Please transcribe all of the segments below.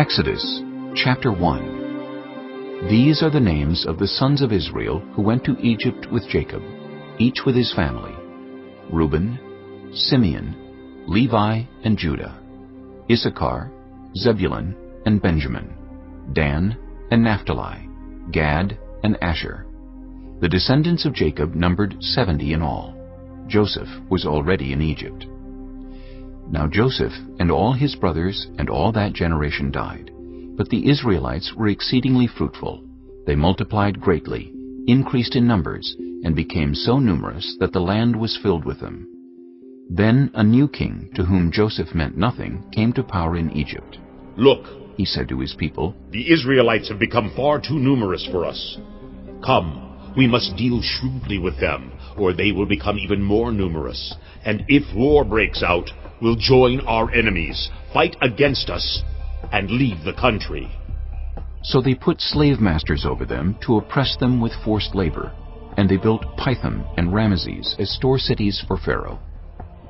Exodus chapter 1. These are the names of the sons of Israel who went to Egypt with Jacob, each with his family: Reuben, Simeon, Levi, and Judah; Issachar, Zebulun, and Benjamin; Dan, and Naphtali; Gad, and Asher. The descendants of Jacob numbered 70 in all. Joseph was already in Egypt. Now Joseph and all his brothers and all that generation died, but the Israelites were exceedingly fruitful. They multiplied greatly, increased in numbers, and became so numerous that the land was filled with them. Then a new king, to whom Joseph meant nothing, came to power in Egypt. "Look," he said to his people, "the Israelites have become far too numerous for us. Come, we must deal shrewdly with them, or they will become even more numerous. And if war breaks out, we'll join our enemies, fight against us, and leave the country." So they put slave masters over them to oppress them with forced labor, and they built Pithom and Ramesses as store cities for Pharaoh.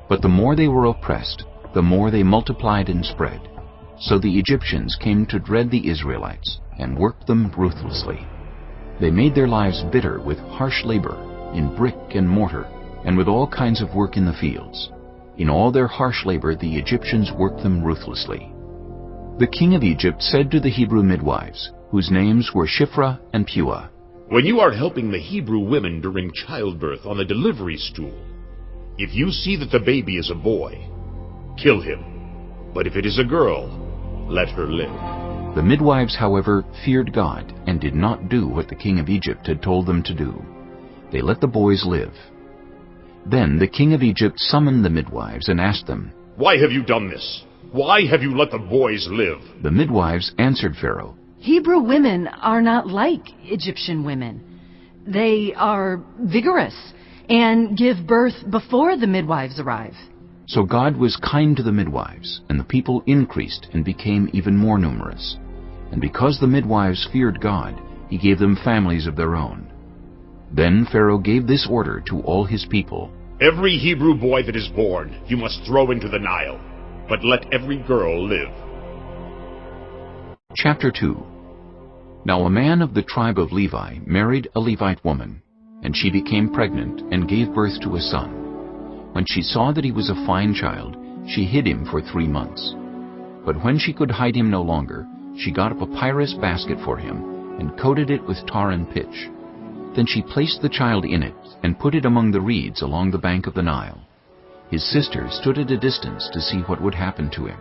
But the more they were oppressed, the more they multiplied and spread. So the Egyptians came to dread the Israelites and worked them ruthlessly. They made their lives bitter with harsh labor, in brick and mortar, and with all kinds of work in the fields. In all their harsh labor the Egyptians worked them ruthlessly. The king of Egypt said to the Hebrew midwives, whose names were Shiphrah and Puah, "When you are helping the Hebrew women during childbirth on the delivery stool, if you see that the baby is a boy, kill him. But if it is a girl, let her live." The midwives, however, feared God and did not do what the king of Egypt had told them to do. They let the boys live. Then the king of Egypt summoned the midwives and asked them, "Why have you done this? Why have you let the boys live?" The midwives answered Pharaoh, "Hebrew women are not like Egyptian women. They are vigorous and give birth before the midwives arrive." So God was kind to the midwives, and the people increased and became even more numerous. And because the midwives feared God, he gave them families of their own. Then Pharaoh gave this order to all his people: "Every Hebrew boy that is born you must throw into the Nile, but let every girl live." Chapter 2. Now a man of the tribe of Levi married a Levite woman, and she became pregnant and gave birth to a son. When she saw that he was a fine child, she hid him for 3 months. But when she could hide him no longer, she got a papyrus basket for him and coated it with tar and pitch. Then she placed the child in it and put it among the reeds along the bank of the Nile. His sister stood at a distance to see what would happen to him.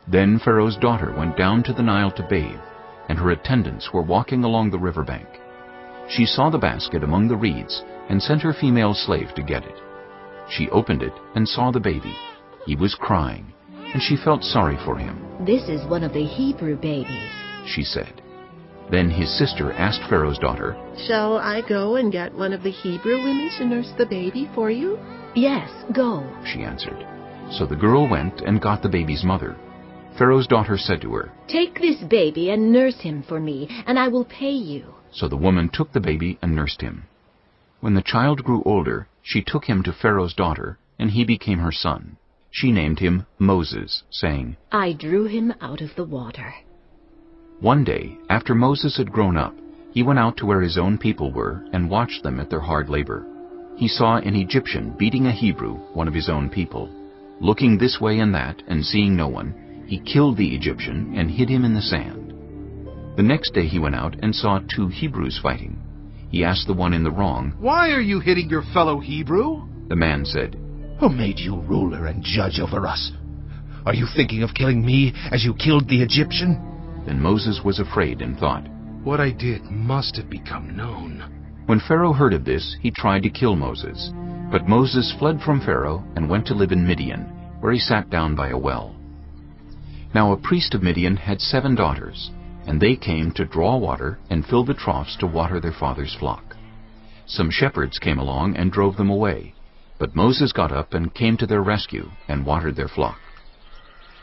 Then Pharaoh's daughter went down to the Nile to bathe, and her attendants were walking along the river bank. She saw the basket among the reeds and sent her female slave to get it. She opened it and saw the baby. He was crying, and she felt sorry for him. "This is one of the Hebrew babies," she said. Then his sister asked Pharaoh's daughter, "Shall I go and get one of the Hebrew women to nurse the baby for you?" "Yes, go," she answered. So the girl went and got the baby's mother. Pharaoh's daughter said to her, "Take this baby and nurse him for me, and I will pay you." So the woman took the baby and nursed him. When the child grew older, she took him to Pharaoh's daughter, and he became her son. She named him Moses, saying, "I drew him out of the water." One day, after Moses had grown up, he went out to where his own people were and watched them at their hard labor. He saw an Egyptian beating a Hebrew, one of his own people. Looking this way and that, and seeing no one, he killed the Egyptian and hid him in the sand. The next day he went out and saw 2 Hebrews fighting. He asked the one in the wrong, "Why are you hitting your fellow Hebrew?" The man said, "Who made you ruler and judge over us? Are you thinking of killing me as you killed the Egyptian?" Then Moses was afraid and thought, "What I did must have become known." When Pharaoh heard of this, he tried to kill Moses. But Moses fled from Pharaoh and went to live in Midian, where he sat down by a well. Now a priest of Midian had 7 daughters, and they came to draw water and fill the troughs to water their father's flock. Some shepherds came along and drove them away, but Moses got up and came to their rescue and watered their flock.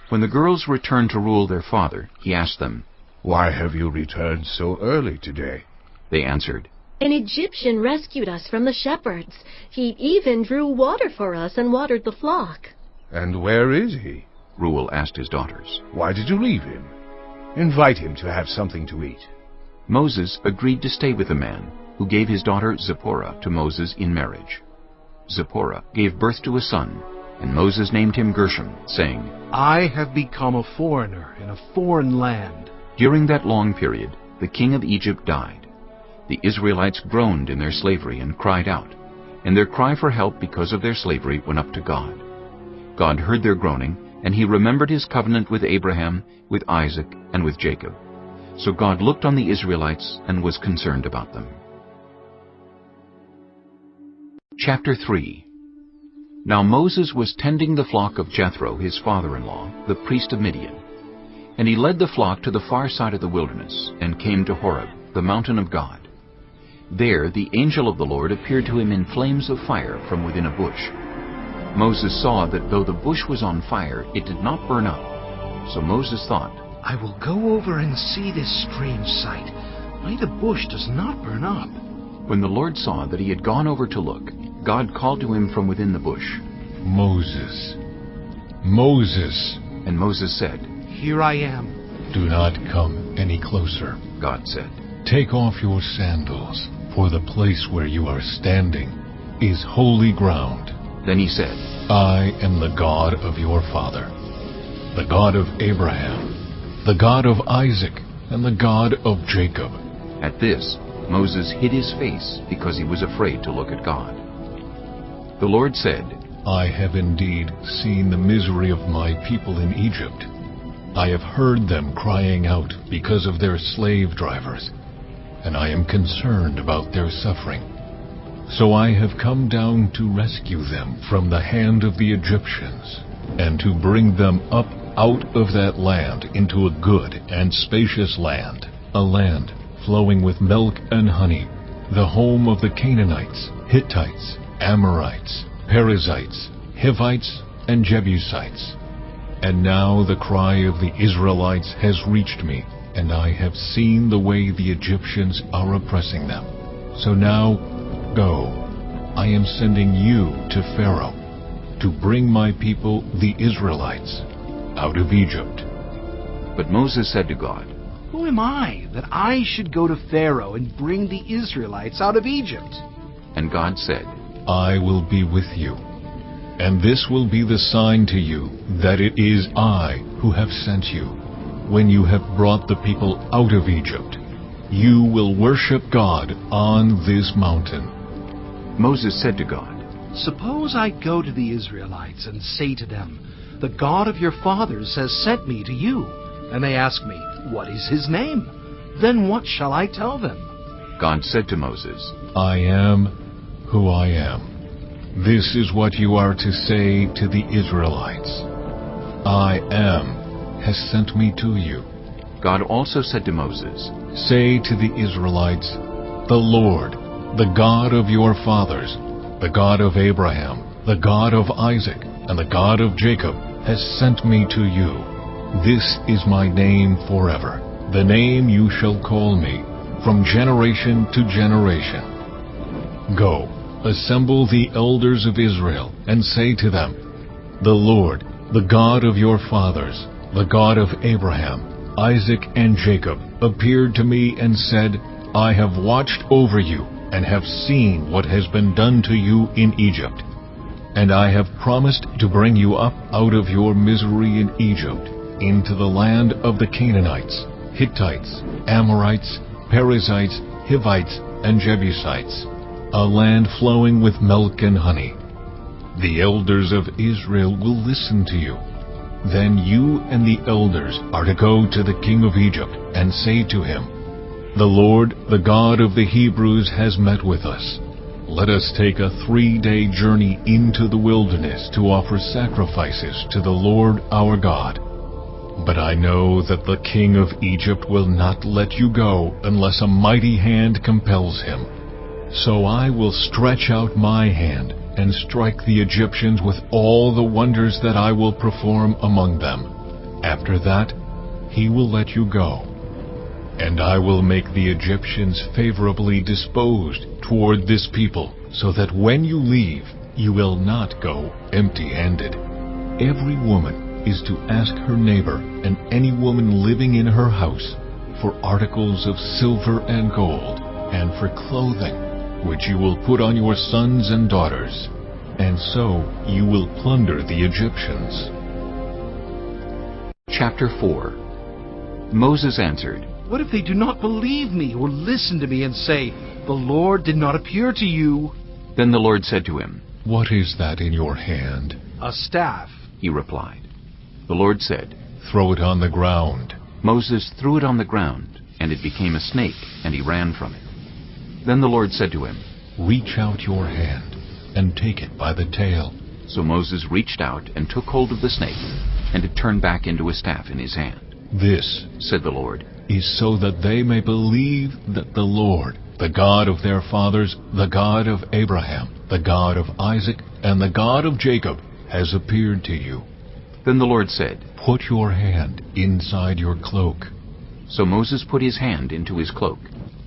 When the girls returned to rule their father, he asked them, "Why have you returned so early today?" They answered, "An Egyptian rescued us from the shepherds. He even drew water for us and watered the flock." "And where is he?" Reuel asked his daughters. "Why did you leave him?" Invite him to have something to eat. Moses agreed to stay with the man, who gave his daughter Zipporah to Moses in marriage. Zipporah gave birth to a son, and Moses named him Gershom, saying, I have become a foreigner in a foreign land. During that long period, the king of Egypt died. The Israelites groaned in their slavery and cried out, and their cry for help because of their slavery went up to God. God heard their groaning, and he remembered his covenant with Abraham, with Isaac, and with Jacob. So God looked on the Israelites and was concerned about them. Chapter 3. Now Moses was tending the flock of Jethro, his father-in-law, the priest of Midian. And he led the flock to the far side of the wilderness, and came to Horeb, the mountain of God. There the angel of the Lord appeared to him in flames of fire from within a bush. Moses saw that though the bush was on fire, it did not burn up. So Moses thought, I will go over and see this strange sight, why the bush does not burn up. When the Lord saw that he had gone over to look, God called to him from within the bush, Moses, Moses. And Moses said, Here I am. Do not come any closer. God said, Take off your sandals, for the place where you are standing is holy ground. Then he said, I am the God of your father, the God of Abraham, the God of Isaac, and the God of Jacob. At this, Moses hid his face because he was afraid to look at God. The Lord said, I have indeed seen the misery of my people in Egypt. I have heard them crying out because of their slave drivers, and I am concerned about their suffering. So I have come down to rescue them from the hand of the Egyptians, and to bring them up out of that land into a good and spacious land, a land flowing with milk and honey, the home of the Canaanites, Hittites, Amorites, Perizzites, Hivites, and Jebusites. And now the cry of the Israelites has reached me, and I have seen the way the Egyptians are oppressing them. So now, go, I am sending you to Pharaoh, to bring my people, the Israelites, out of Egypt. But Moses said to God, Who am I that I should go to Pharaoh and bring the Israelites out of Egypt? And God said, I will be with you, and this will be the sign to you that it is I who have sent you. When you have brought the people out of Egypt, you will worship God on this mountain. Moses said to God, Suppose I go to the Israelites and say to them, The God of your fathers has sent me to you. And they ask me, What is his name? Then what shall I tell them? God said to Moses, I am who I am. This is what you are to say to the Israelites. I am has sent me to you. God also said to Moses, Say to the Israelites, The Lord, the God of your fathers, the God of Abraham, the God of Isaac, and the God of Jacob, has sent me to you. This is my name forever, the name you shall call me, from generation to generation. Go, assemble the elders of Israel, and say to them, The Lord, the God of your fathers, the God of Abraham, Isaac, and Jacob, appeared to me and said, I have watched over you, and have seen what has been done to you in Egypt. And I have promised to bring you up out of your misery in Egypt, into the land of the Canaanites, Hittites, Amorites, Perizzites, Hivites, and Jebusites, a land flowing with milk and honey. The elders of Israel will listen to you. Then you and the elders are to go to the king of Egypt and say to him, The Lord, the God of the Hebrews, has met with us. Let us take a 3-day journey into the wilderness to offer sacrifices to the Lord our God. But I know that the king of Egypt will not let you go unless a mighty hand compels him. So I will stretch out my hand and strike the Egyptians with all the wonders that I will perform among them. After that, he will let you go. And I will make the Egyptians favorably disposed toward this people, so that when you leave, you will not go empty-handed. Every woman is to ask her neighbor and any woman living in her house for articles of silver and gold, and for clothing, which you will put on your sons and daughters, and so you will plunder the Egyptians. Chapter 4. Moses answered, What if they do not believe me or listen to me and say, The Lord did not appear to you? Then the Lord said to him, What is that in your hand? A staff. He replied. The Lord said, Throw it on the ground. Moses threw it on the ground, and it became a snake, and he ran from it. Then the Lord said to him, Reach out your hand and take it by the tail. So Moses reached out and took hold of the snake, and it turned back into a staff in his hand. This, said the Lord, is so that they may believe that the Lord, the God of their fathers, the God of Abraham, the God of Isaac, and the God of Jacob, has appeared to you. Then the Lord said, Put your hand inside your cloak. So Moses put his hand into his cloak,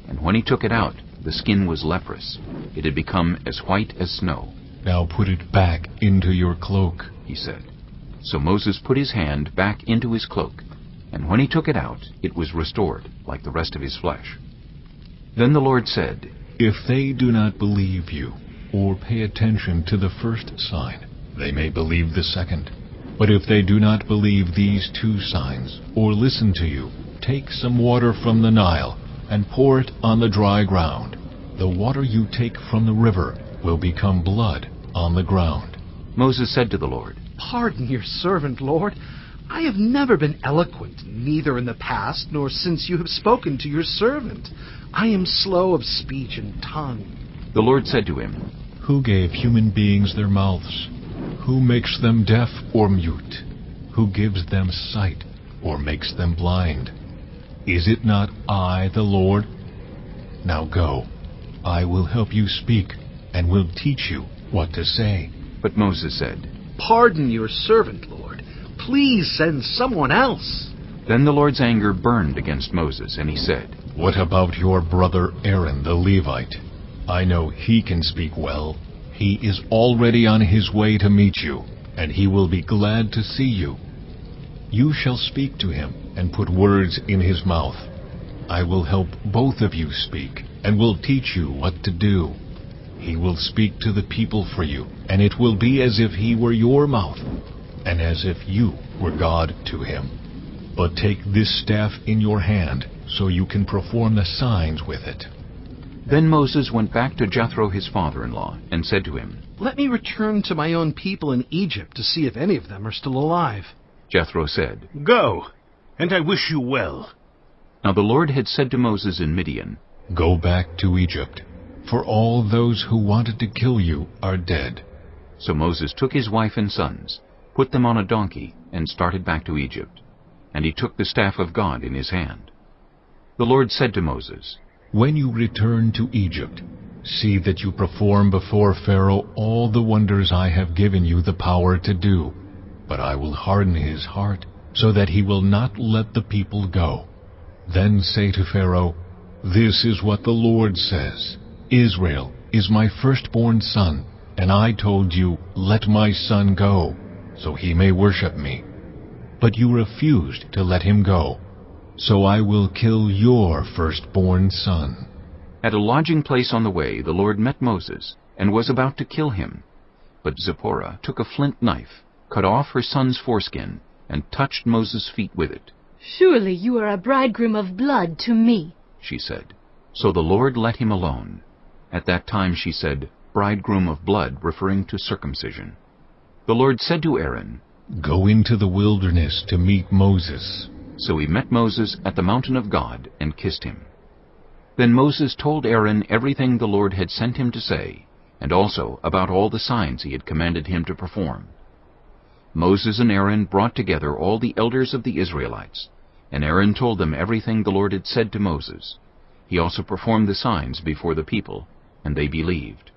and when he took it out, the skin was leprous. It had become as white as snow. Now put it back into your cloak, he said. So Moses put his hand back into his cloak, and when he took it out, it was restored, like the rest of his flesh. Then the Lord said, If they do not believe you, or pay attention to the first sign, they may believe the second. But if they do not believe these two signs, or listen to you, take some water from the Nile, and pour it on the dry ground. The water you take from the river will become blood on the ground. Moses said to the Lord, Pardon your servant, Lord. I have never been eloquent, neither in the past nor since you have spoken to your servant. I am slow of speech and tongue. The Lord said to him, Who gave human beings their mouths? Who makes them deaf or mute? Who gives them sight or makes them blind? Is it not I, the Lord? Now go, I will help you speak, and will teach you what to say. But Moses said, Pardon your servant, Lord. Please send someone else. Then the Lord's anger burned against Moses, and he said, What about your brother Aaron the Levite? I know he can speak well. He is already on his way to meet you, and he will be glad to see you. You shall speak to him and put words in his mouth. I will help both of you speak, and will teach you what to do. He will speak to the people for you, and it will be as if he were your mouth, and as if you were God to him. But take this staff in your hand, so you can perform the signs with it. Then Moses went back to Jethro his father-in-law, and said to him, Let me return to my own people in Egypt to see if any of them are still alive. Jethro said, Go, and I wish you well. Now the Lord had said to Moses in Midian, Go back to Egypt, for all those who wanted to kill you are dead. So Moses took his wife and sons, put them on a donkey, and started back to Egypt. And he took the staff of God in his hand. The Lord said to Moses, When you return to Egypt, see that you perform before Pharaoh all the wonders I have given you the power to do. But I will harden his heart, so that he will not let the people go. Then say to Pharaoh, This is what the Lord says, Israel is my firstborn son, and I told you, Let my son go, so he may worship me. But you refused to let him go, so I will kill your firstborn son. At a lodging place on the way, the Lord met Moses, and was about to kill him. But Zipporah took a flint knife, cut off her son's foreskin, and touched Moses' feet with it. Surely you are a bridegroom of blood to me, she said. So the Lord let him alone. At that time she said, Bridegroom of blood, referring to circumcision. The Lord said to Aaron, Go into the wilderness to meet Moses. So he met Moses at the mountain of God and kissed him. Then Moses told Aaron everything the Lord had sent him to say, and also about all the signs he had commanded him to perform. Moses and Aaron brought together all the elders of the Israelites, and Aaron told them everything the Lord had said to Moses. He also performed the signs before the people, and they believed.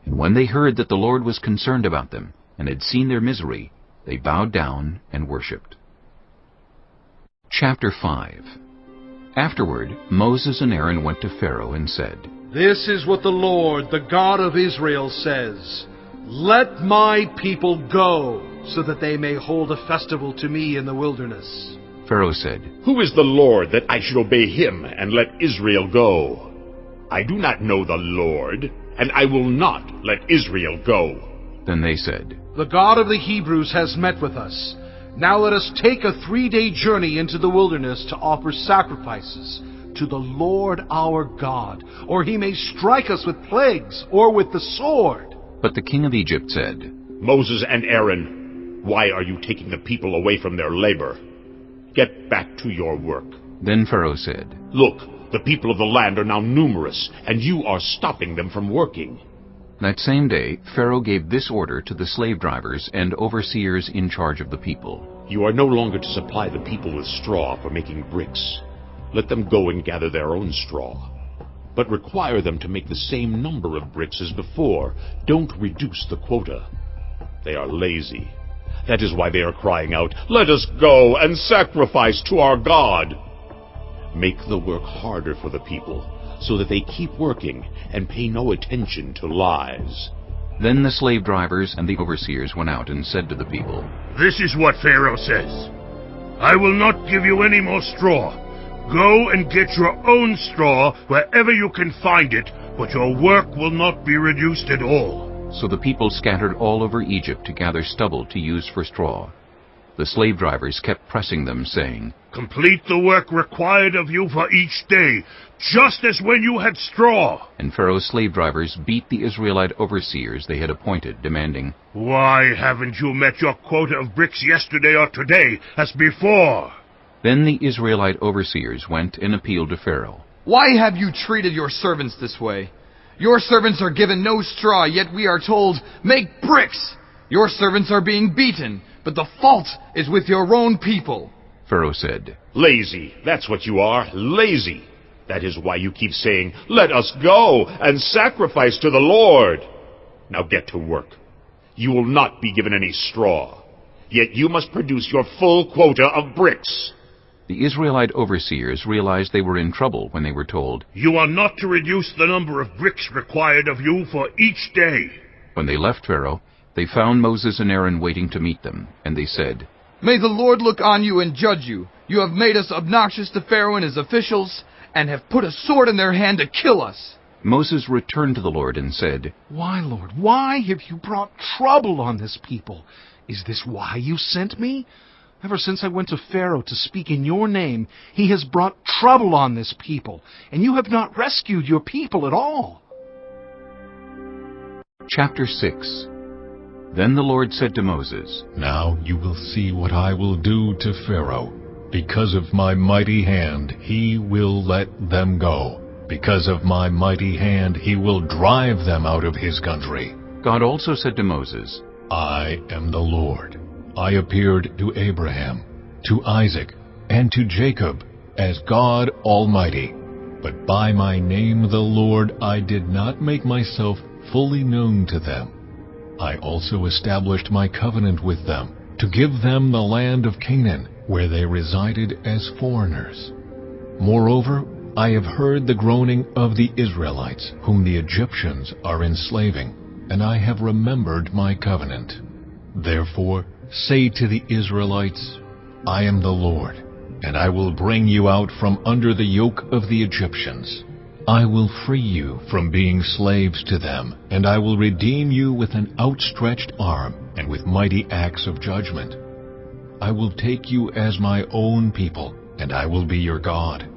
And when they heard that the Lord was concerned about them, and had seen their misery, they bowed down and worshipped. Chapter 5. Afterward, Moses and Aaron went to Pharaoh and said, This is what the Lord, the God of Israel, says. "Let my people go, so that they may hold a festival to me in the wilderness." Pharaoh said, Who is the Lord that I should obey him and let Israel go? I do not know the Lord, and I will not let Israel go. Then they said, "The God of the Hebrews has met with us. Now let us take a 3-day journey into the wilderness to offer sacrifices to the Lord our God, or he may strike us with plagues or with the sword." But the king of Egypt said, Moses and Aaron, why are you taking the people away from their labor? Get back to your work. Then Pharaoh said, Look, the people of the land are now numerous, and you are stopping them from working. That same day Pharaoh gave this order to the slave drivers and overseers in charge of the people. You are no longer to supply the people with straw for making bricks. Let them go and gather their own straw. But require them to make the same number of bricks as before. Don't reduce the quota. They are lazy. That is why they are crying out, Let us go and sacrifice to our God. Make the work harder for the people, so that they keep working and pay no attention to lies. Then the slave drivers and the overseers went out and said to the people, This is what Pharaoh says. I will not give you any more straw. Go and get your own straw wherever you can find it, but your work will not be reduced at all. So the people scattered all over Egypt to gather stubble to use for straw. The slave drivers kept pressing them, saying, Complete the work required of you for each day, just as when you had straw. And Pharaoh's slave drivers beat the Israelite overseers they had appointed, demanding, Why haven't you met your quota of bricks yesterday or today, as before? Then the Israelite overseers went and appealed to Pharaoh. Why have you treated your servants this way? Your servants are given no straw, yet we are told, Make bricks! Your servants are being beaten, but the fault is with your own people. Pharaoh said, Lazy, that's what you are, lazy. That is why you keep saying, Let us go and sacrifice to the Lord. Now get to work. You will not be given any straw, yet you must produce your full quota of bricks. The Israelite overseers realized they were in trouble when they were told, You are not to reduce the number of bricks required of you for each day. When they left Pharaoh, they found Moses and Aaron waiting to meet them, and they said, May the Lord look on you and judge you. You have made us obnoxious to Pharaoh and his officials, and have put a sword in their hand to kill us. Moses returned to the Lord and said, "Why, Lord, why have you brought trouble on this people? Is this why you sent me? Ever since I went to Pharaoh to speak in your name, he has brought trouble on this people, and you have not rescued your people at all." Chapter 6. Then the Lord said to Moses, Now you will see what I will do to Pharaoh. Because of my mighty hand he will let them go. Because of my mighty hand he will drive them out of his country. God also said to Moses, I am the Lord. I appeared to Abraham, to Isaac, and to Jacob as God Almighty. But by my name the Lord I did not make myself fully known to them. I also established my covenant with them, to give them the land of Canaan, where they resided as foreigners. Moreover, I have heard the groaning of the Israelites, whom the Egyptians are enslaving, and I have remembered my covenant. Therefore, say to the Israelites, I am the Lord, and I will bring you out from under the yoke of the Egyptians. I will free you from being slaves to them, and I will redeem you with an outstretched arm and with mighty acts of judgment. I will take you as my own people, and I will be your God.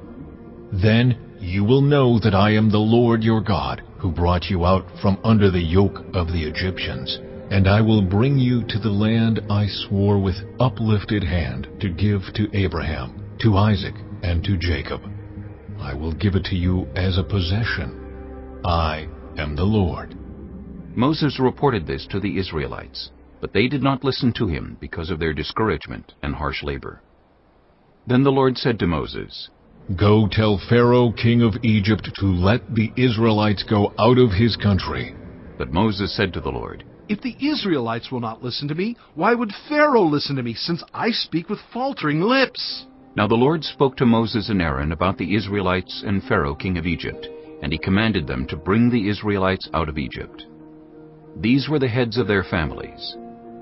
Then you will know that I am the Lord your God, who brought you out from under the yoke of the Egyptians. And I will bring you to the land I swore with uplifted hand to give to Abraham, to Isaac, and to Jacob. I will give it to you as a possession. I am the Lord. Moses reported this to the Israelites, but they did not listen to him because of their discouragement and harsh labor. Then the Lord said to Moses, Go tell Pharaoh, king of Egypt, to let the Israelites go out of his country. But Moses said to the Lord, If the Israelites will not listen to me, why would Pharaoh listen to me, since I speak with faltering lips? Now the Lord spoke to Moses and Aaron about the Israelites and Pharaoh king of Egypt, and he commanded them to bring the Israelites out of Egypt. These were the heads of their families.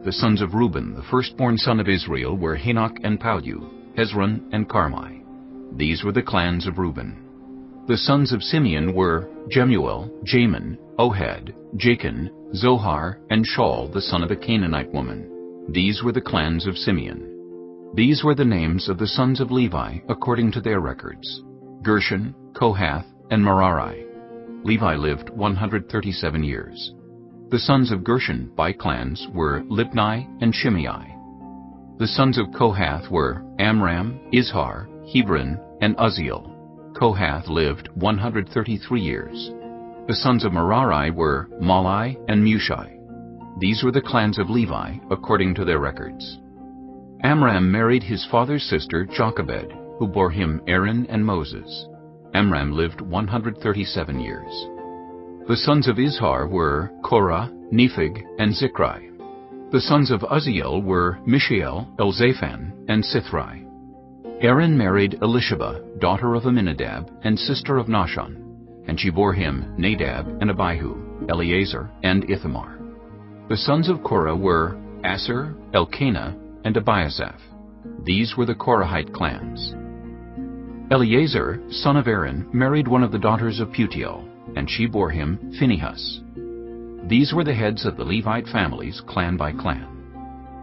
The sons of Reuben, the firstborn son of Israel, were Hanok and Palu, Hezron and Carmi. These were the clans of Reuben. The sons of Simeon were Jemuel, Jamin, Ohad, Jachin, Zohar, and Shaul, the son of a Canaanite woman. These were the clans of Simeon. These were the names of the sons of Levi according to their records: Gershon, Kohath, and Merari. Levi lived 137 years. The sons of Gershon by clans were Libni and Shimei. The sons of Kohath were Amram, Izhar, Hebron, and Uzziel. Kohath lived 133 years. The sons of Merari were Malai and Mushai. These were the clans of Levi according to their records. Amram married his father's sister Jochebed, who bore him Aaron and Moses. Amram lived 137 years. The sons of Izhar were Korah, Nepheg, and Zikri. The sons of Uzziel were Mishael, Elzaphan, and Sithri. Aaron married Elisheba, daughter of Amminadab and sister of Nahshon, and she bore him Nadab and Abihu, Eleazar, and Ithamar. The sons of Korah were Asher, Elkanah, and Abiasaph. These were the Korahite clans. Eleazar, son of Aaron, married one of the daughters of Putiel, and she bore him Phinehas. These were the heads of the Levite families, clan by clan.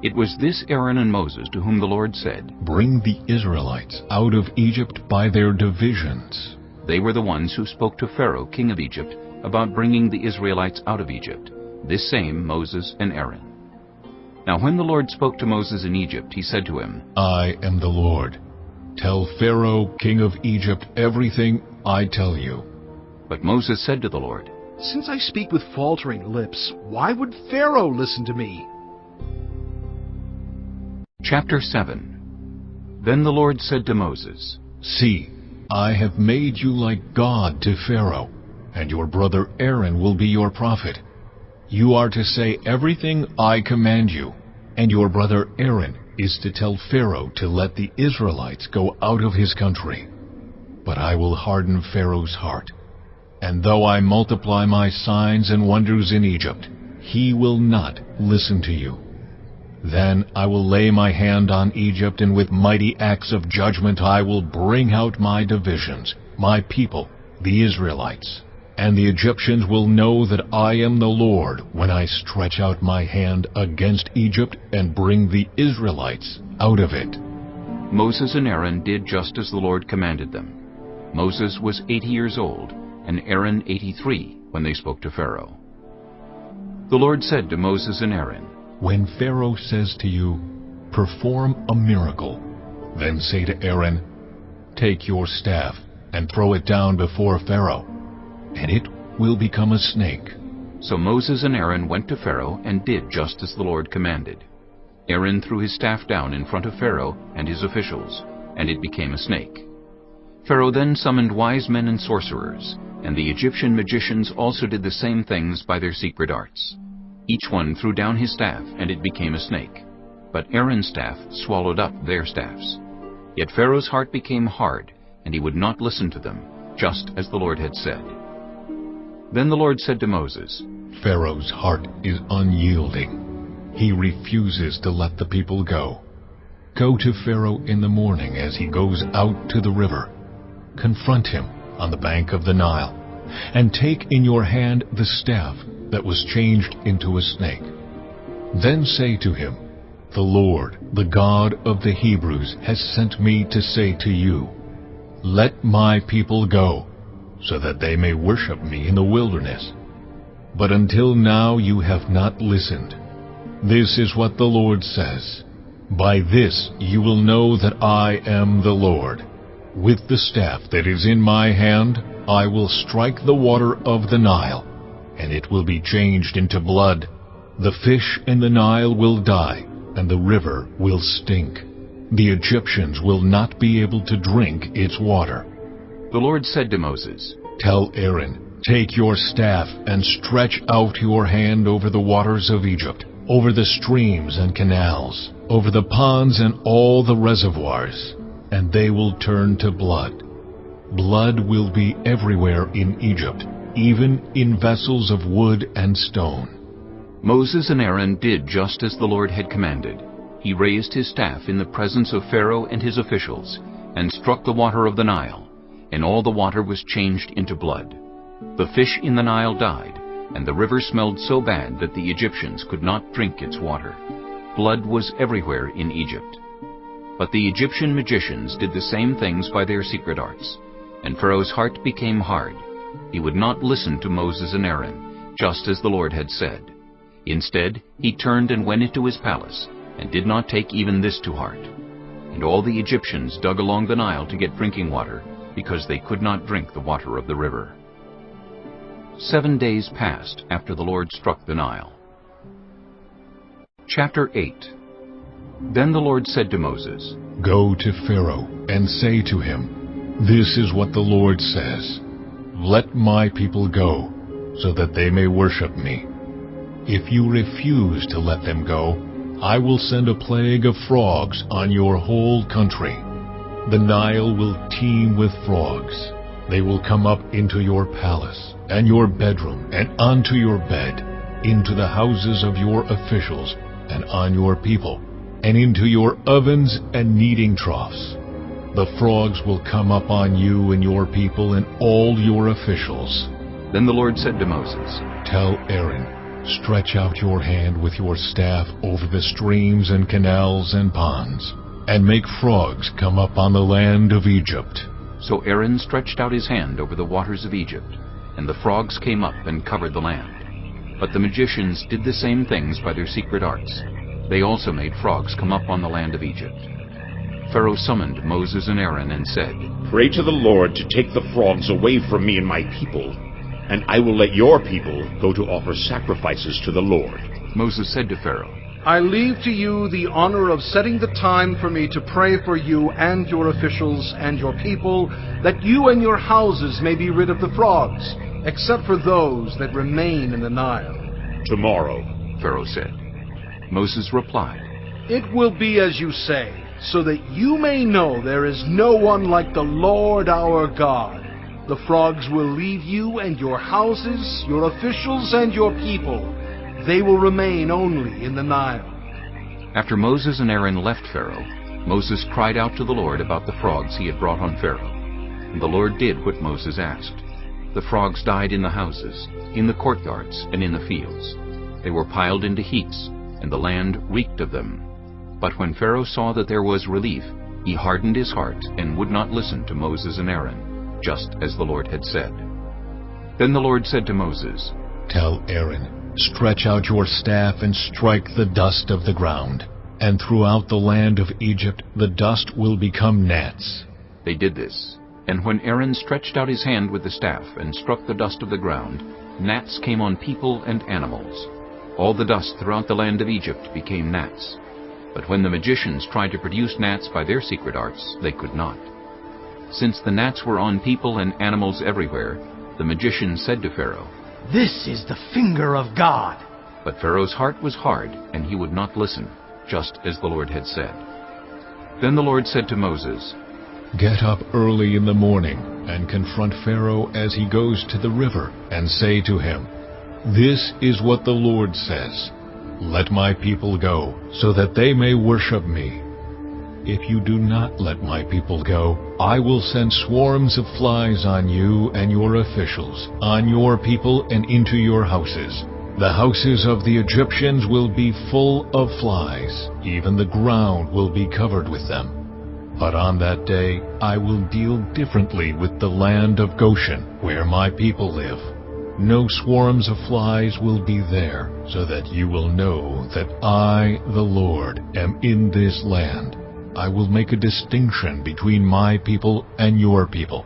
It was this Aaron and Moses to whom the Lord said, "Bring the Israelites out of Egypt by their divisions." They were the ones who spoke to Pharaoh, king of Egypt, about bringing the Israelites out of Egypt, this same Moses and Aaron. Now when the Lord spoke to Moses in Egypt, he said to him, "I am the Lord. Tell Pharaoh, king of Egypt, everything I tell you." But Moses said to the Lord, Since I speak with faltering lips, why would Pharaoh listen to me? Chapter 7. Then the Lord said to Moses, "See, I have made you like God to Pharaoh, and your brother Aaron will be your prophet. You are to say everything I command you, and your brother Aaron is to tell Pharaoh to let the Israelites go out of his country. But I will harden Pharaoh's heart, and though I multiply my signs and wonders in Egypt, he will not listen to you. Then I will lay my hand on Egypt, and with mighty acts of judgment I will bring out my divisions, my people, the Israelites. And the Egyptians will know that I am the Lord when I stretch out my hand against Egypt and bring the Israelites out of it." Moses and Aaron did just as the Lord commanded them. Moses was 80 years old, and Aaron 83 when they spoke to Pharaoh. The Lord said to Moses and Aaron, "When Pharaoh says to you, 'Perform a miracle,' then say to Aaron, 'Take your staff and throw it down before Pharaoh, and it will become a snake.'" So Moses and Aaron went to Pharaoh and did just as the Lord commanded. Aaron threw his staff down in front of Pharaoh and his officials, and it became a snake. Pharaoh then summoned wise men and sorcerers, and the Egyptian magicians also did the same things by their secret arts. Each one threw down his staff, and it became a snake. But Aaron's staff swallowed up their staffs. Yet Pharaoh's heart became hard, and he would not listen to them, just as the Lord had said. Then the Lord said to Moses, "Pharaoh's heart is unyielding. He refuses to let the people go. Go to Pharaoh in the morning as he goes out to the river. Confront him on the bank of the Nile, and take in your hand the staff that was changed into a snake. Then say to him, 'The Lord, the God of the Hebrews, has sent me to say to you, let my people go, so that they may worship me in the wilderness. But until now you have not listened. This is what the Lord says. By this you will know that I am the Lord. With the staff that is in my hand, I will strike the water of the Nile, and it will be changed into blood. The fish in the Nile will die, and the river will stink. The Egyptians will not be able to drink its water." The Lord said to Moses, "Tell Aaron, take your staff and stretch out your hand over the waters of Egypt, over the streams and canals, over the ponds and all the reservoirs, and they will turn to blood. Blood will be everywhere in Egypt, even in vessels of wood and stone. Moses and Aaron did just as the Lord had commanded. He raised his staff in the presence of Pharaoh and his officials, and struck the water of the Nile, and all the water was changed into blood. The fish in the Nile died, and the river smelled so bad that the Egyptians could not drink its water. Blood was everywhere in Egypt. But the Egyptian magicians did the same things by their secret arts, and Pharaoh's heart became hard. He would not listen to Moses and Aaron, just as the Lord had said. Instead, he turned and went into his palace, and did not take even this to heart. And all the Egyptians dug along the Nile to get drinking water, because they could not drink the water of the river. 7 days passed after the Lord struck the Nile. Chapter 8. Then the Lord said to Moses, Go to Pharaoh and say to him, This is what the Lord says, Let my people go, so that they may worship me. If you refuse to let them go, I will send a plague of frogs on your whole country. The Nile will teem with frogs. They will come up into your palace, and your bedroom, and onto your bed, into the houses of your officials, and on your people, and into your ovens and kneading troughs. The frogs will come up on you and your people and all your officials. Then the Lord said to Moses, Tell Aaron, Stretch out your hand with your staff over the streams and canals and ponds, and make frogs come up on the land of Egypt. So Aaron stretched out his hand over the waters of Egypt, and the frogs came up and covered the land. But the magicians did the same things by their secret arts. They also made frogs come up on the land of Egypt. Pharaoh summoned Moses and Aaron and said, Pray to the Lord to take the frogs away from me and my people, and I will let your people go to offer sacrifices to the Lord. Moses said to Pharaoh, I leave to you the honor of setting the time for me to pray for you and your officials and your people, that you and your houses may be rid of the frogs, except for those that remain in the Nile. Tomorrow, Pharaoh said. Moses replied, It will be as you say, so that you may know there is no one like the Lord our God. The frogs will leave you and your houses, your officials and your people. They will remain only in the Nile. After Moses and Aaron left Pharaoh, Moses cried out to the Lord about the frogs he had brought on Pharaoh. And the Lord did what Moses asked. The frogs died in the houses, in the courtyards, and in the fields. They were piled into heaps, and the land reeked of them. But when Pharaoh saw that there was relief, he hardened his heart and would not listen to Moses and Aaron, just as the Lord had said. Then the Lord said to Moses, Tell Aaron, Stretch out your staff and strike the dust of the ground, and throughout the land of Egypt the dust will become gnats. They did this, and when Aaron stretched out his hand with the staff and struck the dust of the ground, gnats came on people and animals. All the dust throughout the land of Egypt became gnats. But when the magicians tried to produce gnats by their secret arts, they could not. Since the gnats were on people and animals everywhere, the magicians said to Pharaoh, This is the finger of God. But Pharaoh's heart was hard, and he would not listen, just as the Lord had said. Then the Lord said to Moses, Get up early in the morning, and confront Pharaoh as he goes to the river, and say to him, This is what the Lord says, Let my people go, so that they may worship me. If you do not let my people go, I will send swarms of flies on you and your officials, on your people and into your houses. The houses of the Egyptians will be full of flies, even the ground will be covered with them. But on that day I will deal differently with the land of Goshen, where my people live. No swarms of flies will be there, so that you will know that I, the Lord, am in this land. I will make a distinction between my people and your people.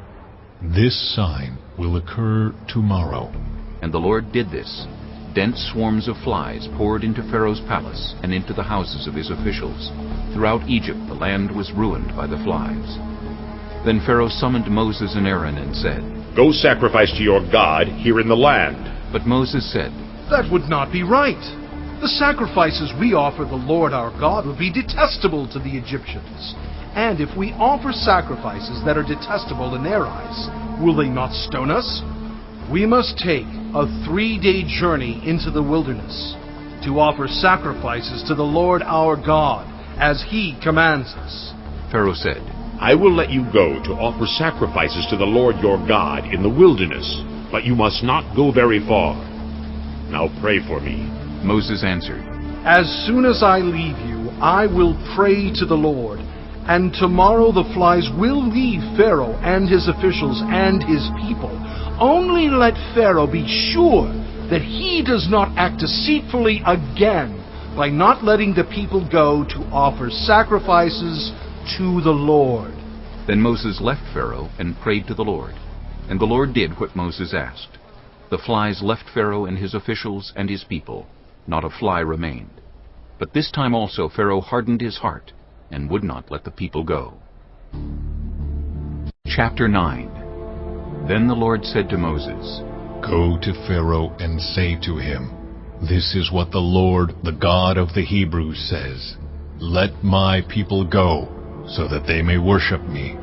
This sign will occur tomorrow. And the Lord did this. Dense swarms of flies poured into Pharaoh's palace and into the houses of his officials. Throughout Egypt the land was ruined by the flies. Then Pharaoh summoned Moses and Aaron and said, Go sacrifice to your God here in the land. But Moses said, That would not be right. The sacrifices we offer the Lord our God would be detestable to the Egyptians. And if we offer sacrifices that are detestable in their eyes, will they not stone us? We must take a 3-day journey into the wilderness. to offer sacrifices to the Lord our God, as he commands us." Pharaoh said, I will let you go to offer sacrifices to the Lord your God in the wilderness, but you must not go very far. Now pray for me. Moses answered, "As soon as I leave you, I will pray to the Lord, and tomorrow the flies will leave Pharaoh and his officials and his people. Only let Pharaoh be sure that he does not act deceitfully again by not letting the people go to offer sacrifices to the Lord." Then Moses left Pharaoh and prayed to the Lord. And the Lord did what Moses asked. The flies left Pharaoh and his officials and his people. Not a fly remained. But this time also Pharaoh hardened his heart and would not let the people go. Chapter 9. Then the Lord said to Moses, "Go to Pharaoh and say to him, 'This is what the Lord, the God of the Hebrews, says. Let my people go, so that they may worship me.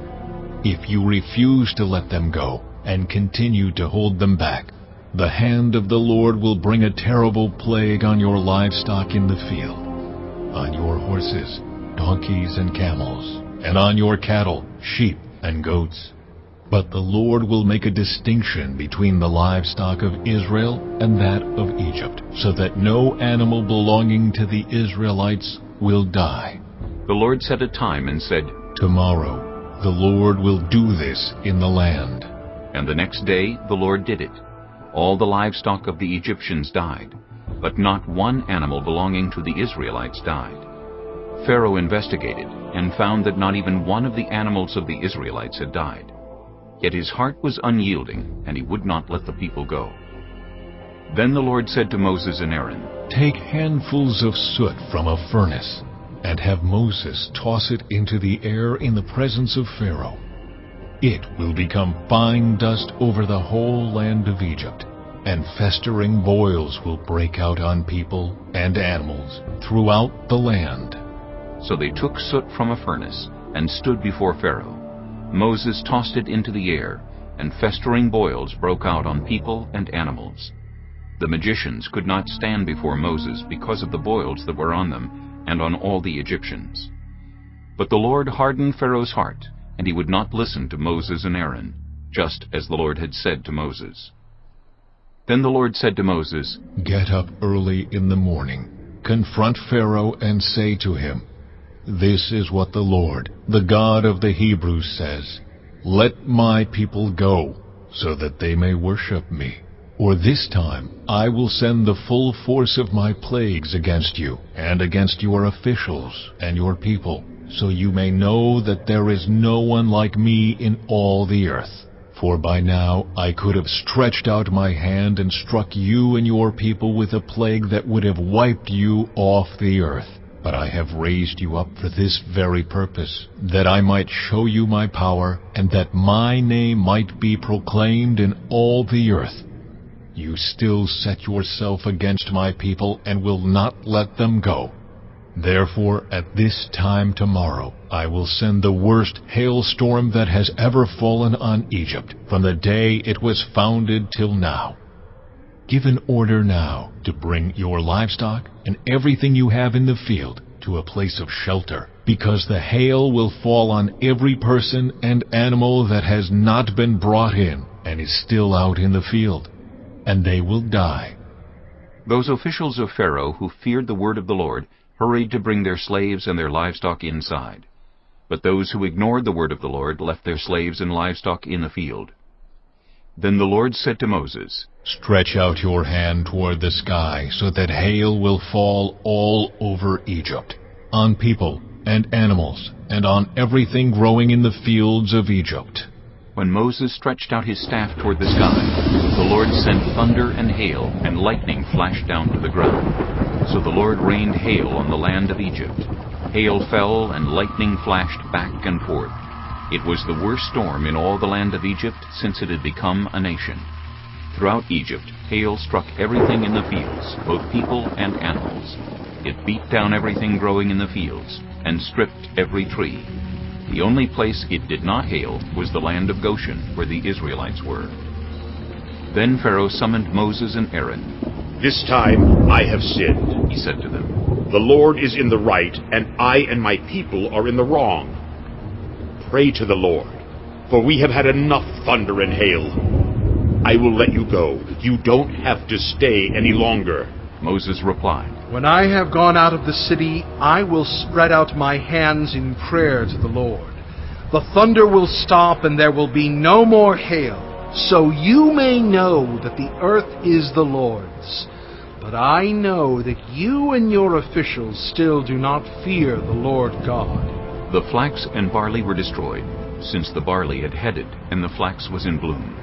If you refuse to let them go and continue to hold them back, the hand of the Lord will bring a terrible plague on your livestock in the field, on your horses, donkeys, and camels, and on your cattle, sheep, and goats. But the Lord will make a distinction between the livestock of Israel and that of Egypt, so that no animal belonging to the Israelites will die.'" The Lord set a time and said, "Tomorrow the Lord will do this in the land." And the next day the Lord did it. All the livestock of the Egyptians died, but not one animal belonging to the Israelites died. Pharaoh investigated and found that not even one of the animals of the Israelites had died. Yet his heart was unyielding, and he would not let the people go. Then the Lord said to Moses and Aaron, "Take handfuls of soot from a furnace, and have Moses toss it into the air in the presence of Pharaoh. It will become fine dust over the whole land of Egypt, and festering boils will break out on people and animals throughout the land." So they took soot from a furnace and stood before Pharaoh. Moses tossed it into the air, and festering boils broke out on people and animals. The magicians could not stand before Moses because of the boils that were on them and on all the Egyptians. But the Lord hardened Pharaoh's heart, and he would not listen to Moses and Aaron, just as the Lord had said to Moses. Then the Lord said to Moses, "Get up early in the morning, confront Pharaoh, and say to him, 'This is what the Lord, the God of the Hebrews, says. Let my people go, so that they may worship me. Or this time I will send the full force of my plagues against you, and against your officials and your people, so you may know that there is no one like me in all the earth. For by now I could have stretched out my hand and struck you and your people with a plague that would have wiped you off the earth. But I have raised you up for this very purpose, that I might show you my power, and that my name might be proclaimed in all the earth. You still set yourself against my people and will not let them go. Therefore, at this time tomorrow, I will send the worst hailstorm that has ever fallen on Egypt, from the day it was founded till now. Give an order now to bring your livestock and everything you have in the field to a place of shelter, because the hail will fall on every person and animal that has not been brought in and is still out in the field, and they will die." Those officials of Pharaoh who feared the word of the Lord hurried to bring their slaves and their livestock inside. But those who ignored the word of the Lord left their slaves and livestock in the field. Then the Lord said to Moses, "Stretch out your hand toward the sky, so that hail will fall all over Egypt, on people and animals, and on everything growing in the fields of Egypt." When Moses stretched out his staff toward the sky, the Lord sent thunder and hail, and lightning flashed down to the ground. So the Lord rained hail on the land of Egypt. Hail fell, and lightning flashed back and forth. It was the worst storm in all the land of Egypt since it had become a nation. Throughout Egypt, hail struck everything in the fields, both people and animals. It beat down everything growing in the fields, and stripped every tree. The only place it did not hail was the land of Goshen, where the Israelites were. Then Pharaoh summoned Moses and Aaron. This time I have sinned, he said to them. The Lord is in the right, and I and my people are in the wrong. Pray to the Lord, for we have had enough thunder and hail. I will let you go. You don't have to stay any longer. Moses replied, When I have gone out of the city, I will spread out my hands in prayer to the Lord. The thunder will stop, and there will be no more hail, so you may know that the earth is the Lord's. But I know that you and your officials still do not fear the Lord God. The flax and barley were destroyed, since the barley had headed and the flax was in bloom.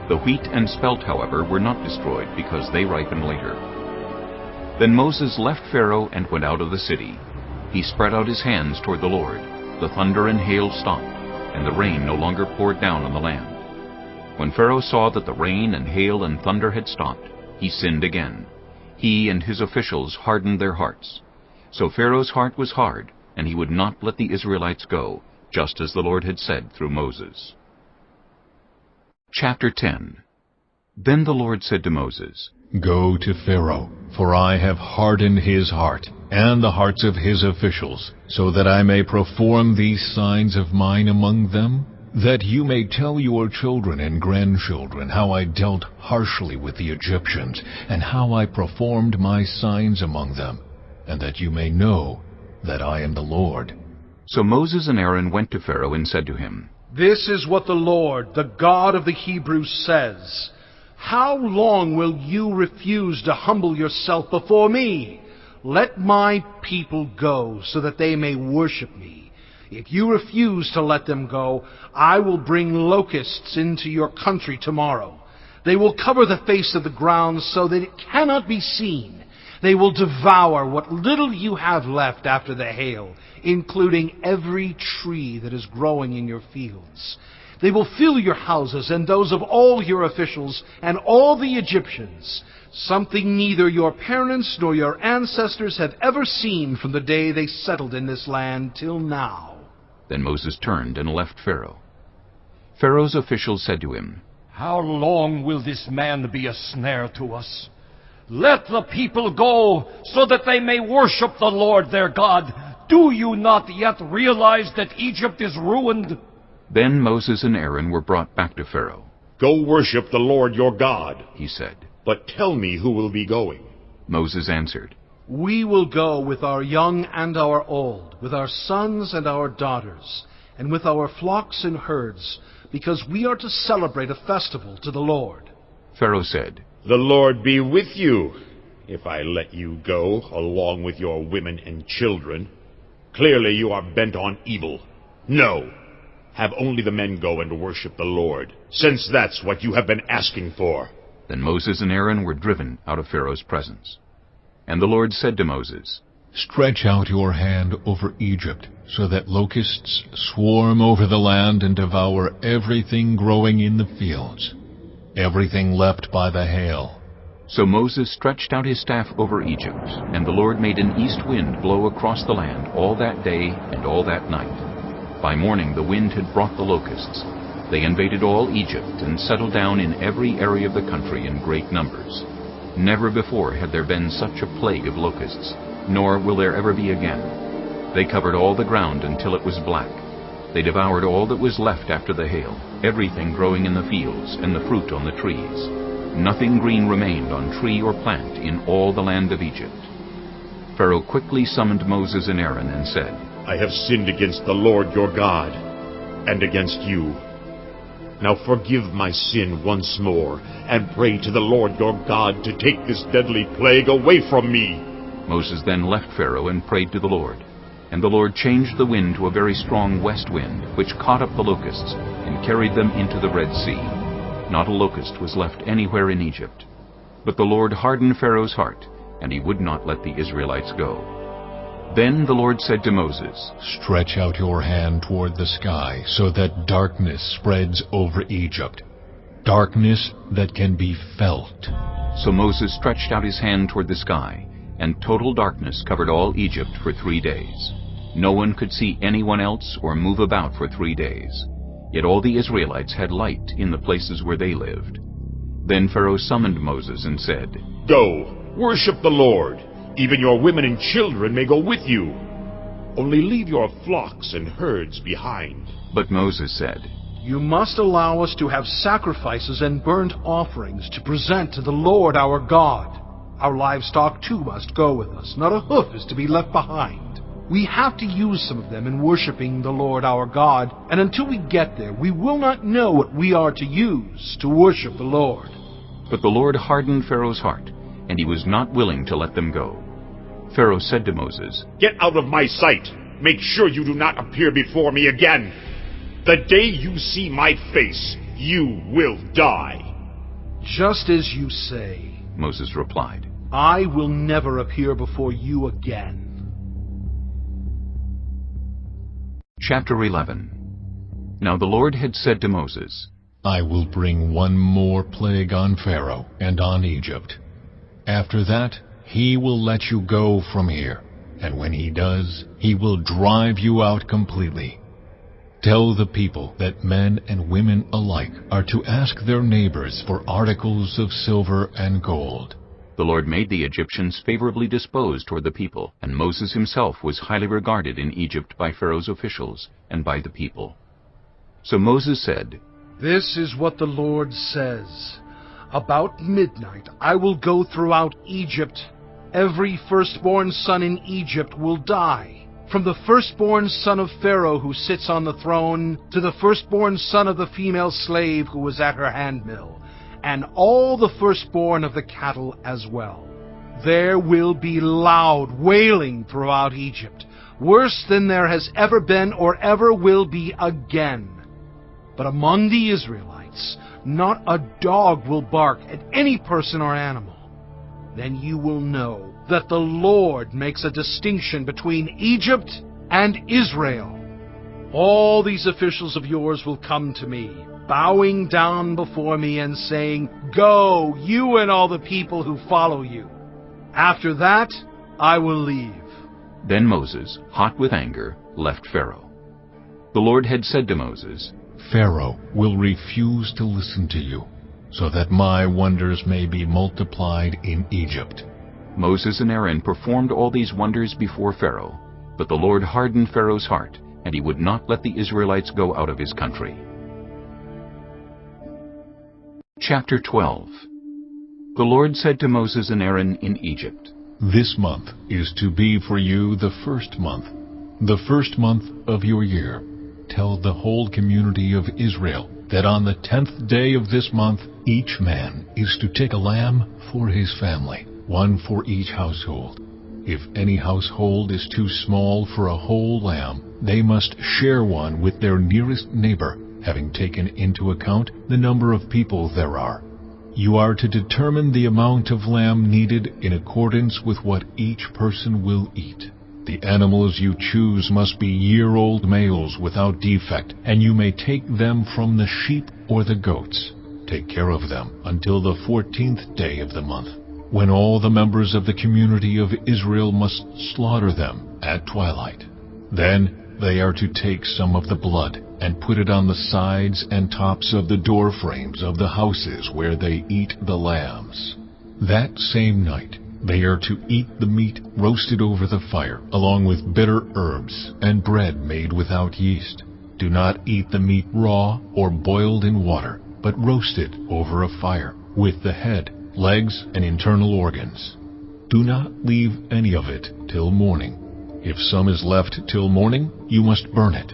The wheat and spelt, however, were not destroyed, because they ripened later. Then Moses left Pharaoh and went out of the city. He spread out his hands toward the Lord. The thunder and hail stopped, and the rain no longer poured down on the land. When Pharaoh saw that the rain and hail and thunder had stopped, he sinned again. He and his officials hardened their hearts. So Pharaoh's heart was hard, and he would not let the Israelites go, just as the Lord had said through Moses. Chapter 10. Then the Lord said to Moses, Go to Pharaoh, for I have hardened his heart, and the hearts of his officials, so that I may perform these signs of mine among them, that you may tell your children and grandchildren how I dealt harshly with the Egyptians, and how I performed my signs among them, and that you may know that I am the Lord. So Moses and Aaron went to Pharaoh and said to him, This is what the Lord, the God of the Hebrews, says. How long will you refuse to humble yourself before me? Let my people go, so that they may worship me. If you refuse to let them go, I will bring locusts into your country tomorrow. They will cover the face of the ground so that it cannot be seen. They will devour what little you have left after the hail, including every tree that is growing in your fields. They will fill your houses and those of all your officials and all the Egyptians, something neither your parents nor your ancestors have ever seen from the day they settled in this land till now. Then Moses turned and left Pharaoh. Pharaoh's officials said to him, How long will this man be a snare to us? Let the people go, so that they may worship the Lord their God. Do you not yet realize that Egypt is ruined? Then Moses and Aaron were brought back to Pharaoh. Go worship the Lord your God, he said. But tell me who will be going. Moses answered, We will go with our young and our old, with our sons and our daughters, and with our flocks and herds, because we are to celebrate a festival to the Lord. Pharaoh said, The Lord be with you, if I let you go, along with your women and children. Clearly you are bent on evil. No, have only the men go and worship the Lord, since that's what you have been asking for. Then Moses and Aaron were driven out of Pharaoh's presence. And the Lord said to Moses, Stretch out your hand over Egypt, so that locusts swarm over the land and devour everything growing in the fields, everything left by the hail. So Moses stretched out his staff over Egypt, and the Lord made an east wind blow across the land all that day and all that night. By morning the wind had brought the locusts. They invaded all Egypt and settled down in every area of the country in great numbers. Never before had there been such a plague of locusts, nor will there ever be again. They covered all the ground until it was black. They devoured all that was left after the hail, everything growing in the fields and the fruit on the trees. Nothing green remained on tree or plant in all the land of Egypt. Pharaoh quickly summoned Moses and Aaron and said, I have sinned against the Lord your God, and against you. Now forgive my sin once more, and pray to the Lord your God to take this deadly plague away from me. Moses then left Pharaoh and prayed to the Lord. And the Lord changed the wind to a very strong west wind, which caught up the locusts and carried them into the Red Sea. Not a locust was left anywhere in Egypt. But the Lord hardened Pharaoh's heart, and he would not let the Israelites go. Then the Lord said to Moses, Stretch out your hand toward the sky, so that darkness spreads over Egypt, darkness that can be felt. So Moses stretched out his hand toward the sky, and total darkness covered all Egypt for 3 days. No one could see anyone else or move about for 3 days. Yet all the Israelites had light in the places where they lived. Then Pharaoh summoned Moses and said, Go, worship the Lord. Even your women and children may go with you. Only leave your flocks and herds behind. But Moses said, You must allow us to have sacrifices and burnt offerings to present to the Lord our God. Our livestock too must go with us. Not a hoof is to be left behind. We have to use some of them in worshiping the Lord our God, and until we get there, we will not know what we are to use to worship the Lord. But the Lord hardened Pharaoh's heart, and he was not willing to let them go. Pharaoh said to Moses, Get out of my sight. Make sure you do not appear before me again. The day you see my face, you will die. Just as you say, Moses replied. I will never appear before you again. Chapter 11. Now the Lord had said to Moses, I will bring one more plague on Pharaoh and on Egypt. After that, he will let you go from here, and when he does, he will drive you out completely. Tell the people that men and women alike are to ask their neighbors for articles of silver and gold. The Lord made the Egyptians favorably disposed toward the people, and Moses himself was highly regarded in Egypt by Pharaoh's officials and by the people. So Moses said, This is what the Lord says. About midnight I will go throughout Egypt. Every firstborn son in Egypt will die, from the firstborn son of Pharaoh who sits on the throne to the firstborn son of the female slave who was at her handmill, and all the firstborn of the cattle as well. There will be loud wailing throughout Egypt, worse than there has ever been or ever will be again. But among the Israelites, not a dog will bark at any person or animal. Then you will know that the Lord makes a distinction between Egypt and Israel. All these officials of yours will come to me, bowing down before me and saying, Go, you and all the people who follow you. After that, I will leave. Then Moses, hot with anger, left Pharaoh. The Lord had said to Moses, Pharaoh will refuse to listen to you, so that my wonders may be multiplied in Egypt. Moses and Aaron performed all these wonders before Pharaoh, but the Lord hardened Pharaoh's heart, and he would not let the Israelites go out of his country. Chapter 12. The Lord said to Moses and Aaron in Egypt, This month is to be for you the first month of your year. Tell the whole community of Israel that on the 10th day of this month, each man is to take a lamb for his family, one for each household. If any household is too small for a whole lamb, they must share one with their nearest neighbor, having taken into account the number of people there are. You are to determine the amount of lamb needed in accordance with what each person will eat. The animals you choose must be year-old males without defect, and you may take them from the sheep or the goats. Take care of them until the 14th day of the month, when all the members of the community of Israel must slaughter them at twilight. Then they are to take some of the blood and put it on the sides and tops of the door frames of the houses where they eat the lambs. That same night they are to eat the meat roasted over the fire, along with bitter herbs and bread made without yeast. Do not eat the meat raw or boiled in water, but roasted over a fire, with the head, legs, and internal organs. Do not leave any of it till morning. If some is left till morning, you must burn it.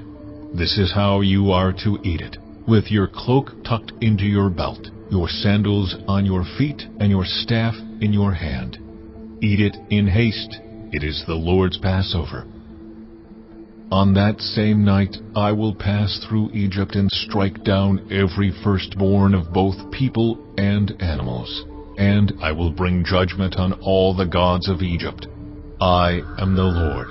This is how you are to eat it, with your cloak tucked into your belt, your sandals on your feet, and your staff in your hand. Eat it in haste. It is the Lord's Passover. On that same night I will pass through Egypt and strike down every firstborn of both people and animals. And I will bring judgment on all the gods of Egypt. I am the Lord.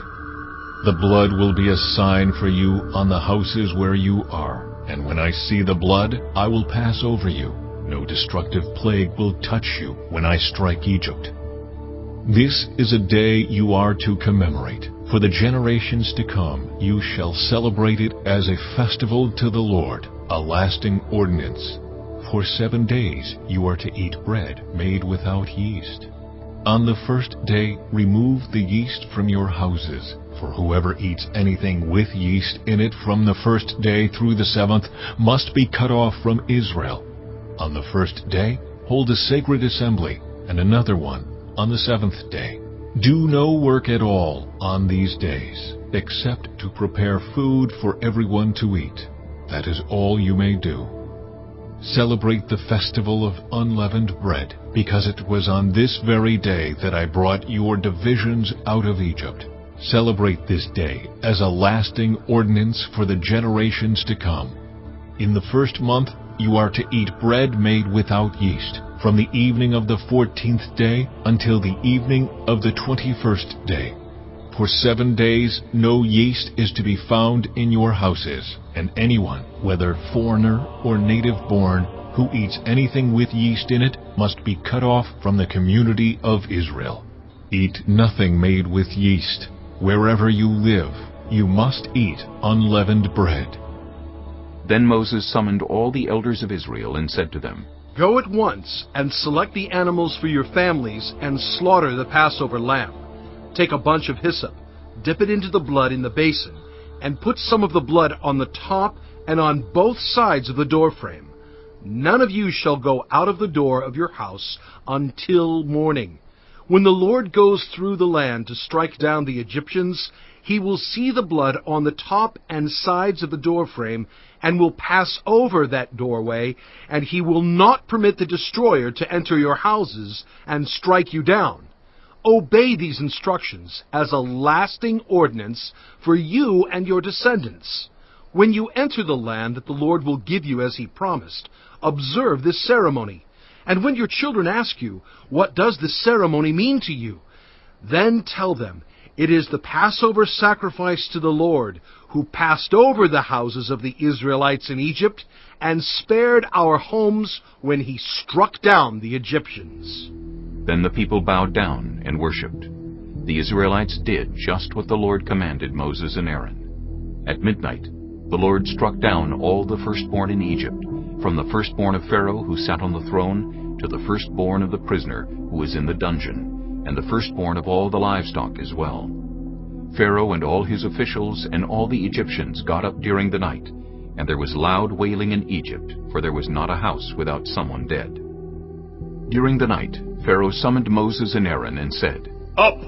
The blood will be a sign for you on the houses where you are. And when I see the blood, I will pass over you. No destructive plague will touch you when I strike Egypt. This is a day you are to commemorate. For the generations to come, you shall celebrate it as a festival to the Lord, a lasting ordinance. For 7 days you are to eat bread made without yeast. On the first day remove the yeast from your houses, for whoever eats anything with yeast in it from the first day through the 7th must be cut off from Israel. On the first day hold a sacred assembly, and another one on the 7th day. Do no work at all on these days, except to prepare food for everyone to eat. That is all you may do. Celebrate the festival of unleavened bread, because it was on this very day that I brought your divisions out of Egypt. Celebrate this day as a lasting ordinance for the generations to come. In the first month you are to eat bread made without yeast, from the evening of the 14th day until the evening of the 21st day. For 7 days no yeast is to be found in your houses, and anyone, whether foreigner or native-born, who eats anything with yeast in it must be cut off from the community of Israel. Eat nothing made with yeast. Wherever you live, you must eat unleavened bread. Then Moses summoned all the elders of Israel and said to them, Go at once and select the animals for your families and slaughter the Passover lamb. Take a bunch of hyssop, dip it into the blood in the basin, and put some of the blood on the top and on both sides of the doorframe. None of you shall go out of the door of your house until morning. When the Lord goes through the land to strike down the Egyptians, he will see the blood on the top and sides of the doorframe and will pass over that doorway, and he will not permit the destroyer to enter your houses and strike you down. Obey these instructions as a lasting ordinance for you and your descendants. When you enter the land that the Lord will give you as he promised, observe this ceremony. And when your children ask you, What does this ceremony mean to you? Then tell them, It is the Passover sacrifice to the Lord, who passed over the houses of the Israelites in Egypt and spared our homes when he struck down the Egyptians. Then the people bowed down and worshipped. The Israelites did just what the Lord commanded Moses and Aaron. At midnight, the Lord struck down all the firstborn in Egypt, from the firstborn of Pharaoh who sat on the throne to the firstborn of the prisoner who was in the dungeon, and the firstborn of all the livestock as well. Pharaoh and all his officials and all the Egyptians got up during the night, and there was loud wailing in Egypt, for there was not a house without someone dead. During the night, Pharaoh summoned Moses and Aaron and said, Up!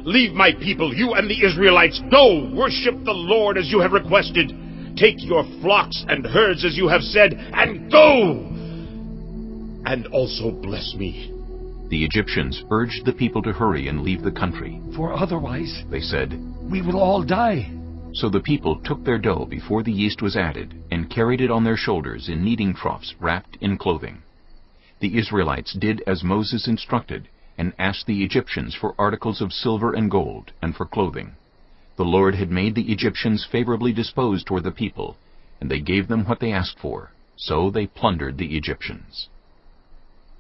Leave my people, you and the Israelites. Go! Worship the Lord as you have requested. Take your flocks and herds as you have said, and go! And also bless me. The Egyptians urged the people to hurry and leave the country. For otherwise, they said, we will all die. So the people took their dough before the yeast was added, and carried it on their shoulders in kneading troughs wrapped in clothing. The Israelites did as Moses instructed, and asked the Egyptians for articles of silver and gold, and for clothing. The Lord had made the Egyptians favorably disposed toward the people, and they gave them what they asked for, so they plundered the Egyptians.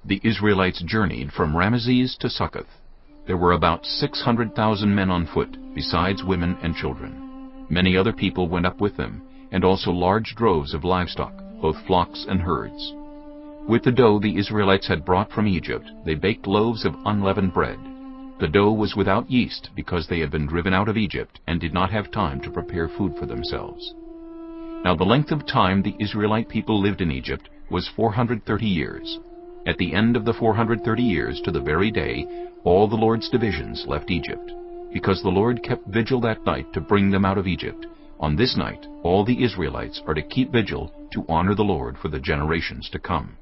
The Israelites journeyed from Ramesses to Succoth. There were about 600,000 men on foot, besides women and children. Many other people went up with them, and also large droves of livestock, both flocks and herds. With the dough the Israelites had brought from Egypt, they baked loaves of unleavened bread. The dough was without yeast, because they had been driven out of Egypt and did not have time to prepare food for themselves. Now the length of time the Israelite people lived in Egypt was 430 years. At the end of the 430 years, to the very day, all the Lord's divisions left Egypt, because the Lord kept vigil that night to bring them out of Egypt. On this night, all the Israelites are to keep vigil to honor the Lord for the generations to come.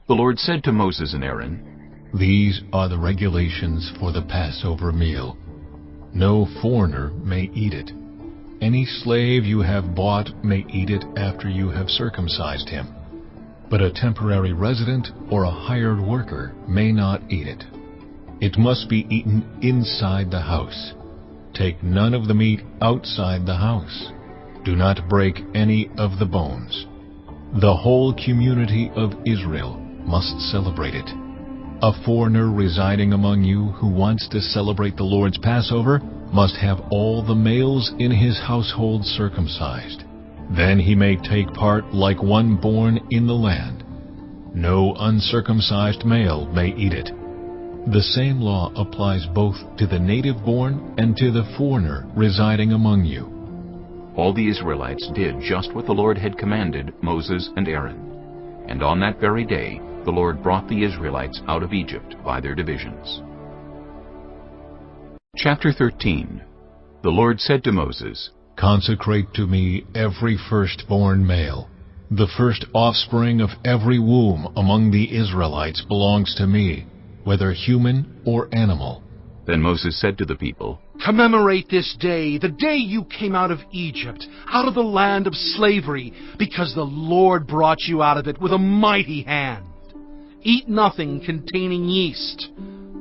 The Lord said to Moses and Aaron, These are the regulations for the Passover meal. No foreigner may eat it. Any slave you have bought may eat it after you have circumcised him. But a temporary resident or a hired worker may not eat it. It must be eaten inside the house. Take none of the meat outside the house. Do not break any of the bones. The whole community of Israel must celebrate it. A foreigner residing among you who wants to celebrate the Lord's Passover must have all the males in his household circumcised. Then he may take part like one born in the land. No uncircumcised male may eat it. The same law applies both to the native-born and to the foreigner residing among you. All the Israelites did just what the Lord had commanded Moses and Aaron. And on that very day the Lord brought the Israelites out of Egypt by their divisions. Chapter 13. The Lord said to Moses, Consecrate to me every firstborn male. The first offspring of every womb among the Israelites belongs to me, whether human or animal. Then Moses said to the people, Commemorate this day, the day you came out of Egypt, out of the land of slavery, because the Lord brought you out of it with a mighty hand. Eat nothing containing yeast.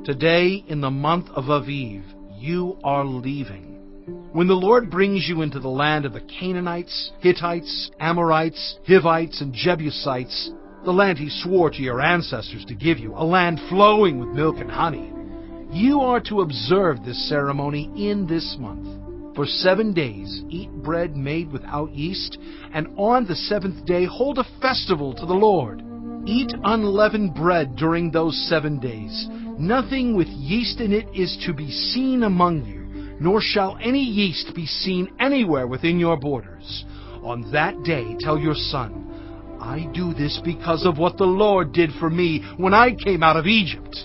Today, in the month of Aviv, you are leaving. When the Lord brings you into the land of the Canaanites, Hittites, Amorites, Hivites, and Jebusites, the land he swore to your ancestors to give you, a land flowing with milk and honey, you are to observe this ceremony in this month. For 7 days eat bread made without yeast, and on the 7th day hold a festival to the Lord. Eat unleavened bread during those 7 days. Nothing with yeast in it is to be seen among you, nor shall any yeast be seen anywhere within your borders. On that day tell your son, I do this because of what the Lord did for me when I came out of Egypt.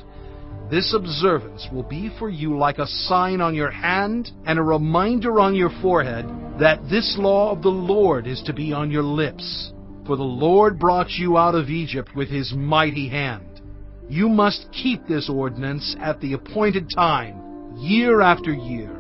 This observance will be for you like a sign on your hand and a reminder on your forehead that this law of the Lord is to be on your lips. For the Lord brought you out of Egypt with his mighty hand. You must keep this ordinance at the appointed time, year after year.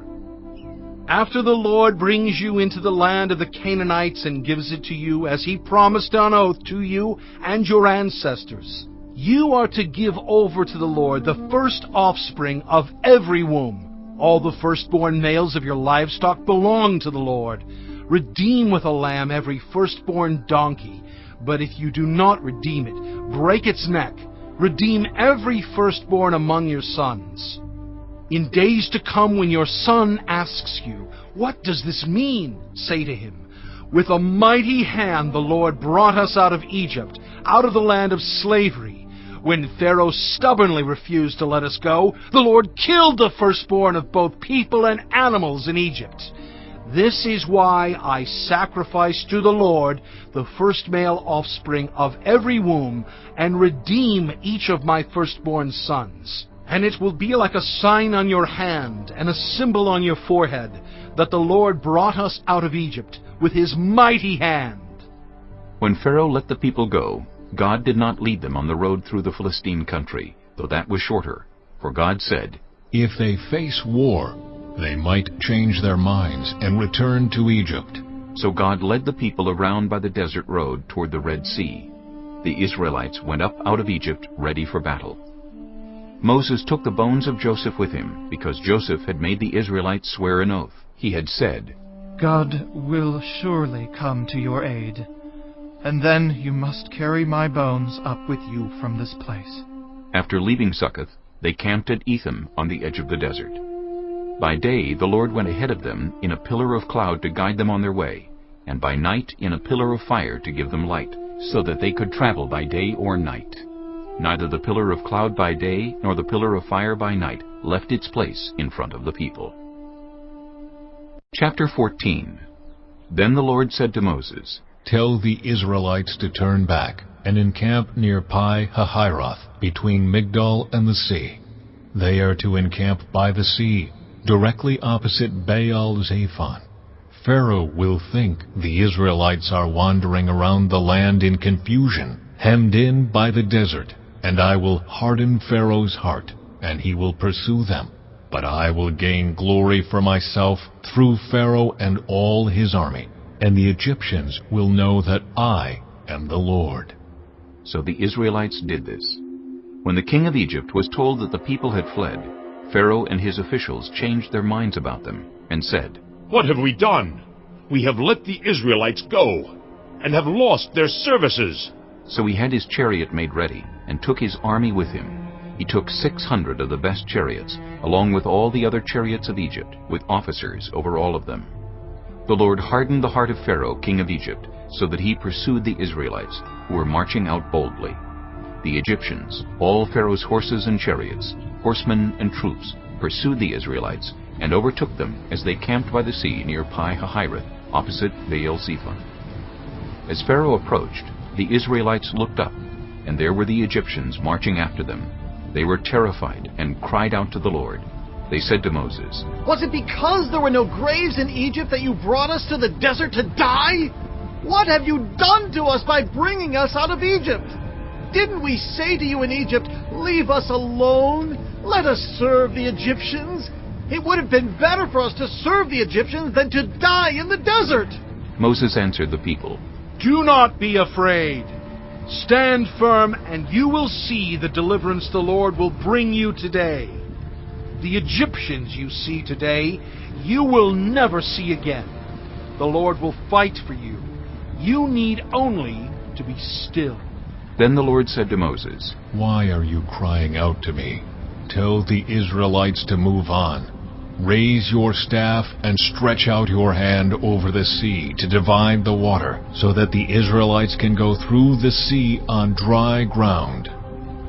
After the Lord brings you into the land of the Canaanites and gives it to you as he promised on oath to you and your ancestors, you are to give over to the Lord the first offspring of every womb. All the firstborn males of your livestock belong to the Lord. Redeem with a lamb every firstborn donkey. But if you do not redeem it, break its neck. Redeem every firstborn among your sons. In days to come, when your son asks you, What does this mean? Say to him, With a mighty hand the Lord brought us out of Egypt, out of the land of slavery. When Pharaoh stubbornly refused to let us go, the Lord killed the firstborn of both people and animals in Egypt. This is why I sacrifice to the Lord the first male offspring of every womb, and redeem each of my firstborn sons. And it will be like a sign on your hand and a symbol on your forehead that the Lord brought us out of Egypt with his mighty hand. When Pharaoh let the people go, God did not lead them on the road through the Philistine country, though that was shorter. For God said, If they face war, they might change their minds and return to Egypt. So God led the people around by the desert road toward the Red Sea. The Israelites went up out of Egypt ready for battle. Moses took the bones of Joseph with him, because Joseph had made the Israelites swear an oath. He had said, God will surely come to your aid, and then you must carry my bones up with you from this place. After leaving Succoth, they camped at Etham on the edge of the desert. By day the Lord went ahead of them in a pillar of cloud to guide them on their way, and by night in a pillar of fire to give them light, so that they could travel by day or night. Neither the pillar of cloud by day nor the pillar of fire by night left its place in front of the people. Chapter 14. Then the Lord said to Moses, Tell the Israelites to turn back and encamp near Pi-hahiroth, between Migdol and the sea. They are to encamp by the sea, directly opposite Baal-Zephon. Pharaoh will think the Israelites are wandering around the land in confusion, hemmed in by the desert, and I will harden Pharaoh's heart, and he will pursue them. But I will gain glory for myself through Pharaoh and all his army, and the Egyptians will know that I am the Lord. So the Israelites did this. When the king of Egypt was told that the people had fled, Pharaoh and his officials changed their minds about them, and said, What have we done? We have let the Israelites go, and have lost their services. So he had his chariot made ready, and took his army with him. He took 600 of the best chariots, along with all the other chariots of Egypt, with officers over all of them. The Lord hardened the heart of Pharaoh, king of Egypt, so that he pursued the Israelites, who were marching out boldly. The Egyptians, all Pharaoh's horses and chariots, horsemen and troops, pursued the Israelites and overtook them as they camped by the sea near Pi-Hahiroth, opposite Baal-Zephon. As Pharaoh approached, the Israelites looked up, and there were the Egyptians marching after them. They were terrified and cried out to the Lord. They said to Moses, "Was it because there were no graves in Egypt that you brought us to the desert to die? What have you done to us by bringing us out of Egypt? Didn't we say to you in Egypt, 'Leave us alone, let us serve the Egyptians'? It would have been better for us to serve the Egyptians than to die in the desert." Moses answered the people, "Do not be afraid. Stand firm, and you will see the deliverance the Lord will bring you today. The Egyptians you see today, you will never see again. The Lord will fight for you. You need only to be still." Then the Lord said to Moses, Why are you crying out to me? Tell the Israelites to move on. Raise your staff and stretch out your hand over the sea to divide the water, so that the Israelites can go through the sea on dry ground.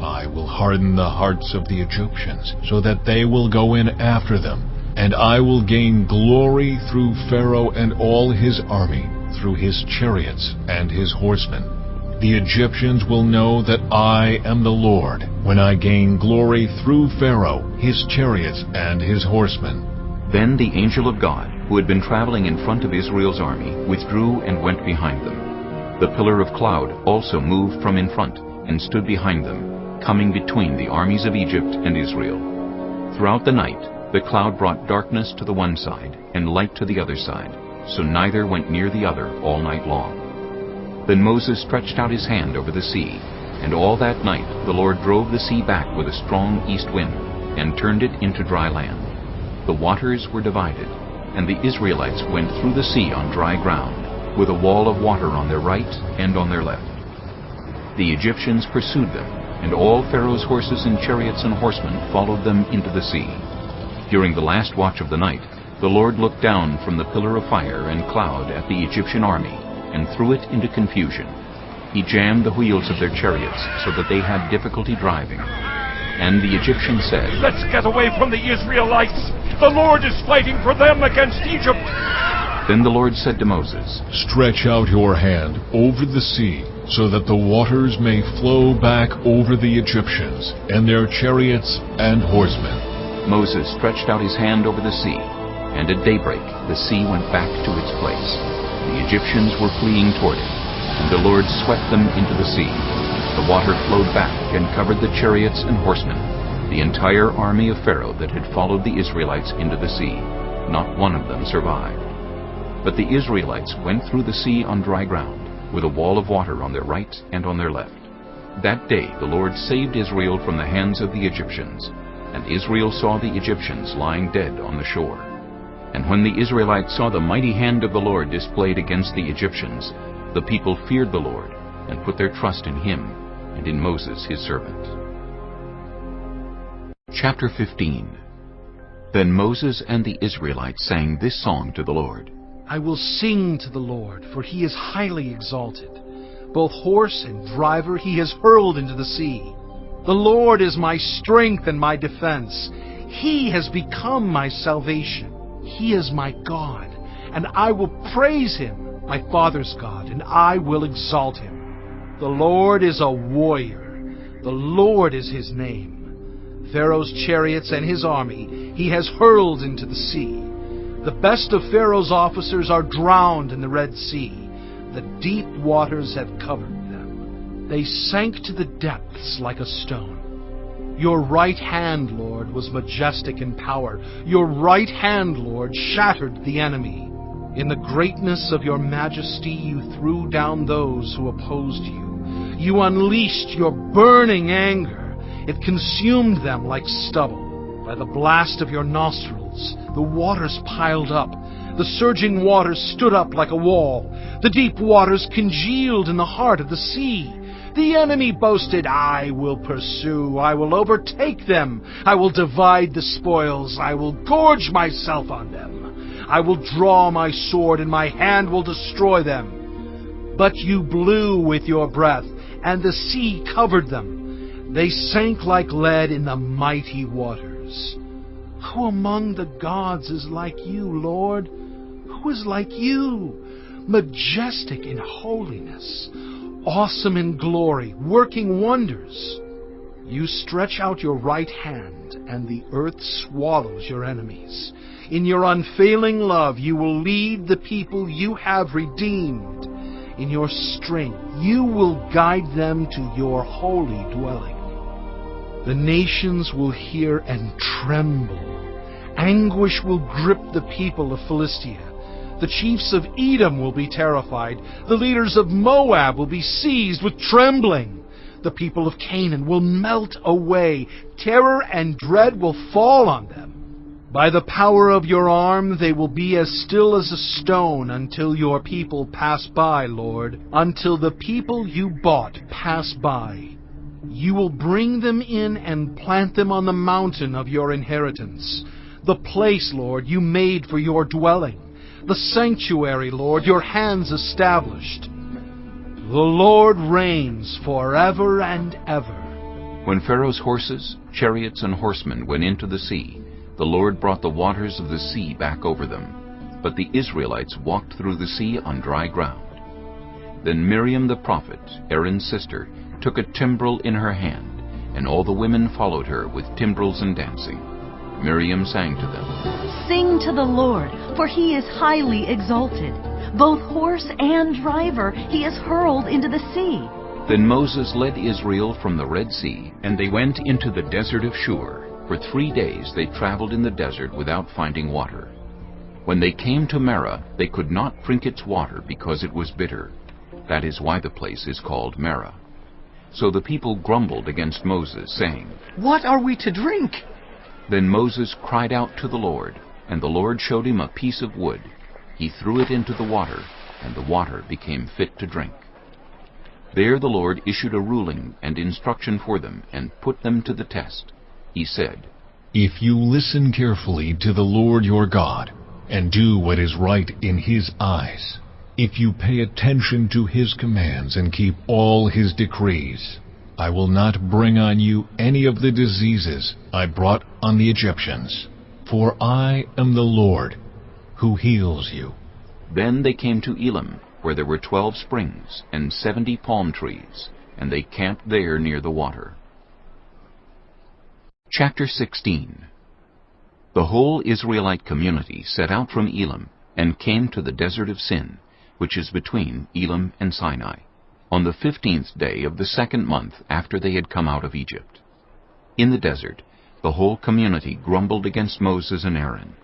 I will harden the hearts of the Egyptians, so that they will go in after them, and I will gain glory through Pharaoh and all his army, through his chariots and his horsemen. The Egyptians will know that I am the Lord, when I gain glory through Pharaoh, his chariots, and his horsemen. Then the angel of God, who had been traveling in front of Israel's army, withdrew and went behind them. The pillar of cloud also moved from in front and stood behind them, coming between the armies of Egypt and Israel. Throughout the night, the cloud brought darkness to the one side and light to the other side, so neither went near the other all night long. Then Moses stretched out his hand over the sea, and all that night the Lord drove the sea back with a strong east wind, and turned it into dry land. The waters were divided, and the Israelites went through the sea on dry ground, with a wall of water on their right and on their left. The Egyptians pursued them, and all Pharaoh's horses and chariots and horsemen followed them into the sea. During the last watch of the night, the Lord looked down from the pillar of fire and cloud at the Egyptian army, and threw it into confusion. He jammed the wheels of their chariots so that they had difficulty driving. And the Egyptians said, "Let's get away from the Israelites! The Lord is fighting for them against Egypt!" Then the Lord said to Moses, Stretch out your hand over the sea, so that the waters may flow back over the Egyptians, and their chariots and horsemen. Moses stretched out his hand over the sea, and at daybreak the sea went back to its place. The Egyptians were fleeing toward it, and the Lord swept them into the sea. The water flowed back and covered the chariots and horsemen, the entire army of Pharaoh that had followed the Israelites into the sea. Not one of them survived. But the Israelites went through the sea on dry ground, with a wall of water on their right and on their left. That day the Lord saved Israel from the hands of the Egyptians, and Israel saw the Egyptians lying dead on the shore. And when the Israelites saw the mighty hand of the Lord displayed against the Egyptians, the people feared the Lord, and put their trust in him and in Moses his servant. Chapter 15. Then Moses and the Israelites sang this song to the Lord. I will sing to the Lord, for he is highly exalted. Both horse and driver he has hurled into the sea. The Lord is my strength and my defense. He has become my salvation. He is my God, and I will praise him, my father's God, and I will exalt him. The Lord is a warrior. The Lord is his name. Pharaoh's chariots and his army he has hurled into the sea. The best of Pharaoh's officers are drowned in the Red Sea. The deep waters have covered them. They sank to the depths like a stone. Your right hand, Lord, was majestic in power. Your right hand, Lord, shattered the enemy. In the greatness of your majesty you threw down those who opposed you. You unleashed your burning anger. It consumed them like stubble. By the blast of your nostrils, the waters piled up. The surging waters stood up like a wall. The deep waters congealed in the heart of the sea. The enemy boasted, I will pursue, I will overtake them, I will divide the spoils, I will gorge myself on them. I will draw my sword, and my hand will destroy them. But you blew with your breath, and the sea covered them. They sank like lead in the mighty waters. Who among the gods is like you, Lord? Who is like you? Majestic in holiness, awesome in glory, working wonders. You stretch out your right hand, and the earth swallows your enemies. In your unfailing love you will lead the people you have redeemed. In your strength you will guide them to your holy dwelling. The nations will hear and tremble. Anguish will grip the people of Philistia. The chiefs of Edom will be terrified. The leaders of Moab will be seized with trembling. The people of Canaan will melt away. Terror and dread will fall on them. By the power of your arm they will be as still as a stone until your people pass by, Lord, until the people you bought pass by. You will bring them in and plant them on the mountain of your inheritance, the place, Lord, you made for your dwelling, the sanctuary, Lord, your hands established. The Lord reigns forever and ever. When Pharaoh's horses, chariots, and horsemen went into the sea, the Lord brought the waters of the sea back over them. But the Israelites walked through the sea on dry ground. Then Miriam the prophet, Aaron's sister, took a timbrel in her hand, and all the women followed her with timbrels and dancing. Miriam sang to them, Sing to the Lord, for he is highly exalted. Both horse and driver he is hurled into the sea. Then Moses led Israel from the Red Sea, and they went into the desert of Shur. For 3 days they traveled in the desert without finding water. When they came to Marah, they could not drink its water because it was bitter. That is why the place is called Marah. So the people grumbled against Moses, saying, What are we to drink? Then Moses cried out to the Lord, and the Lord showed him a piece of wood. He threw it into the water, and the water became fit to drink. There the Lord issued a ruling and instruction for them, and put them to the test. He said, If you listen carefully to the Lord your God, and do what is right in His eyes, if you pay attention to His commands and keep all His decrees, I will not bring on you any of the diseases I brought on the Egyptians, for I am the Lord who heals you. Then they came to Elim, where there were 12 springs and 70 palm trees, and they camped there near the water. Chapter 16. The whole Israelite community set out from Elim and came to the desert of Sin, which is between Elim and Sinai, on the 15th day of the 2nd month after they had come out of Egypt. In the desert, the whole community grumbled against Moses and Aaron.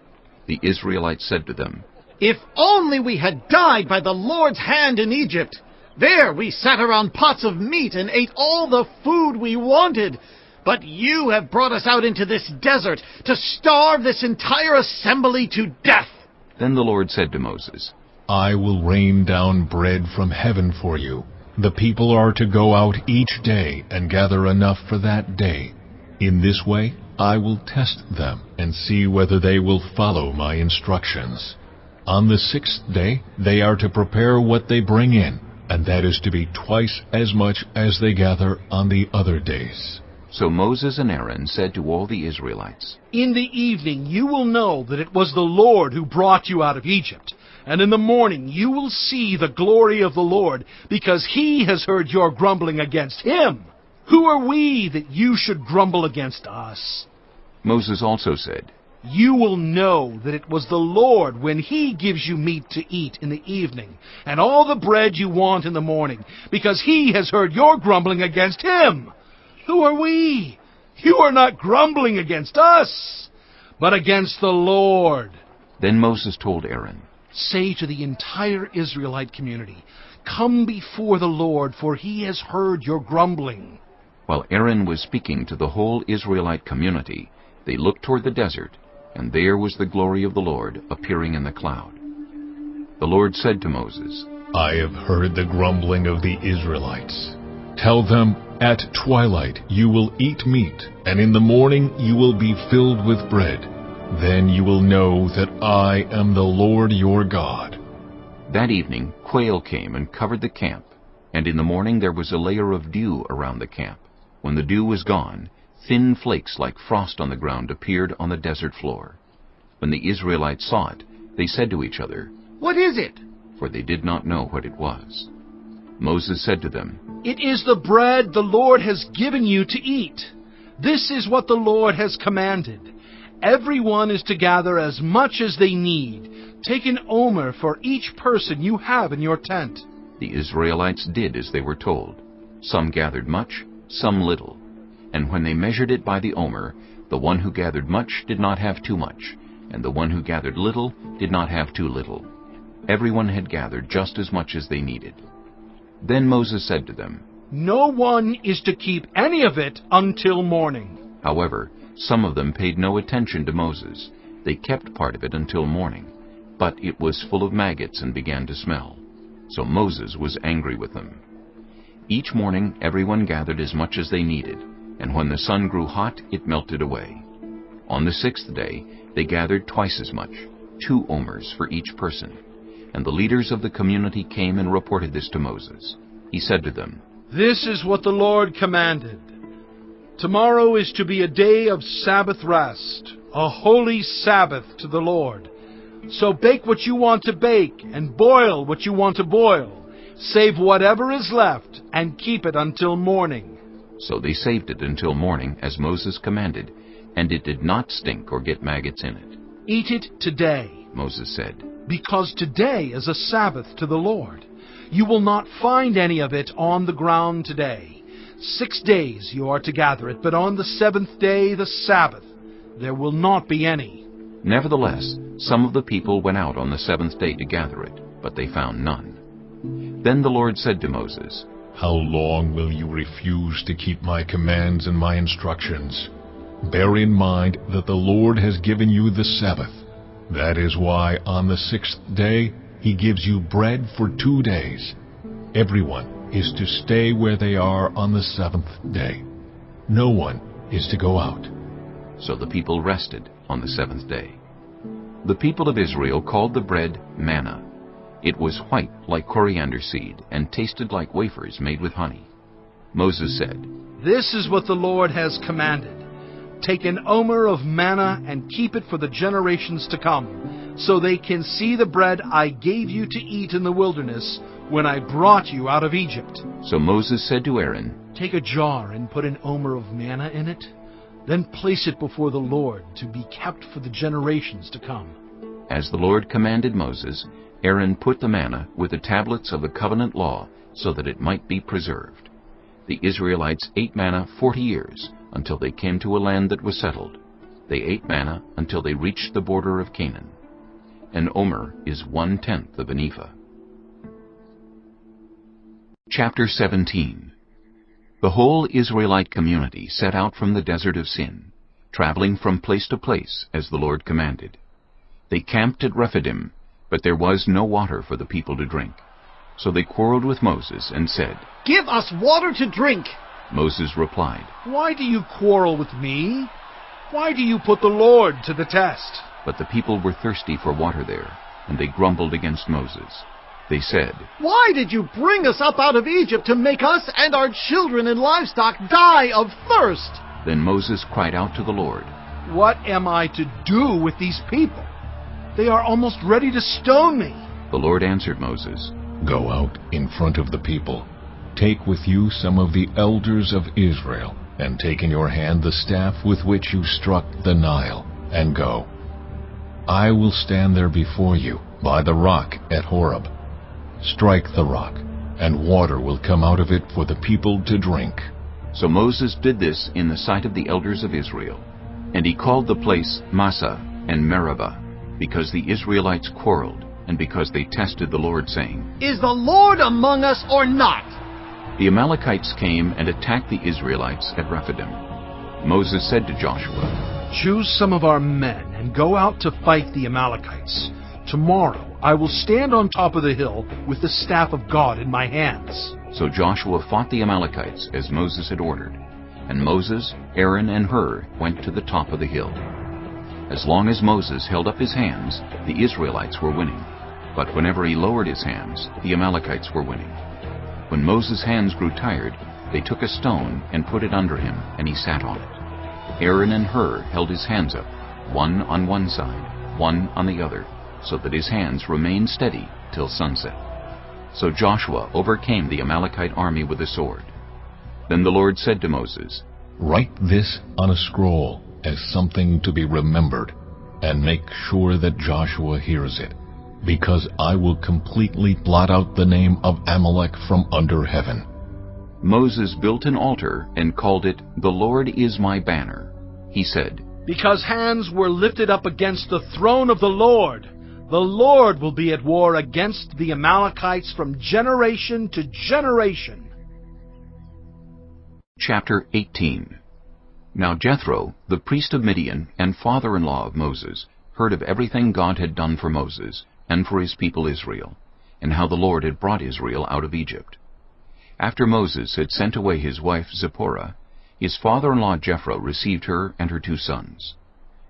The Israelites said to them, If only we had died by the Lord's hand in Egypt! There we sat around pots of meat and ate all the food we wanted. But you have brought us out into this desert to starve this entire assembly to death. Then the Lord said to Moses, I will rain down bread from heaven for you. The people are to go out each day and gather enough for that day. In this way I will test them and see whether they will follow my instructions. On the 6th day they are to prepare what they bring in, and that is to be twice as much as they gather on the other days. So Moses and Aaron said to all the Israelites, In the evening you will know that it was the Lord who brought you out of Egypt. And in the morning you will see the glory of the Lord, because He has heard your grumbling against Him. Who are we that you should grumble against us? Moses also said, You will know that it was the Lord when He gives you meat to eat in the evening, and all the bread you want in the morning, because He has heard your grumbling against Him. Who are we? You are not grumbling against us, but against the Lord. Then Moses told Aaron, Say to the entire Israelite community, Come before the Lord, for He has heard your grumbling. While Aaron was speaking to the whole Israelite community, they looked toward the desert, and there was the glory of the Lord appearing in the cloud. The Lord said to Moses, I have heard the grumbling of the Israelites. Tell them, at twilight you will eat meat, and in the morning you will be filled with bread. Then you will know that I am the Lord your God. That evening quail came and covered the camp, and in the morning there was a layer of dew around the camp. When the dew was gone, thin flakes like frost on the ground appeared on the desert floor. When the Israelites saw it, they said to each other, "What is it?" For they did not know what it was. Moses said to them, "It is the bread the Lord has given you to eat. This is what the Lord has commanded. Everyone is to gather as much as they need. Take an omer for each person you have in your tent." The Israelites did as they were told. Some gathered much, some little. And when they measured it by the omer, the one who gathered much did not have too much, and the one who gathered little did not have too little. Everyone had gathered just as much as they needed. Then Moses said to them, "No one is to keep any of it until morning." However, some of them paid no attention to Moses. They kept part of it until morning, but it was full of maggots and began to smell. So Moses was angry with them. Each morning everyone gathered as much as they needed, and when the sun grew hot, it melted away. On the 6th day they gathered twice as much, 2 omers for each person. And the leaders of the community came and reported this to Moses. He said to them, "This is what the Lord commanded. Tomorrow is to be a day of Sabbath rest, a holy Sabbath to the Lord. So bake what you want to bake, and boil what you want to boil. Save whatever is left, and keep it until morning." So they saved it until morning, as Moses commanded, and it did not stink or get maggots in it. "Eat it today," Moses said, "because today is a Sabbath to the Lord. You will not find any of it on the ground today. 6 days you are to gather it, but on the 7th day, the Sabbath, there will not be any." Nevertheless, some of the people went out on the 7th day to gather it, but they found none. Then the Lord said to Moses, How long will you refuse to keep my commands and my instructions? Bear in mind that the Lord has given you the Sabbath. That is why on the 6th day He gives you bread for 2 days. Everyone is to stay where they are on the 7th day. No one is to go out." So the people rested on the 7th day. The people of Israel called the bread manna. It was white like coriander seed and tasted like wafers made with honey. Moses said, "This is what the Lord has commanded. Take an omer of manna and keep it for the generations to come, so they can see the bread I gave you to eat in the wilderness when I brought you out of Egypt." So Moses said to Aaron, "Take a jar and put an omer of manna in it. Then place it before the Lord to be kept for the generations to come." As the Lord commanded Moses, Aaron put the manna with the tablets of the covenant law so that it might be preserved. The Israelites ate manna 40 years, until they came to a land that was settled. They ate manna until they reached the border of Canaan. An omer is 1/10 of an ephah. Chapter 17. The whole Israelite community set out from the desert of Sin, traveling from place to place as the Lord commanded. They camped at Rephidim, but there was no water for the people to drink. So they quarreled with Moses and said, "Give us water to drink." Moses replied, "Why do you quarrel with me? Why do you put the Lord to the test?" But the people were thirsty for water there, and they grumbled against Moses. They said, "Why did you bring us up out of Egypt to make us and our children and livestock die of thirst?" Then Moses cried out to the Lord, "What am I to do with these people? They are almost ready to stone me." The Lord answered Moses, Go out in front of the people. Take with you some of the elders of Israel, and take in your hand the staff with which you struck the Nile, and go. I will stand there before you by the rock at Horeb. Strike the rock, and water will come out of it for the people to drink." So Moses did this in the sight of the elders of Israel. And he called the place Massah and Meribah, because the Israelites quarreled, and because they tested the Lord, saying, "Is the Lord among us or not?" The Amalekites came and attacked the Israelites at Rephidim. Moses said to Joshua, "Choose some of our men and go out to fight the Amalekites. Tomorrow I will stand on top of the hill with the staff of God in my hands." So Joshua fought the Amalekites as Moses had ordered. And Moses, Aaron, and Hur went to the top of the hill. As long as Moses held up his hands, the Israelites were winning. But whenever he lowered his hands, the Amalekites were winning. When Moses' hands grew tired, they took a stone and put it under him, and he sat on it. Aaron and Hur held his hands up, one on one side, one on the other, so that his hands remained steady till sunset. So Joshua overcame the Amalekite army with a sword. Then the Lord said to Moses, "Write this on a scroll as something to be remembered, and make sure that Joshua hears it, because I will completely blot out the name of Amalek from under heaven." Moses built an altar and called it, "The Lord is my banner." He said, Because hands were lifted up against the throne of the Lord will be at war against the Amalekites from generation to generation. Chapter 18. Now Jethro, the priest of Midian and father-in-law of Moses, heard of everything God had done for Moses and for his people Israel, and how the Lord had brought Israel out of Egypt. After Moses had sent away his wife Zipporah, his father-in-law Jethro received her and her 2 sons.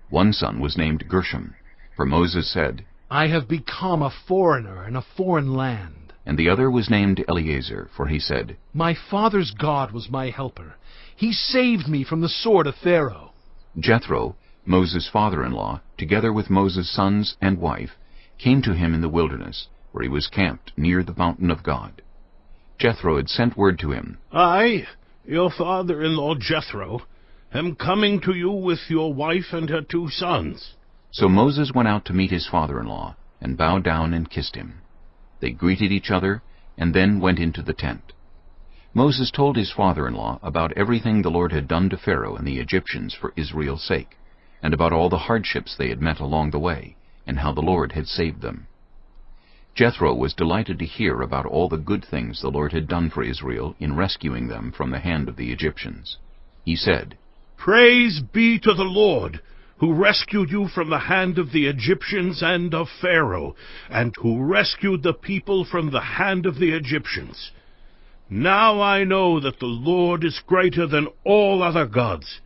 One son was named Gershom, for Moses said, I have become a foreigner in a foreign land. And the other was named Eleazar, for he said, My father's God was my helper. He saved me from the sword of Pharaoh. Jethro, Moses' father-in-law, together with Moses' sons and wife, came to him in the wilderness, where he was camped near the mountain of God. Jethro had sent word to him, I, your father-in-law Jethro, am coming to you with your wife and her 2 sons. So Moses went out to meet his father-in-law, and bowed down and kissed him. They greeted each other, and then went into the tent. Moses told his father-in-law about everything the Lord had done to Pharaoh and the Egyptians for Israel's sake, and about all the hardships they had met along the way, and how the Lord had saved them. Jethro was delighted to hear about all the good things the Lord had done for Israel in rescuing them from the hand of the Egyptians. He said, Praise be to the Lord, who rescued you from the hand of the Egyptians and of Pharaoh, and who rescued the people from the hand of the Egyptians. Now I know that the Lord is greater than all other gods,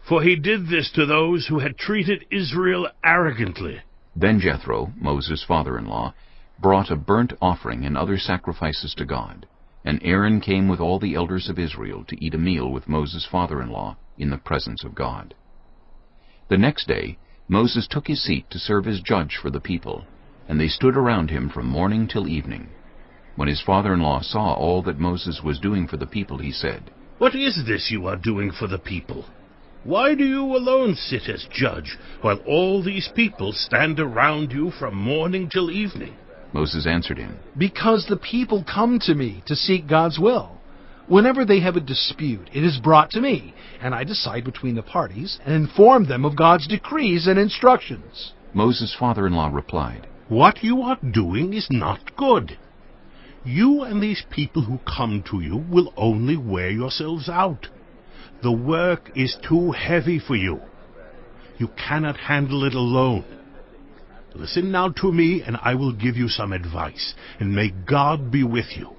for he did this to those who had treated Israel arrogantly. Then Jethro, Moses' father-in-law, brought a burnt offering and other sacrifices to God, and Aaron came with all the elders of Israel to eat a meal with Moses' father-in-law in the presence of God. The next day Moses took his seat to serve as judge for the people, and they stood around him from morning till evening. When his father-in-law saw all that Moses was doing for the people, he said, What is this you are doing for the people? Why do you alone sit as judge, while all these people stand around you from morning till evening? Moses answered him, Because the people come to me to seek God's will. Whenever they have a dispute, it is brought to me, and I decide between the parties and inform them of God's decrees and instructions. Moses' father-in-law replied, What you are doing is not good. You and these people who come to you will only wear yourselves out. The work is too heavy for you. You cannot handle it alone. Listen now to me, and I will give you some advice, and may God be with you.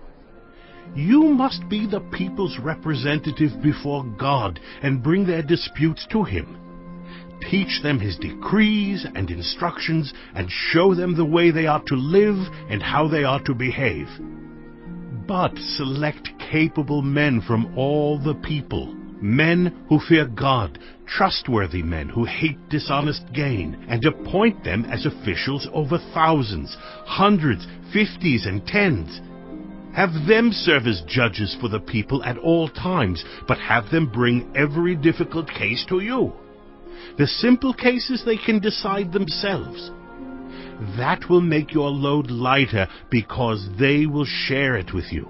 You must be the people's representative before God and bring their disputes to him. Teach them his decrees and instructions and show them the way they are to live and how they are to behave. But select capable men from all the people, men who fear God, trustworthy men who hate dishonest gain, and appoint them as officials over thousands, hundreds, 50s, and 10s. Have them serve as judges for the people at all times, but have them bring every difficult case to you. The simple cases they can decide themselves. That will make your load lighter because they will share it with you.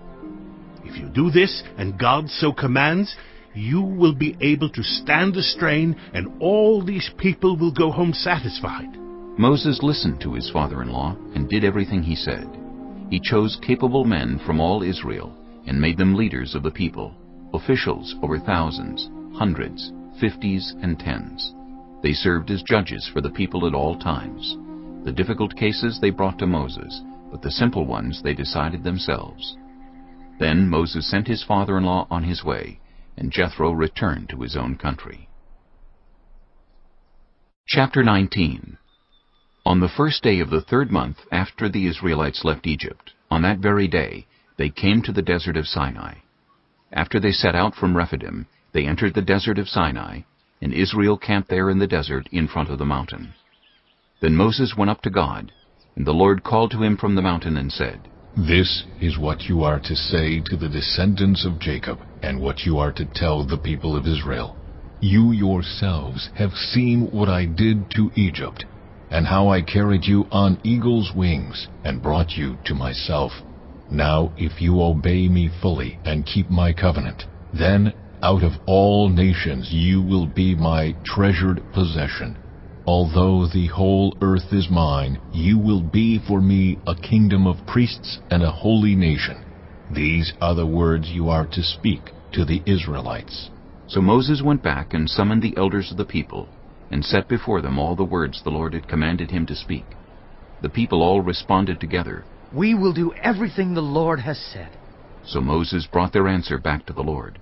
If you do this, and God so commands, you will be able to stand the strain, and all these people will go home satisfied. Moses listened to his father-in-law and did everything he said. He chose capable men from all Israel and made them leaders of the people, officials over thousands, hundreds, 50s, and 10s. They served as judges for the people at all times. The difficult cases they brought to Moses, but the simple ones they decided themselves. Then Moses sent his father-in-law on his way, and Jethro returned to his own country. Chapter 19. On the first day of the 3rd month after the Israelites left Egypt, on that very day, they came to the desert of Sinai. After they set out from Rephidim, they entered the desert of Sinai, and Israel camped there in the desert in front of the mountain. Then Moses went up to God, and the Lord called to him from the mountain and said, This is what you are to say to the descendants of Jacob, and what you are to tell the people of Israel. You yourselves have seen what I did to Egypt, and how I carried you on eagle's wings and brought you to myself. Now if you obey me fully and keep my covenant, then out of all nations you will be my treasured possession. Although the whole earth is mine, you will be for me a kingdom of priests and a holy nation. These are the words you are to speak to the Israelites. So Moses went back and summoned the elders of the people, and set before them all the words the Lord had commanded him to speak. The people all responded together, We will do everything the Lord has said. So Moses brought their answer back to the Lord.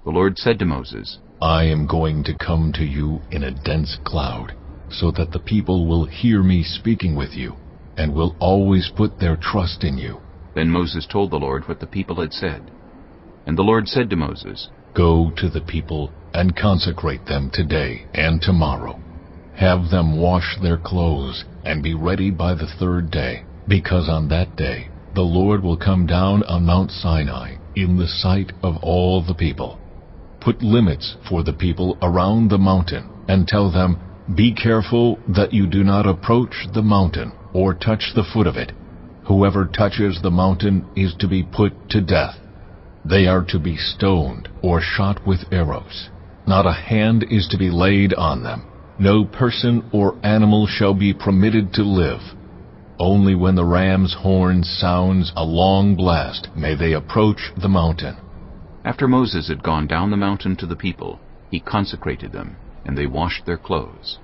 The Lord said to Moses, I am going to come to you in a dense cloud, so that the people will hear me speaking with you, and will always put their trust in you. Then Moses told the Lord what the people had said. And the Lord said to Moses, Go to the people and consecrate them today and tomorrow. Have them wash their clothes and be ready by the third day, because on that day the Lord will come down on Mount Sinai in the sight of all the people. Put limits for the people around the mountain, and tell them, Be careful that you do not approach the mountain or touch the foot of it. Whoever touches the mountain is to be put to death. They are to be stoned or shot with arrows. Not a hand is to be laid on them. No person or animal shall be permitted to live. Only when the ram's horn sounds a long blast may they approach the mountain. After Moses had gone down the mountain to the people, he consecrated them, and they washed their clothes.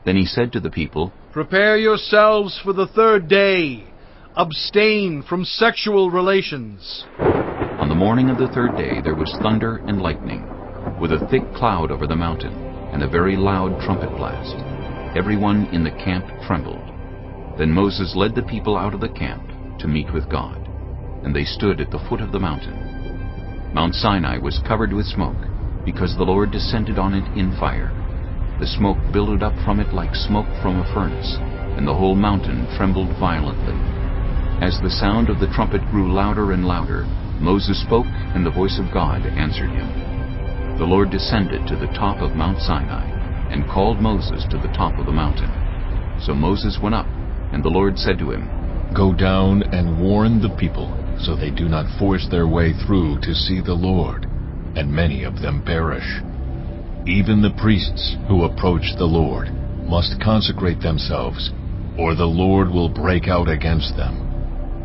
Then he said to the people, Prepare yourselves for the third day. Abstain from sexual relations. On the morning of the third day there was thunder and lightning, with a thick cloud over the mountain, and a very loud trumpet blast. Everyone in the camp trembled. Then Moses led the people out of the camp to meet with God, and they stood at the foot of the mountain. Mount Sinai was covered with smoke, because the Lord descended on it in fire. The smoke billowed up from it like smoke from a furnace, and the whole mountain trembled violently. As the sound of the trumpet grew louder and louder, Moses spoke, and the voice of God answered him. The Lord descended to the top of Mount Sinai, and called Moses to the top of the mountain. So Moses went up, and the Lord said to him, Go down and warn the people, so they do not force their way through to see the Lord, and many of them perish. Even the priests who approach the Lord must consecrate themselves, or the Lord will break out against them.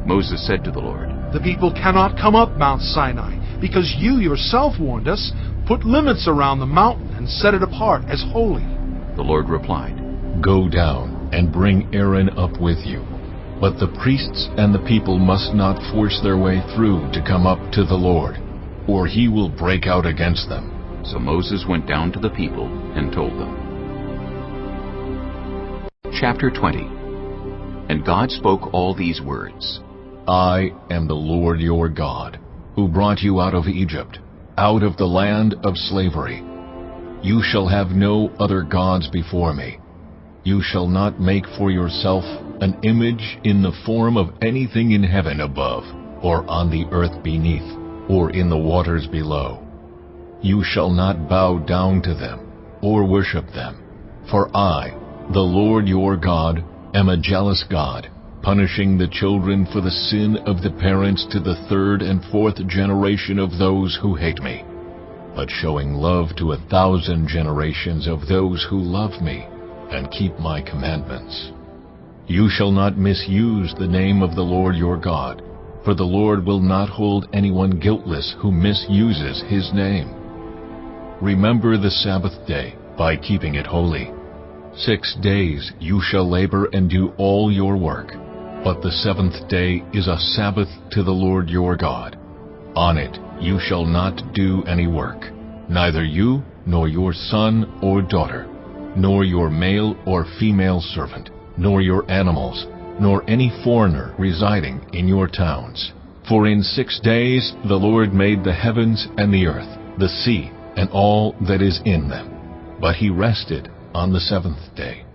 Moses said to the Lord, The people cannot come up Mount Sinai, because you yourself warned us. Put limits around the mountain and set it apart as holy. The Lord replied, Go down and bring Aaron up with you. But the priests and the people must not force their way through to come up to the Lord, or he will break out against them. So Moses went down to the people and told them. Chapter 20. And God spoke all these words. I am the Lord your God, who brought you out of Egypt, out of the land of slavery. You shall have no other gods before me. You shall not make for yourself an image in the form of anything in heaven above, or on the earth beneath, or in the waters below. You shall not bow down to them, or worship them. For I, the Lord your God, am a jealous God, punishing the children for the sin of the parents to the third and fourth generation of those who hate me, but showing love to 1,000 generations of those who love me and keep my commandments. You shall not misuse the name of the Lord your God, for the Lord will not hold anyone guiltless who misuses his name. Remember the Sabbath day by keeping it holy. 6 days you shall labor and do all your work, but the seventh day is a Sabbath to the Lord your God. On it you shall not do any work, neither you nor your son or daughter, nor your male or female servant, nor your animals, nor any foreigner residing in your towns. For in 6 days the Lord made the heavens and the earth, the sea, and all that is in them. But he rested on the 7th day.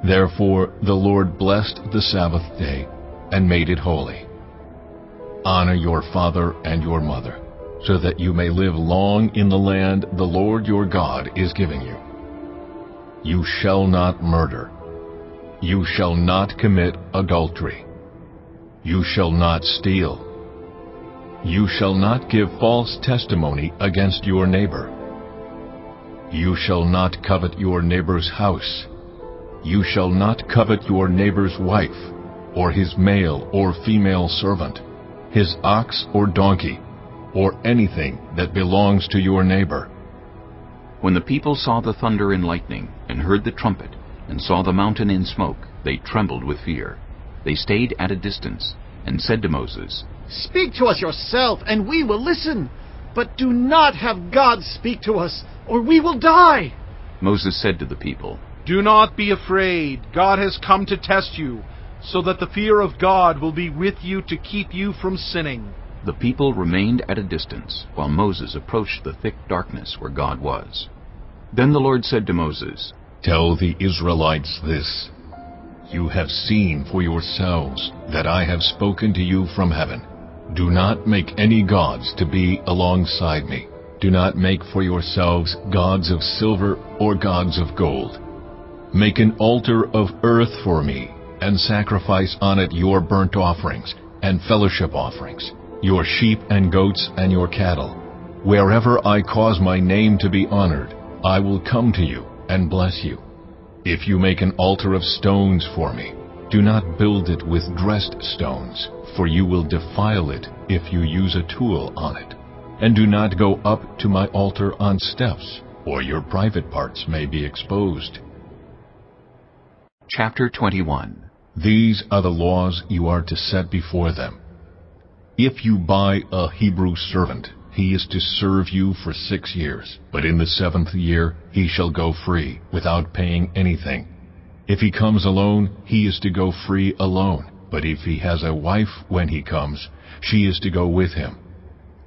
Therefore the Lord blessed the Sabbath day and made it holy. Honor your father and your mother, so that you may live long in the land the Lord your God is giving you. You shall not murder. You shall not commit adultery. You shall not steal. You shall not give false testimony against your neighbor. You shall not covet your neighbor's house. You shall not covet your neighbor's wife, or his male or female servant, his ox or donkey, or anything that belongs to your neighbor. When the people saw the thunder and lightning, and heard the trumpet, and saw the mountain in smoke, they trembled with fear. They stayed at a distance, and said to Moses, "Speak to us yourself, and we will listen. But do not have God speak to us, or we will die." Moses said to the people, "Do not be afraid. God has come to test you, so that the fear of God will be with you to keep you from sinning." The people remained at a distance, while Moses approached the thick darkness where God was. Then the Lord said to Moses, Tell the Israelites this: You have seen for yourselves that I have spoken to you from heaven. Do not make any gods to be alongside me. Do not make for yourselves gods of silver or gods of gold. Make an altar of earth for me, and sacrifice on it your burnt offerings and fellowship offerings, your sheep and goats and your cattle. Wherever I cause my name to be honored, I will come to you and bless you. If you make an altar of stones for me, do not build it with dressed stones, for you will defile it if you use a tool on it. And do not go up to my altar on steps, or your private parts may be exposed. Chapter 21. These are the laws you are to set before them. If you buy a Hebrew servant, he is to serve you for 6 years, but in the 7th year he shall go free, without paying anything. If he comes alone, he is to go free alone, but if he has a wife when he comes, she is to go with him.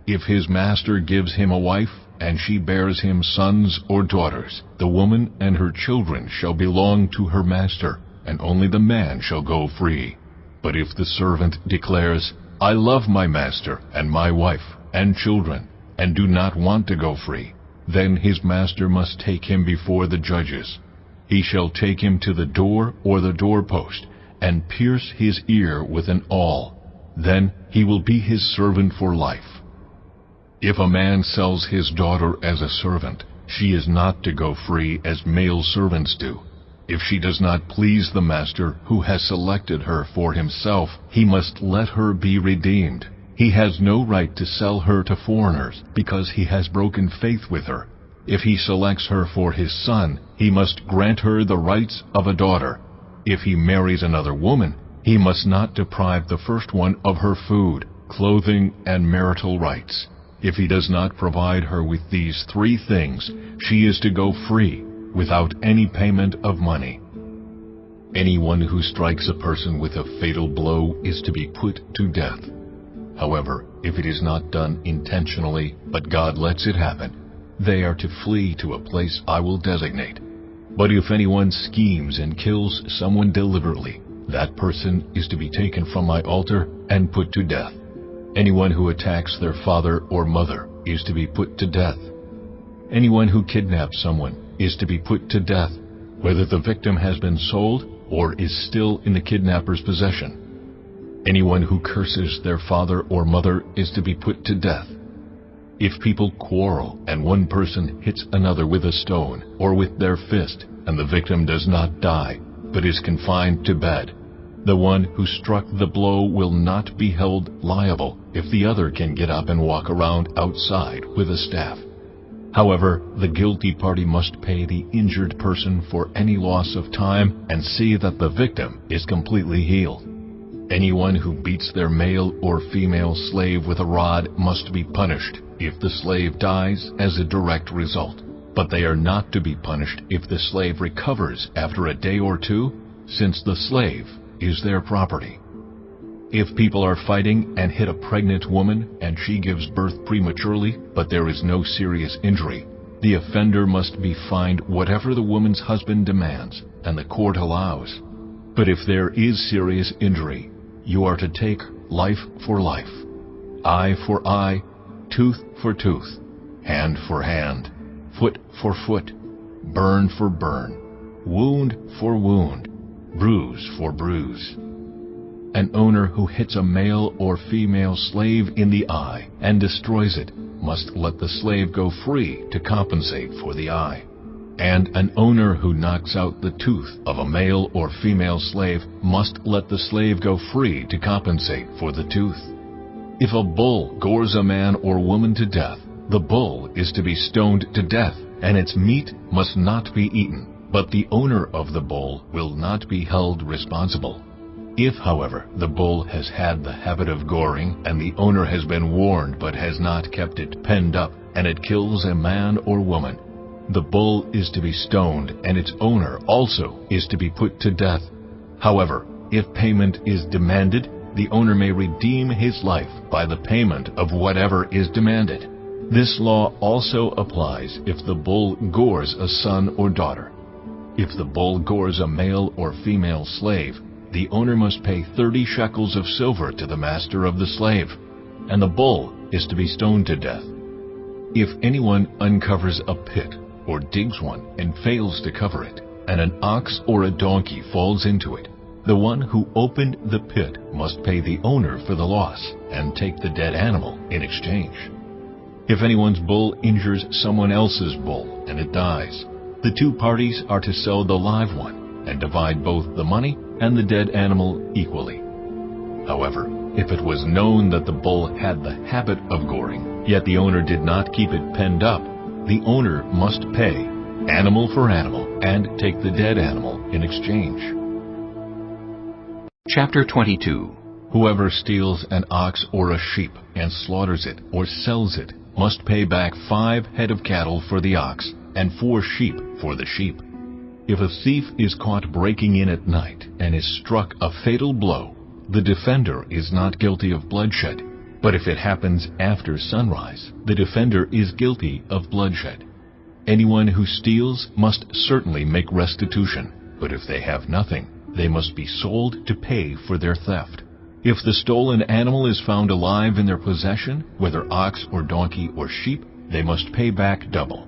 If his master gives him a wife, and she bears him sons or daughters, the woman and her children shall belong to her master, and only the man shall go free. But if the servant declares, I love my master and my wife and children, and do not want to go free, then his master must take him before the judges. He shall take him to the door or the doorpost, and pierce his ear with an awl. Then he will be his servant for life. If a man sells his daughter as a servant, she is not to go free as male servants do. If she does not please the master who has selected her for himself, he must let her be redeemed. He has no right to sell her to foreigners, because he has broken faith with her. If he selects her for his son, he must grant her the rights of a daughter. If he marries another woman, he must not deprive the first one of her food, clothing, and marital rights. If he does not provide her with these 3 things, she is to go free, without any payment of money. Anyone who strikes a person with a fatal blow is to be put to death. However, if it is not done intentionally, but God lets it happen, they are to flee to a place I will designate. But if anyone schemes and kills someone deliberately, that person is to be taken from my altar and put to death. Anyone who attacks their father or mother is to be put to death. Anyone who kidnaps someone is to be put to death, whether the victim has been sold or is still in the kidnapper's possession. Anyone who curses their father or mother is to be put to death. If people quarrel and one person hits another with a stone or with their fist, and the victim does not die, but is confined to bed, the one who struck the blow will not be held liable if the other can get up and walk around outside with a staff. However, the guilty party must pay the injured person for any loss of time and see that the victim is completely healed. Anyone who beats their male or female slave with a rod must be punished if the slave dies as a direct result. But they are not to be punished if the slave recovers after a day or 2, since the slave is their property. If people are fighting and hit a pregnant woman and she gives birth prematurely, but there is no serious injury, the offender must be fined whatever the woman's husband demands and the court allows. But if there is serious injury, you are to take life for life, eye for eye, tooth for tooth, hand for hand, foot for foot, burn for burn, wound for wound, bruise for bruise. An owner who hits a male or female slave in the eye and destroys it must let the slave go free to compensate for the eye. And an owner who knocks out the tooth of a male or female slave must let the slave go free to compensate for the tooth. If a bull gores a man or woman to death, the bull is to be stoned to death, and its meat must not be eaten, but the owner of the bull will not be held responsible. If, however, the bull has had the habit of goring, and the owner has been warned but has not kept it penned up, and it kills a man or woman, the bull is to be stoned, and its owner also is to be put to death. However, if payment is demanded, the owner may redeem his life by the payment of whatever is demanded. This law also applies if the bull gores a son or daughter. If the bull gores a male or female slave, the owner must pay 30 shekels of silver to the master of the slave, and the bull is to be stoned to death. If anyone uncovers a pit or digs one and fails to cover it, and an ox or a donkey falls into it, the one who opened the pit must pay the owner for the loss and take the dead animal in exchange. If anyone's bull injures someone else's bull and it dies, the two parties are to sell the live one and divide both the money and the dead animal equally. However, if it was known that the bull had the habit of goring, yet the owner did not keep it penned up, the owner must pay, animal for animal, and take the dead animal in exchange. Chapter 22. Whoever steals an ox or a sheep and slaughters it or sells it must pay back 5 head of cattle for the ox and 4 sheep for the sheep. If a thief is caught breaking in at night and is struck a fatal blow, the defender is not guilty of bloodshed. But if it happens after sunrise, the defender is guilty of bloodshed. Anyone who steals must certainly make restitution, but if they have nothing, they must be sold to pay for their theft. If the stolen animal is found alive in their possession, whether ox or donkey or sheep, they must pay back double.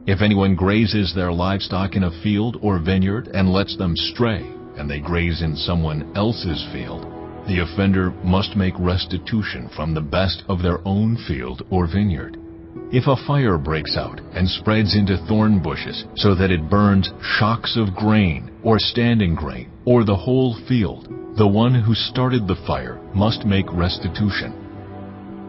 If anyone grazes their livestock in a field or vineyard and lets them stray, and they graze in someone else's field, the offender must make restitution from the best of their own field or vineyard. If a fire breaks out and spreads into thorn bushes so that it burns shocks of grain or standing grain or the whole field, the one who started the fire must make restitution.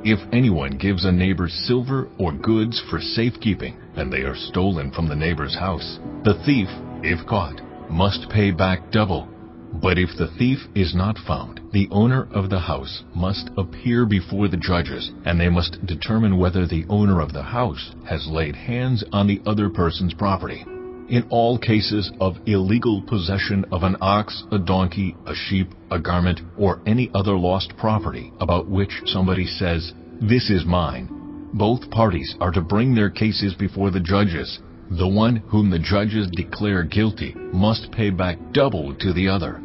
If anyone gives a neighbor silver or goods for safekeeping, and they are stolen from the neighbor's house, the thief, if caught, must pay back double. But if the thief is not found, the owner of the house must appear before the judges, and they must determine whether the owner of the house has laid hands on the other person's property. In all cases of illegal possession of an ox, a donkey, a sheep, a garment, or any other lost property about which somebody says, "This is mine," both parties are to bring their cases before the judges. The one whom the judges declare guilty must pay back double to the other.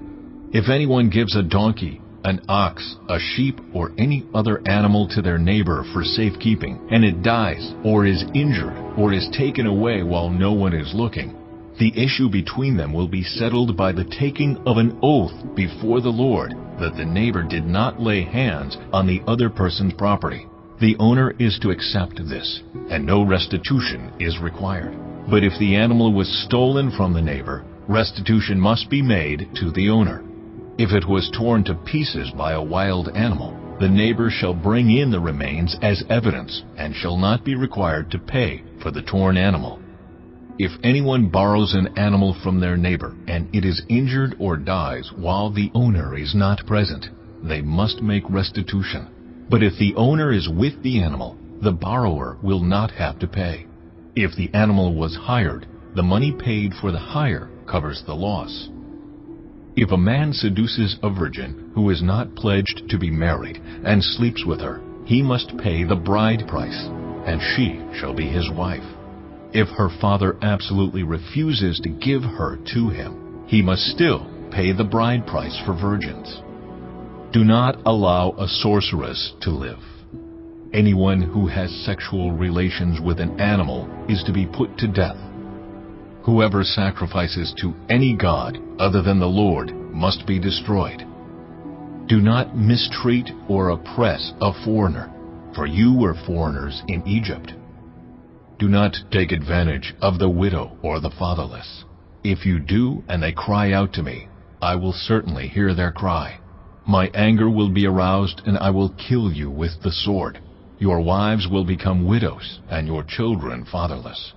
If anyone gives a donkey, an ox, a sheep, or any other animal to their neighbor for safekeeping, and it dies, or is injured, or is taken away while no one is looking, the issue between them will be settled by the taking of an oath before the Lord that the neighbor did not lay hands on the other person's property. The owner is to accept this, and no restitution is required. But if the animal was stolen from the neighbor, restitution must be made to the owner. If it was torn to pieces by a wild animal, the neighbor shall bring in the remains as evidence and shall not be required to pay for the torn animal. If anyone borrows an animal from their neighbor and it is injured or dies while the owner is not present, they must make restitution. But if the owner is with the animal, the borrower will not have to pay. If the animal was hired, the money paid for the hire covers the loss. If a man seduces a virgin who is not pledged to be married and sleeps with her, he must pay the bride price, and she shall be his wife. If her father absolutely refuses to give her to him, he must still pay the bride price for virgins. Do not allow a sorceress to live. Anyone who has sexual relations with an animal is to be put to death. Whoever sacrifices to any god other than the Lord must be destroyed. Do not mistreat or oppress a foreigner, for you were foreigners in Egypt. Do not take advantage of the widow or the fatherless. If you do and they cry out to me, I will certainly hear their cry. My anger will be aroused, and I will kill you with the sword. Your wives will become widows, and your children fatherless.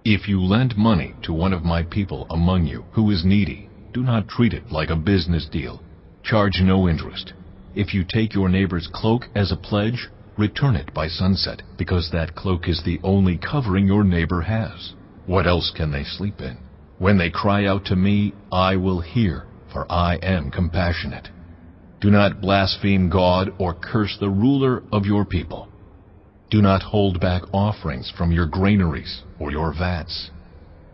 If you lend money to one of my people among you who is needy, do not treat it like a business deal. Charge no interest. If you take your neighbor's cloak as a pledge, return it by sunset, because that cloak is the only covering your neighbor has. What else can they sleep in? When they cry out to me, I will hear, for I am compassionate. Do not blaspheme God or curse the ruler of your people. Do not hold back offerings from your granaries or your vats.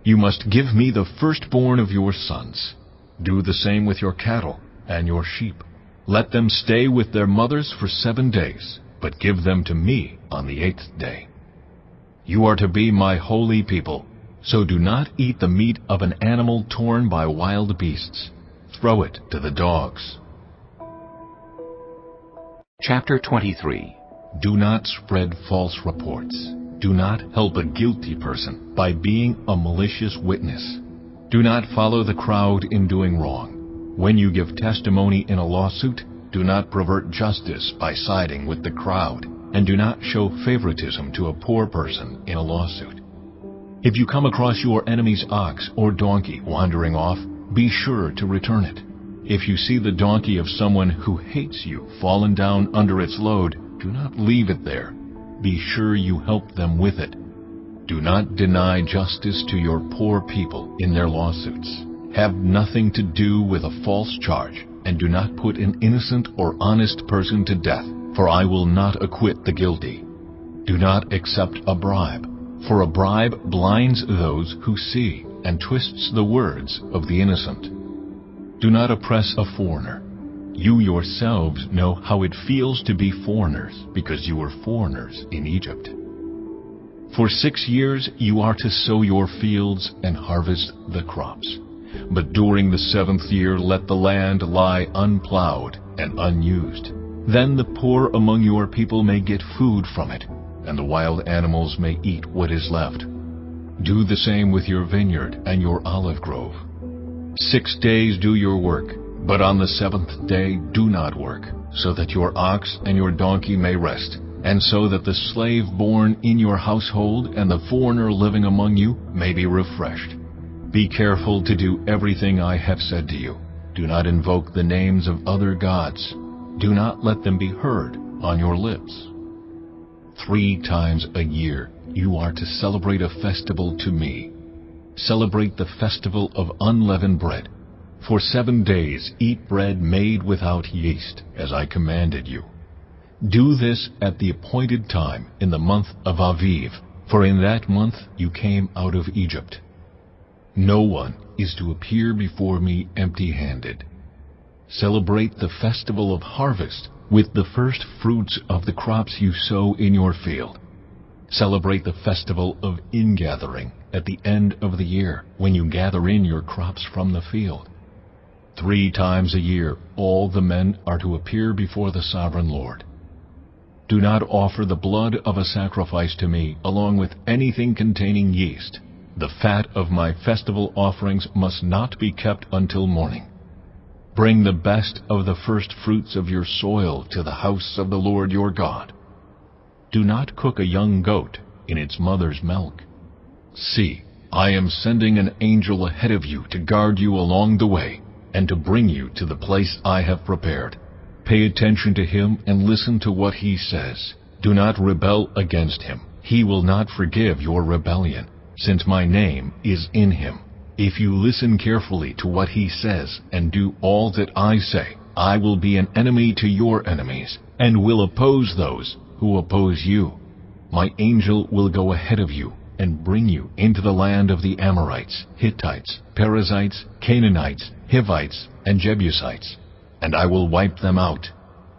You must give me the firstborn of your sons. Do the same with your cattle and your sheep. Let them stay with their mothers for 7 days, but give them to me on the 8th day. You are to be my holy people, so do not eat the meat of an animal torn by wild beasts. Throw it to the dogs. Chapter 23. Do not spread false reports. Do not help a guilty person by being a malicious witness. Do not follow the crowd in doing wrong. When you give testimony in a lawsuit, do not pervert justice by siding with the crowd, and do not show favoritism to a poor person in a lawsuit. If you come across your enemy's ox or donkey wandering off, be sure to return it. If you see the donkey of someone who hates you fallen down under its load, do not leave it there. Be sure you help them with it. Do not deny justice to your poor people in their lawsuits. Have nothing to do with a false charge, and do not put an innocent or honest person to death, for I will not acquit the guilty. Do not accept a bribe, for a bribe blinds those who see and twists the words of the innocent. Do not oppress a foreigner. You yourselves know how it feels to be foreigners, because you were foreigners in Egypt. For 6 years you are to sow your fields and harvest the crops. But during the 7th year let the land lie unplowed and unused. Then the poor among your people may get food from it, and the wild animals may eat what is left. Do the same with your vineyard and your olive grove. 6 days do your work, but on the 7th day do not work, so that your ox and your donkey may rest, and so that the slave born in your household and the foreigner living among you may be refreshed. Be careful to do everything I have said to you. Do not invoke the names of other gods. Do not let them be heard on your lips. 3 times a year you are to celebrate a festival to me. Celebrate the festival of unleavened bread. For 7 days eat bread made without yeast, as I commanded you. Do this at the appointed time in the month of Aviv, for in that month you came out of Egypt. No one is to appear before me empty-handed. Celebrate the festival of harvest with the first fruits of the crops you sow in your field. Celebrate the festival of ingathering at the end of the year, when you gather in your crops from the field. 3 times a year all the men are to appear before the sovereign Lord. Do not offer the blood of a sacrifice to me along with anything containing yeast. The fat of my festival offerings must not be kept until morning. Bring the best of the first fruits of your soil to the house of the Lord your God. Do not cook a young goat in its mother's milk. See, I am sending an angel ahead of you to guard you along the way, and to bring you to the place I have prepared. Pay attention to him and listen to what he says. Do not rebel against him. He will not forgive your rebellion, since my name is in him. If you listen carefully to what he says and do all that I say, I will be an enemy to your enemies, and will oppose those who oppose you. My angel will go ahead of you and bring you into the land of the Amorites, Hittites, Perizzites, Canaanites, Hivites, and Jebusites, and I will wipe them out.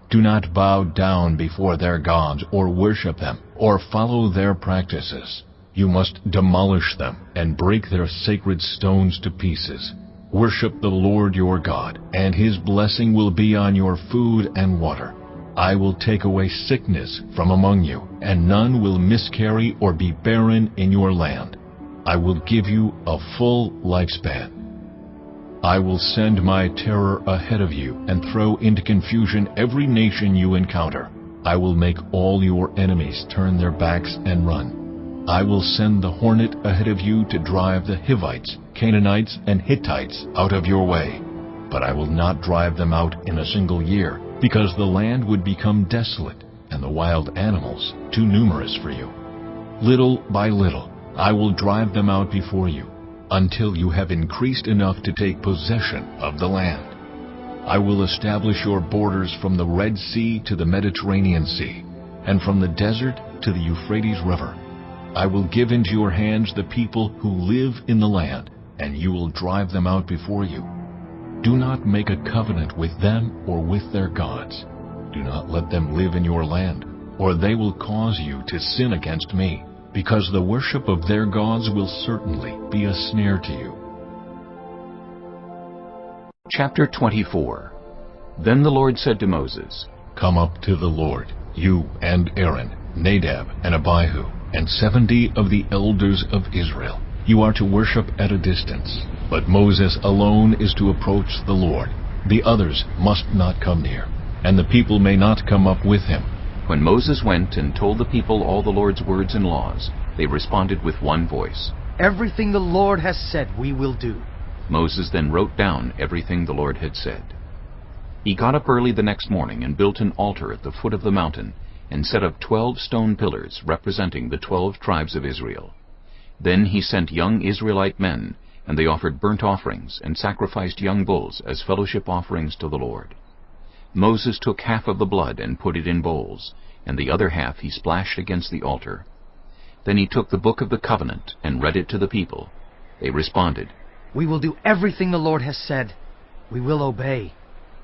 Do not bow down before their gods, or worship them, or follow their practices. You must demolish them and break their sacred stones to pieces. Worship the Lord your God, and his blessing will be on your food and water. I will take away sickness from among you, and none will miscarry or be barren in your land. I will give you a full lifespan. I will send my terror ahead of you and throw into confusion every nation you encounter. I will make all your enemies turn their backs and run. I will send the hornet ahead of you to drive the Hivites, Canaanites, and Hittites out of your way. But I will not drive them out in a single year, because the land would become desolate and the wild animals too numerous for you. Little by little, I will drive them out before you, until you have increased enough to take possession of the land. I will establish your borders from the Red Sea to the Mediterranean Sea, and from the desert to the Euphrates River. I will give into your hands the people who live in the land, and you will drive them out before you. Do not make a covenant with them or with their gods. Do not let them live in your land, or they will cause you to sin against me, because the worship of their gods will certainly be a snare to you. Chapter 24. Then the Lord said to Moses, Come up to the Lord, you and Aaron, Nadab and Abihu, and 70 of the elders of Israel. You are to worship at a distance, but Moses alone is to approach the Lord. The others must not come near, and the people may not come up with him. When Moses went and told the people all the Lord's words and laws, they responded with one voice, Everything the Lord has said we will do. Moses then wrote down everything the Lord had said. He got up early the next morning and built an altar at the foot of the mountain, and set up 12 stone pillars representing the 12 tribes of Israel. Then he sent young Israelite men, and they offered burnt offerings and sacrificed young bulls as fellowship offerings to the Lord. Moses took half of the blood and put it in bowls, and the other half he splashed against the altar. Then he took the book of the covenant and read it to the people. They responded, We will do everything the Lord has said. We will obey.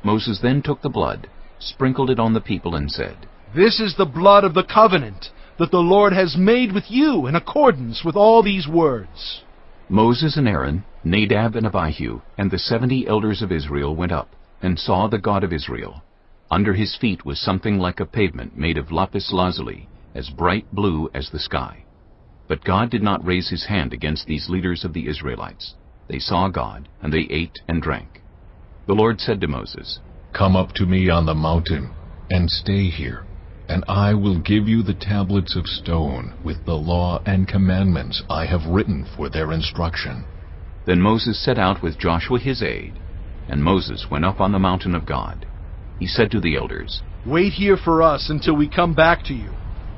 Moses then took the blood, sprinkled it on the people, and said, This is the blood of the covenant that the Lord has made with you in accordance with all these words. Moses and Aaron, Nadab and Abihu, and the 70 elders of Israel went up, and saw the God of Israel. Under his feet was something like a pavement made of lapis lazuli, as bright blue as the sky. But God did not raise his hand against these leaders of the Israelites. They saw God, and they ate and drank. The Lord said to Moses, Come up to me on the mountain, and stay here, and I will give you the tablets of stone with the law and commandments I have written for their instruction. Then Moses set out with Joshua his aide, and Moses went up on the mountain of God. He said to the elders, Wait here for us until we come back to you.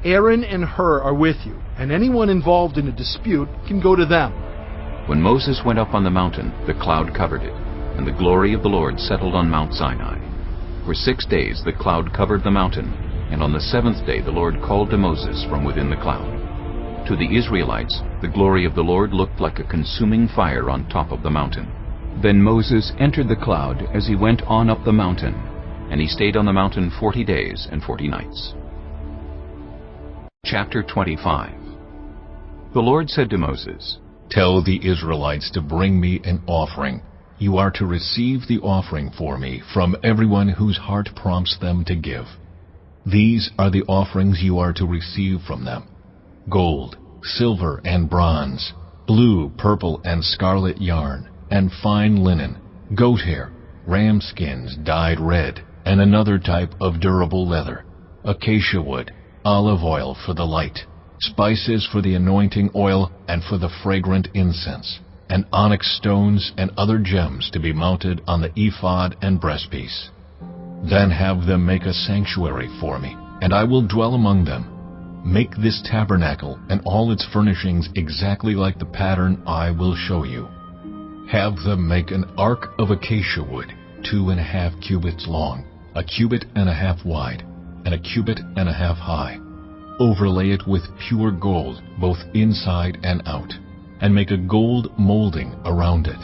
Aaron and Hur are with you, and anyone involved in a dispute can go to them. When Moses went up on the mountain, the cloud covered it, and the glory of the Lord settled on Mount Sinai. For 6 days the cloud covered the mountain, and on the 7th day the Lord called to Moses from within the cloud. To the Israelites, the glory of the Lord looked like a consuming fire on top of the mountain. Then Moses entered the cloud as he went on up the mountain, and he stayed on the mountain 40 days and 40 nights. Chapter 25. The Lord said to Moses, Tell the Israelites to bring me an offering. You are to receive the offering for me from everyone whose heart prompts them to give. These are the offerings you are to receive from them: gold, silver, and bronze, blue, purple, and scarlet yarn, and fine linen, goat hair, ram skins dyed red, and another type of durable leather, acacia wood, olive oil for the light, spices for the anointing oil and for the fragrant incense, and onyx stones and other gems to be mounted on the ephod and breastpiece. Then have them make a sanctuary for me, and I will dwell among them. Make this tabernacle and all its furnishings exactly like the pattern I will show you. Have them make an ark of acacia wood, 2.5 cubits long, 1.5 cubits wide, and 1.5 cubits high. Overlay it with pure gold, both inside and out, and make a gold molding around it.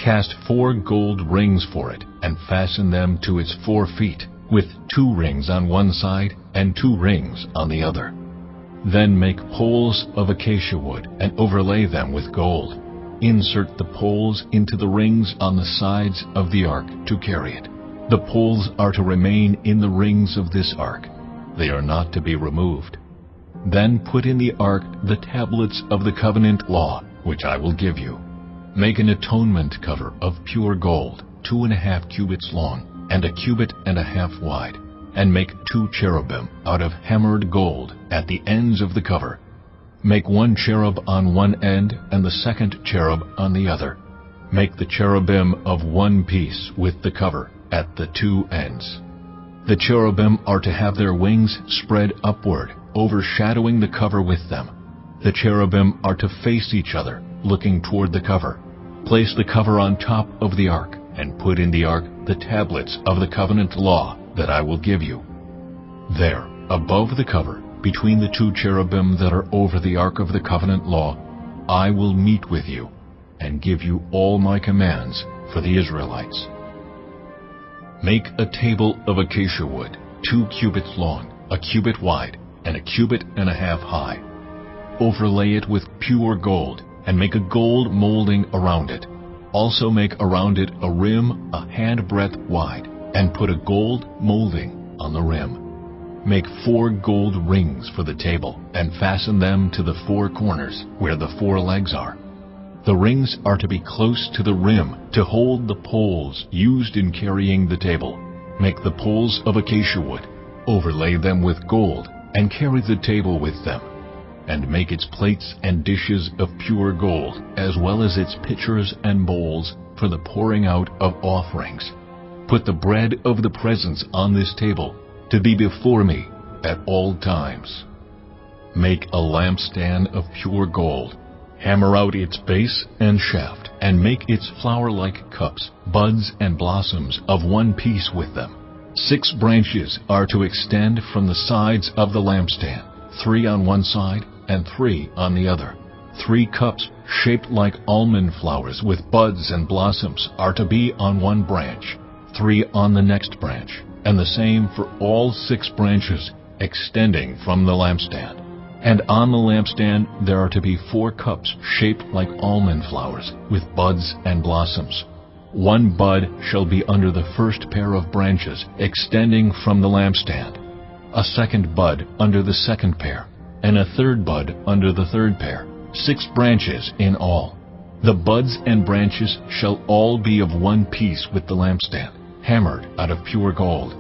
Cast 4 gold rings for it, and fasten them to its 4 feet, with 2 rings on one side and 2 rings on the other. Then make poles of acacia wood, and overlay them with gold. Insert the poles into the rings on the sides of the ark to carry it. The poles are to remain in the rings of this ark. They are not to be removed. Then put in the ark the tablets of the covenant law, which I will give you. Make an atonement cover of pure gold, 2.5 cubits long, and 1.5 cubits wide, and make 2 cherubim out of hammered gold at the ends of the cover. Make 1 cherub on one end and the 2nd cherub on the other. Make the cherubim of one piece with the cover at the 2 ends. The cherubim are to have their wings spread upward, overshadowing the cover with them. The cherubim are to face each other, looking toward the cover. Place the cover on top of the ark, and put in the ark the tablets of the covenant law that I will give you. There, above the cover, between the 2 cherubim that are over the ark of the covenant law, I will meet with you, and give you all my commands for the Israelites. Make a table of acacia wood, 2 cubits long, 1 cubit wide, and 1.5 cubits high. Overlay it with pure gold, and make a gold molding around it. Also make around it a rim a handbreadth wide, and put a gold molding on the rim. Make 4 gold rings for the table, and fasten them to the 4 corners, where the 4 legs are. The rings are to be close to the rim to hold the poles used in carrying the table. Make the poles of acacia wood, overlay them with gold, and carry the table with them. And make its plates and dishes of pure gold, as well as its pitchers and bowls for the pouring out of offerings. Put the bread of the presence on this table, to be before me at all times. Make a lampstand of pure gold. Hammer out its base and shaft, and make its flower-like cups, buds and blossoms of one piece with them. 6 branches are to extend from the sides of the lampstand, 3 on one side and 3 on the other. 3 cups shaped like almond flowers with buds and blossoms are to be on one branch, 3 on the next branch, and the same for all 6 branches extending from the lampstand. And on the lampstand there are to be 4 cups shaped like almond flowers, with buds and blossoms. 1 bud shall be under the first pair of branches extending from the lampstand, a 2nd bud under the 2nd pair, and a 3rd bud under the 3rd pair, 6 branches in all. The buds and branches shall all be of one piece with the lampstand, hammered out of pure gold.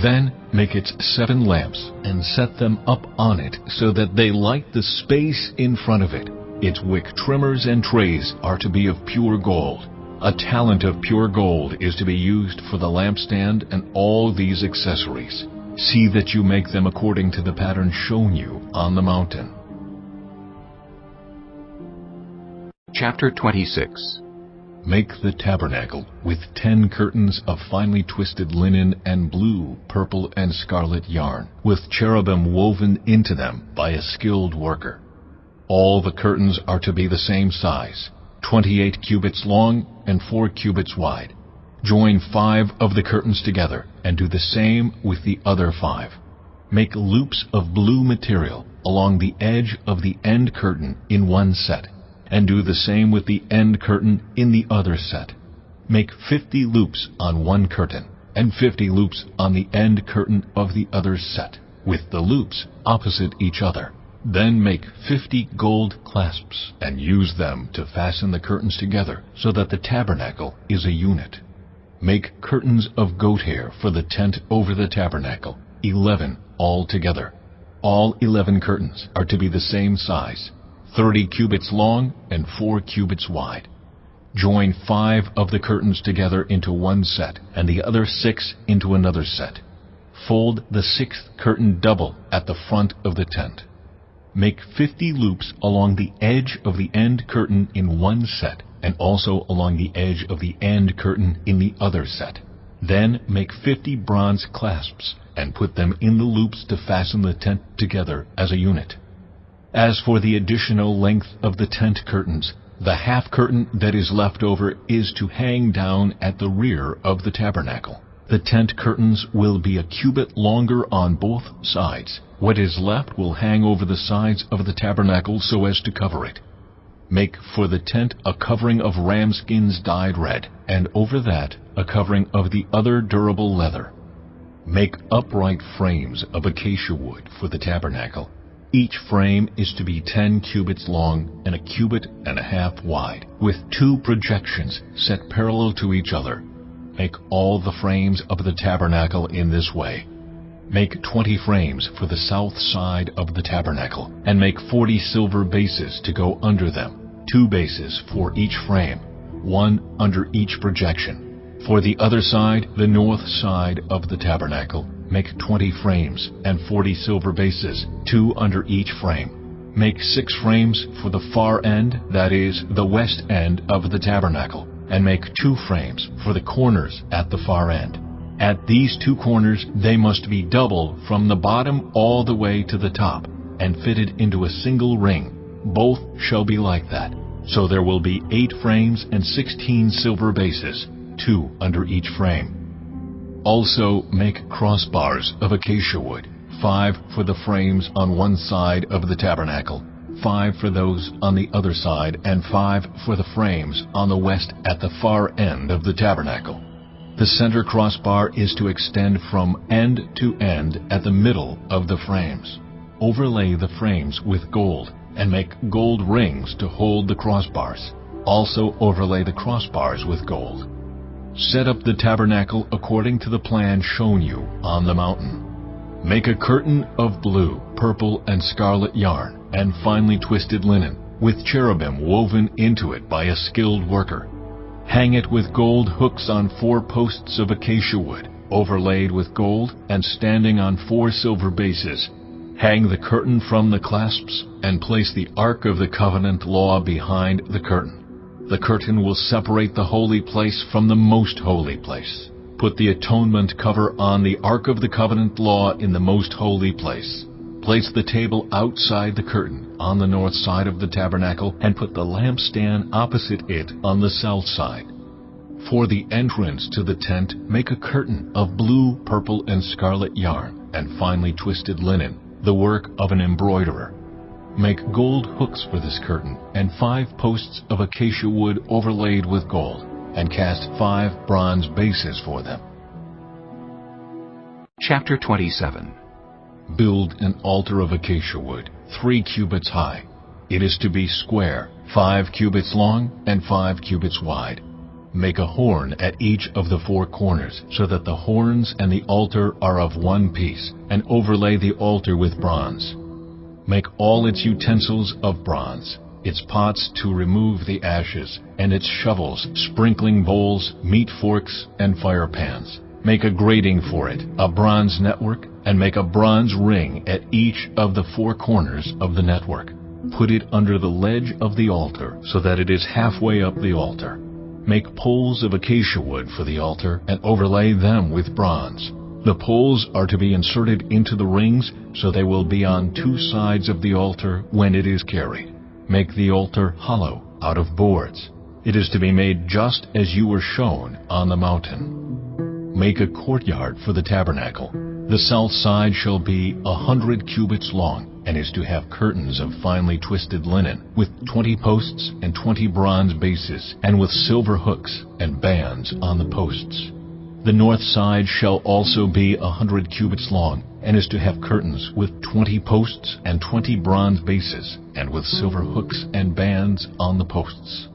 Then make its 7 lamps, and set them up on it, so that they light the space in front of it. Its wick trimmers and trays are to be of pure gold. A talent of pure gold is to be used for the lampstand and all these accessories. See that you make them according to the pattern shown you on the mountain. Chapter 26. Make the tabernacle with 10 curtains of finely twisted linen and blue, purple, and scarlet yarn, with cherubim woven into them by a skilled worker. All the curtains are to be the same size, 28 cubits long and 4 cubits wide. Join 5 of the curtains together, and do the same with the other 5. Make loops of blue material along the edge of the end curtain in one set, and do the same with the end curtain in the other set. Make 50 loops on one curtain, and 50 loops on the end curtain of the other set, with the loops opposite each other. Then make 50 gold clasps, and use them to fasten the curtains together, so that the tabernacle is a unit. Make curtains of goat hair for the tent over the tabernacle, 11 altogether. All 11 curtains are to be the same size, 30 cubits long and 4 cubits wide. Join 5 of the curtains together into one set, and the other 6 into another set. Fold the 6th curtain double at the front of the tent. Make 50 loops along the edge of the end curtain in one set, and also along the edge of the end curtain in the other set. Then make 50 bronze clasps, and put them in the loops to fasten the tent together as a unit. As for the additional length of the tent curtains, the half curtain that is left over is to hang down at the rear of the tabernacle. The tent curtains will be a cubit longer on both sides. What is left will hang over the sides of the tabernacle so as to cover it. Make for the tent a covering of ram skins dyed red, and over that a covering of the other durable leather. Make upright frames of acacia wood for the tabernacle. Each frame is to be 10 cubits long and a cubit and a half wide, with 2 projections set parallel to each other. Make all the frames of the tabernacle in this way. Make 20 frames for the south side of the tabernacle, and make 40 silver bases to go under them, 2 bases for each frame, 1 under each projection. For the other side, the north side of the tabernacle, make 20 frames and 40 silver bases, 2 under each frame. Make 6 frames for the far end, that is, the west end of the tabernacle, and make 2 frames for the corners at the far end. At these 2 corners they must be double from the bottom all the way to the top, and fitted into a single ring. Both shall be like that. So there will be 8 frames and 16 silver bases, 2 under each frame. Also make crossbars of acacia wood, 5 for the frames on one side of the tabernacle, 5 for those on the other side, and 5 for the frames on the west at the far end of the tabernacle. The center crossbar is to extend from end to end at the middle of the frames. Overlay the frames with gold, and make gold rings to hold the crossbars. Also overlay the crossbars with gold. Set up the tabernacle according to the plan shown you on the mountain. Make a curtain of blue, purple, and scarlet yarn, and finely twisted linen, with cherubim woven into it by a skilled worker. Hang it with gold hooks on 4 posts of acacia wood, overlaid with gold, and standing on 4 silver bases. Hang the curtain from the clasps, and place the Ark of the Covenant law behind the curtain. The curtain will separate the holy place from the most holy place. Put the atonement cover on the Ark of the Covenant law in the most holy place. Place the table outside the curtain on the north side of the tabernacle, and put the lampstand opposite it on the south side. For the entrance to the tent, make a curtain of blue, purple, and scarlet yarn, and finely twisted linen, the work of an embroiderer. Make gold hooks for this curtain, and 5 posts of acacia wood overlaid with gold, and cast 5 bronze bases for them. Chapter 27. Build an altar of acacia wood, 3 cubits high. It is to be square, 5 cubits long and 5 cubits wide. Make a horn at each of the 4 corners, so that the horns and the altar are of one piece, and overlay the altar with bronze. Make all its utensils of bronze, its pots to remove the ashes, and its shovels, sprinkling bowls, meat forks, and fire pans. Make a grating for it, a bronze network, and make a bronze ring at each of the 4 corners of the network. Put it under the ledge of the altar, so that it is halfway up the altar. Make poles of acacia wood for the altar, and overlay them with bronze. The poles are to be inserted into the rings, so they will be on 2 sides of the altar when it is carried. Make the altar hollow, out of boards. It is to be made just as you were shown on the mountain. Make a courtyard for the tabernacle. The south side shall be 100 cubits long, and is to have curtains of finely twisted linen, with 20 posts and 20 bronze bases, and with silver hooks and bands on the posts. The north side shall also be 100 cubits long, and is to have curtains with 20 posts and 20 bronze bases, and with silver hooks and bands on the posts.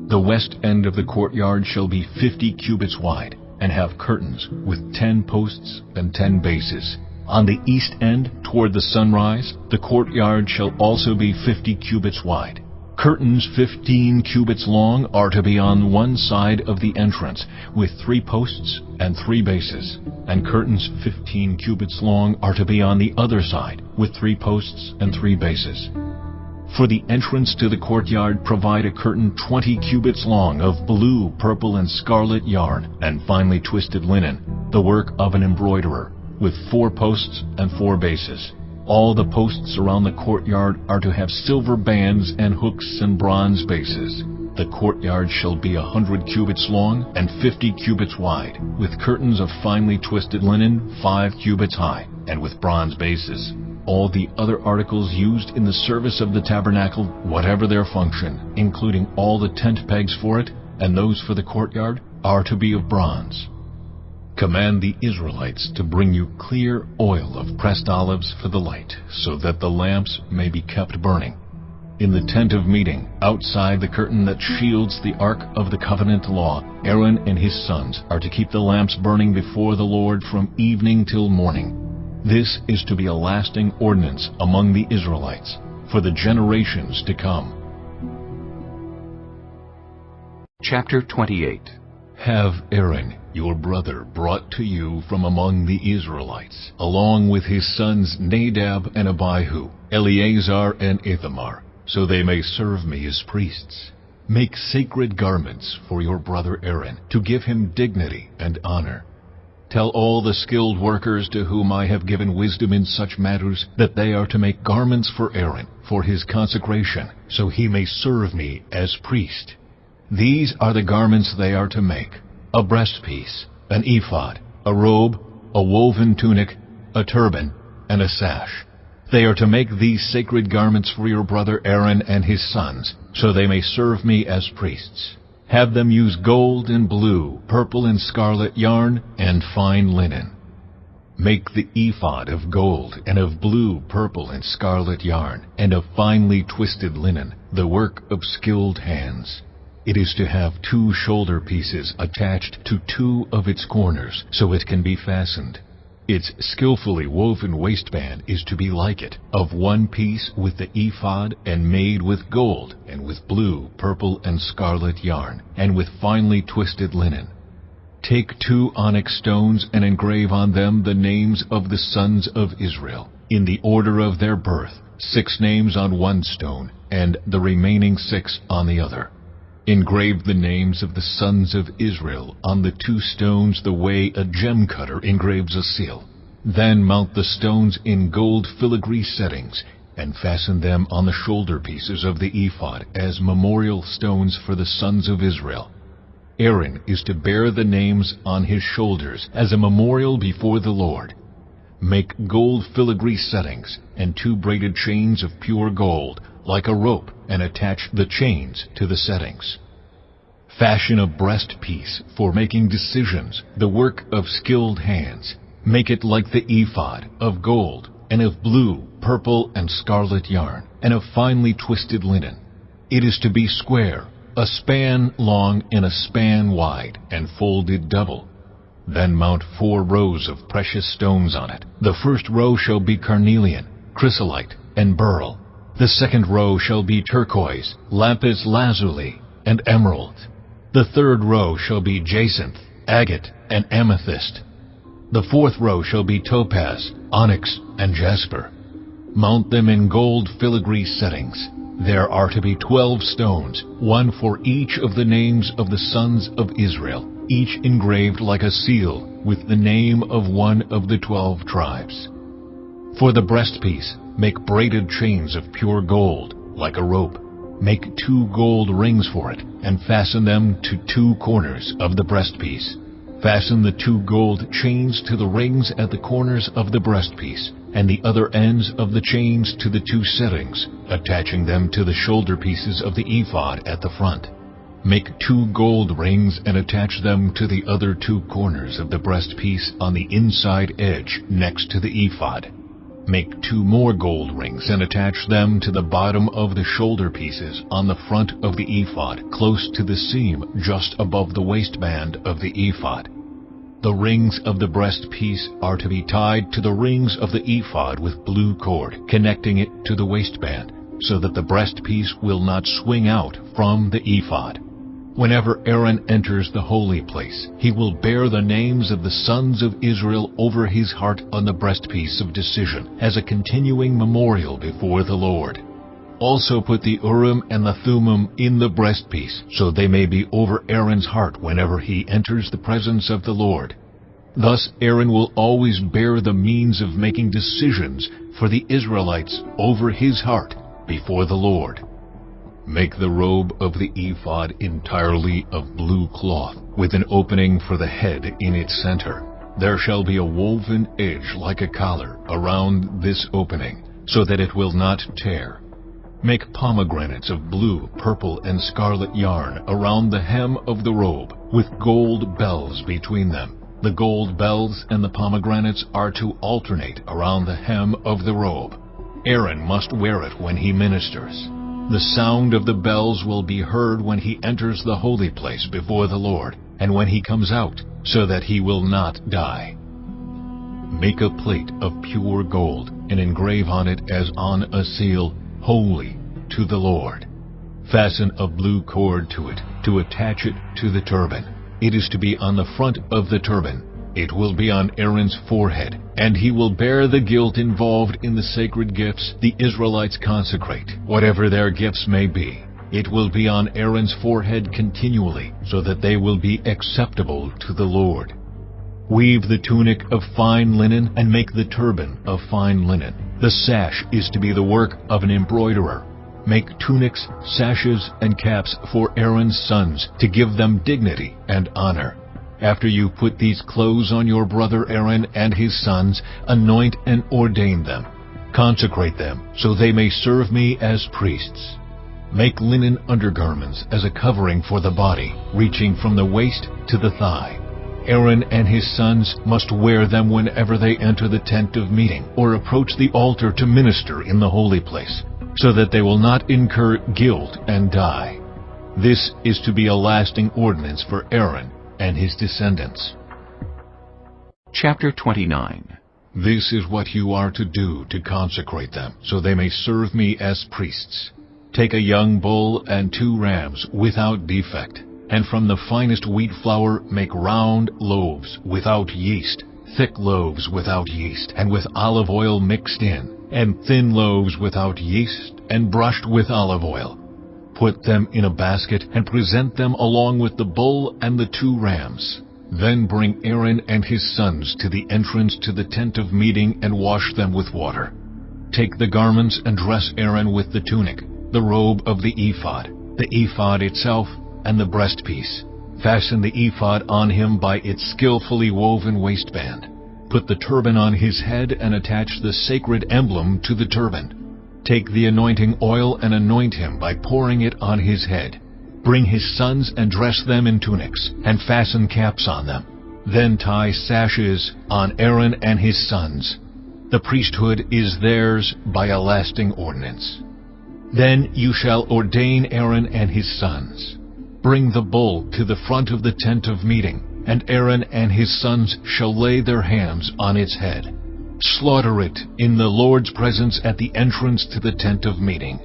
The west end of the courtyard shall be 50 cubits wide, and have curtains with 10 posts and 10 bases. On the east end, toward the sunrise, the courtyard shall also be 50 cubits wide. Curtains 15 cubits long are to be on one side of the entrance, with 3 posts and 3 bases, and curtains 15 cubits long are to be on the other side, with 3 posts and 3 bases. For the entrance to the courtyard, provide a curtain 20 cubits long of blue, purple, and scarlet yarn, and finely twisted linen, the work of an embroiderer, with 4 posts and 4 bases. All the posts around the courtyard are to have silver bands and hooks and bronze bases. The courtyard shall be 100 cubits long and 50 cubits wide, with curtains of finely twisted linen 5 cubits high, and with bronze bases. All the other articles used in the service of the tabernacle, whatever their function, including all the tent pegs for it and those for the courtyard, are to be of bronze. Command the Israelites to bring you clear oil of pressed olives for the light, so that the lamps may be kept burning. In the tent of meeting, outside the curtain that shields the ark of the covenant law, Aaron and his sons are to keep the lamps burning before the Lord from evening till morning. This is to be a lasting ordinance among the Israelites for the generations to come. Chapter 28. Have Aaron, your brother, brought to you from among the Israelites, along with his sons Nadab and Abihu, Eleazar and Ithamar, so they may serve me as priests. Make sacred garments for your brother Aaron, to give him dignity and honor. Tell all the skilled workers to whom I have given wisdom in such matters that they are to make garments for Aaron, for his consecration, so he may serve me as priest. These are the garments they are to make: a breastpiece, an ephod, a robe, a woven tunic, a turban, and a sash. They are to make these sacred garments for your brother Aaron and his sons, so they may serve me as priests. Have them use gold and blue, purple and scarlet yarn, and fine linen. Make the ephod of gold and of blue, purple, and scarlet yarn, and of finely twisted linen, the work of skilled hands. It is to have 2 shoulder pieces attached to 2 of its corners, so it can be fastened. Its skillfully woven waistband is to be like it, of 1 piece with the ephod, and made with gold, and with blue, purple, and scarlet yarn, and with finely twisted linen. Take 2 onyx stones and engrave on them the names of the sons of Israel, in the order of their birth, 6 names on 1 stone, and the remaining 6 on the other. Engrave the names of the sons of Israel on the 2 stones the way a gem cutter engraves a seal. Then mount the stones in gold filigree settings, and fasten them on the shoulder pieces of the ephod as memorial stones for the sons of Israel. Aaron is to bear the names on his shoulders as a memorial before the Lord. Make gold filigree settings and 2 braided chains of pure gold, like a rope, and attach the chains to the settings. Fashion a breastpiece for making decisions, the work of skilled hands. Make it like the ephod, of gold, and of blue, purple, and scarlet yarn, and of finely twisted linen. It is to be square, a span long and a span wide, and folded double. Then mount 4 rows of precious stones on it. The first row shall be carnelian, chrysolite, and beryl. The second row shall be turquoise, lapis lazuli, and emerald. The third row shall be jacinth, agate, and amethyst. The fourth row shall be topaz, onyx, and jasper. Mount them in gold filigree settings. There are to be 12 stones, 1 for each of the names of the sons of Israel, each engraved like a seal, with the name of one of the 12 tribes. For the breastpiece, make braided chains of pure gold, like a rope. Make 2 gold rings for it, and fasten them to 2 corners of the breastpiece. Fasten the 2 gold chains to the rings at the corners of the breastpiece, and the other ends of the chains to the 2 settings, attaching them to the shoulder pieces of the ephod at the front. Make 2 gold rings and attach them to the other 2 corners of the breastpiece on the inside edge next to the ephod. Make 2 more gold rings and attach them to the bottom of the shoulder pieces on the front of the ephod, close to the seam just above the waistband of the ephod. The rings of the breastpiece are to be tied to the rings of the ephod with blue cord, connecting it to the waistband, so that the breastpiece will not swing out from the ephod. Whenever Aaron enters the holy place, he will bear the names of the sons of Israel over his heart on the breastpiece of decision, as a continuing memorial before the Lord. also put the Urim and the Thummim in the breastpiece, so they may be over Aaron's heart whenever he enters the presence of the Lord. Thus Aaron will always bear the means of making decisions for the Israelites over his heart before the Lord. Make the robe of the ephod entirely of blue cloth, with an opening for the head in its center. There shall be a woven edge like a collar around this opening, so that it will not tear. Make pomegranates of blue, purple, and scarlet yarn around the hem of the robe, with gold bells between them. The gold bells and the pomegranates are to alternate around the hem of the robe. Aaron must wear it when he ministers. The sound of the bells will be heard when he enters the holy place before the Lord, and when he comes out, so that he will not die. Make a plate of pure gold, and engrave on it as on a seal, Holy to the Lord. Fasten a blue cord to it, to attach it to the turban. It is to be on the front of the turban. It will be on Aaron's forehead, and he will bear the guilt involved in the sacred gifts the Israelites consecrate, whatever their gifts may be. It will be on Aaron's forehead continually, so that they will be acceptable to the Lord. Weave the tunic of fine linen, and make the turban of fine linen. The sash is to be the work of an embroiderer. Make tunics, sashes, and caps for Aaron's sons, to give them dignity and honor. After you put these clothes on your brother Aaron and his sons, anoint and ordain them. Consecrate them, so they may serve me as priests. Make linen undergarments as a covering for the body, reaching from the waist to the thigh. Aaron and his sons must wear them whenever they enter the tent of meeting, or approach the altar to minister in the holy place, so that they will not incur guilt and die. This is to be a lasting ordinance for Aaron and his descendants. Chapter 29. This is what you are to do to consecrate them, so they may serve me as priests. Take a young bull and 2 rams without defect, and from the finest wheat flour make round loaves without yeast, thick loaves without yeast, and with olive oil mixed in, and thin loaves without yeast, and brushed with olive oil. Put them in a basket, and present them along with the bull and the 2 rams. Then bring Aaron and his sons to the entrance to the tent of meeting, and wash them with water. Take the garments and dress Aaron with the tunic, the robe of the ephod itself, and the breastpiece. Fasten the ephod on him by its skillfully woven waistband. Put the turban on his head, and attach the sacred emblem to the turban. Take the anointing oil and anoint him by pouring it on his head. Bring his sons and dress them in tunics, and fasten caps on them. Then tie sashes on Aaron and his sons. The priesthood is theirs by a lasting ordinance. Then you shall ordain Aaron and his sons. Bring the bull to the front of the tent of meeting, and Aaron and his sons shall lay their hands on its head. Slaughter it in the Lord's presence at the entrance to the tent of meeting.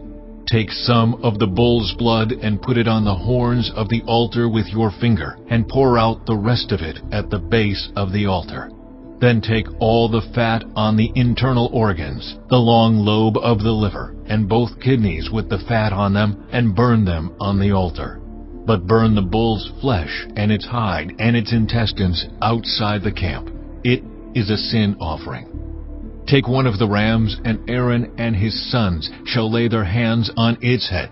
Take some of the bull's blood and put it on the horns of the altar with your finger, and pour out the rest of it at the base of the altar. Then take all the fat on the internal organs, the long lobe of the liver, and both kidneys with the fat on them, and burn them on the altar. But burn the bull's flesh and its hide and its intestines outside the camp. It is a sin offering. Take one of the rams, and Aaron and his sons shall lay their hands on its head.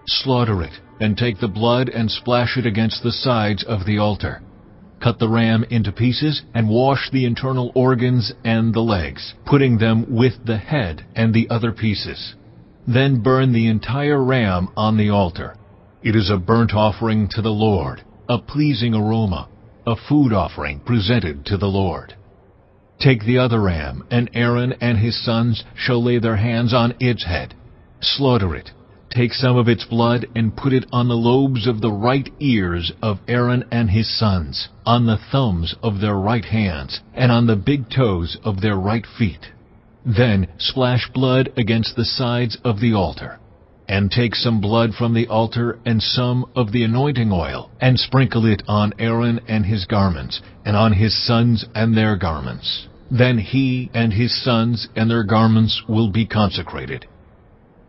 Slaughter it, and take the blood and splash it against the sides of the altar. Cut the ram into pieces, and wash the internal organs and the legs, putting them with the head and the other pieces. Then burn the entire ram on the altar. It is a burnt offering to the Lord, a pleasing aroma, a food offering presented to the Lord. Take the other ram, and Aaron and his sons shall lay their hands on its head. Slaughter it. Take some of its blood and put it on the lobes of the right ears of Aaron and his sons, on the thumbs of their right hands, and on the big toes of their right feet. Then splash blood against the sides of the altar. And take some blood from the altar and some of the anointing oil, and sprinkle it on Aaron and his garments, and on his sons and their garments. Then he and his sons and their garments will be consecrated.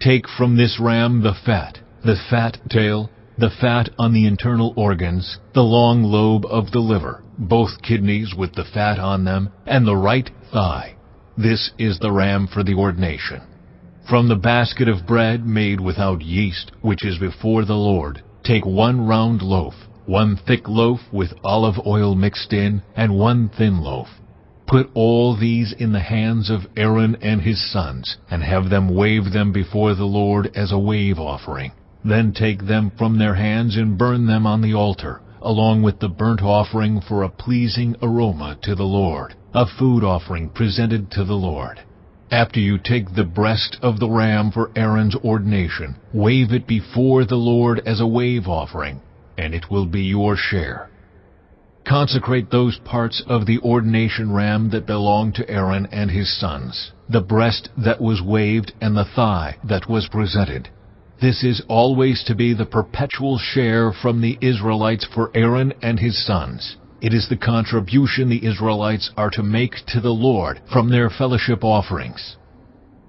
Take from this ram the fat tail, the fat on the internal organs, the long lobe of the liver, both kidneys with the fat on them, and the right thigh. This is the ram for the ordination. From the basket of bread made without yeast, which is before the Lord, take 1 round loaf, 1 thick loaf with olive oil mixed in, and 1 thin loaf. Put all these in the hands of Aaron and his sons, and have them wave them before the Lord as a wave offering. Then take them from their hands and burn them on the altar, along with the burnt offering for a pleasing aroma to the Lord, a food offering presented to the Lord. After you take the breast of the ram for Aaron's ordination, wave it before the Lord as a wave offering, and it will be your share. Consecrate those parts of the ordination ram that belong to Aaron and his sons, the breast that was waved and the thigh that was presented. This is always to be the perpetual share from the Israelites for Aaron and his sons. It is the contribution the Israelites are to make to the Lord from their fellowship offerings.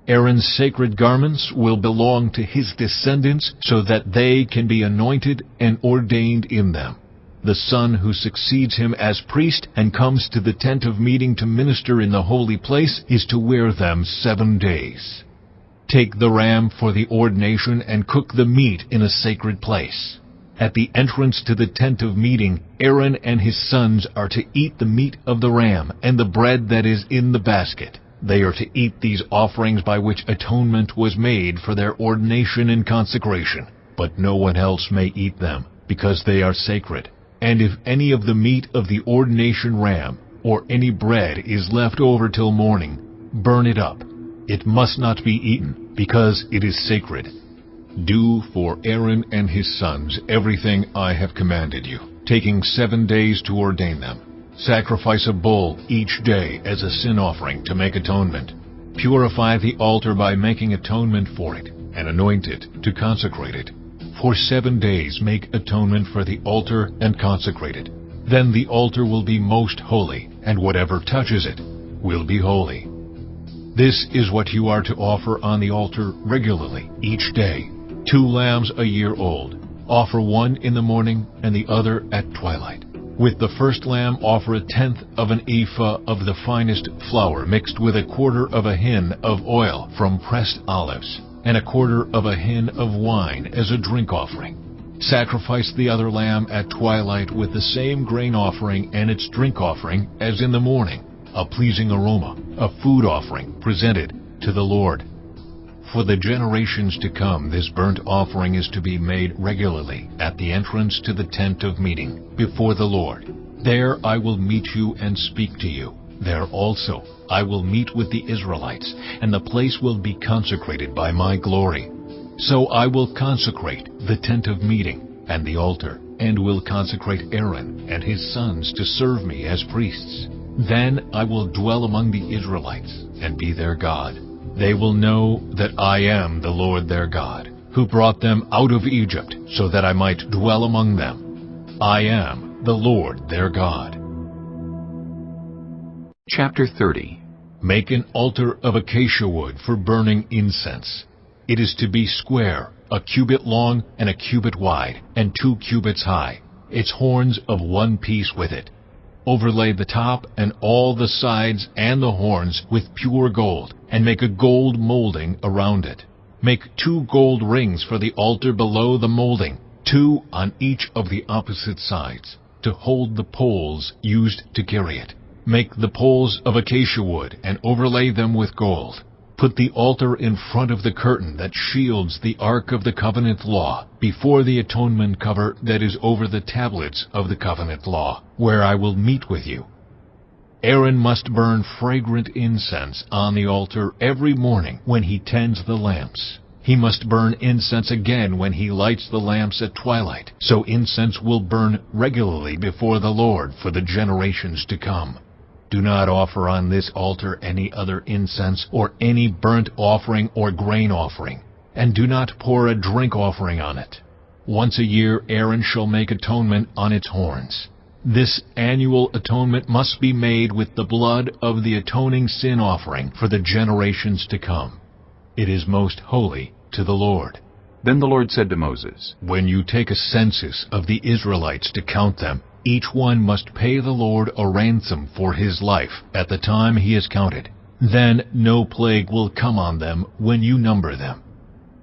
Aaron's sacred garments will belong to his descendants so that they can be anointed and ordained in them. The son who succeeds him as priest and comes to the tent of meeting to minister in the holy place is to wear them 7 days. Take the ram for the ordination and cook the meat in a sacred place. At the entrance to the tent of meeting, Aaron and his sons are to eat the meat of the ram and the bread that is in the basket. They are to eat these offerings by which atonement was made for their ordination and consecration. But no one else may eat them, because they are sacred. And if any of the meat of the ordination ram or any bread is left over till morning, burn it up. It must not be eaten, because it is sacred. Do for Aaron and his sons everything I have commanded you, taking 7 days to ordain them. Sacrifice a bull each day as a sin offering to make atonement. Purify the altar by making atonement for it, and anoint it to consecrate it. For 7 days make atonement for the altar and consecrate it. Then the altar will be most holy, and whatever touches it will be holy. This is what you are to offer on the altar regularly, each day. 2 lambs a year old. Offer one in the morning and the other at twilight. With the first lamb offer 1/10 of an ephah of the finest flour mixed with 1/4 of a hin of oil from pressed olives, and 1/4 of a hin of wine as a drink offering. Sacrifice the other lamb at twilight with the same grain offering and its drink offering as in the morning, a pleasing aroma, a food offering presented to the Lord. For the generations to come, this burnt offering is to be made regularly at the entrance to the tent of meeting before the Lord. There I will meet you and speak to you. There also I will meet with the Israelites, and the place will be consecrated by my glory. So I will consecrate the tent of meeting and the altar, and will consecrate Aaron and his sons to serve me as priests. Then I will dwell among the Israelites and be their God. They will know that I am the Lord their God, who brought them out of Egypt so that I might dwell among them. I am the Lord their God. Chapter 30. Make an altar of acacia wood for burning incense. It is to be square, 1 cubit long and 1 cubit wide, and 2 cubits high, its horns of 1 piece with it. Overlay the top and all the sides and the horns with pure gold, and make a gold molding around it. Make 2 gold rings for the altar below the molding, 2 on each of the opposite sides, to hold the poles used to carry it. Make the poles of acacia wood and overlay them with gold. Put the altar in front of the curtain that shields the Ark of the Covenant Law, before the atonement cover that is over the tablets of the Covenant Law, where I will meet with you. Aaron must burn fragrant incense on the altar every morning when he tends the lamps. He must burn incense again when he lights the lamps at twilight, so incense will burn regularly before the Lord for the generations to come. Do not offer on this altar any other incense or any burnt offering or grain offering, and do not pour a drink offering on it. Once a year Aaron shall make atonement on its horns. This annual atonement must be made with the blood of the atoning sin offering for the generations to come. It is most holy to the Lord. Then the Lord said to Moses, When you take a census of the Israelites to count them, each one must pay the Lord a ransom for his life at the time he is counted. Then no plague will come on them when you number them.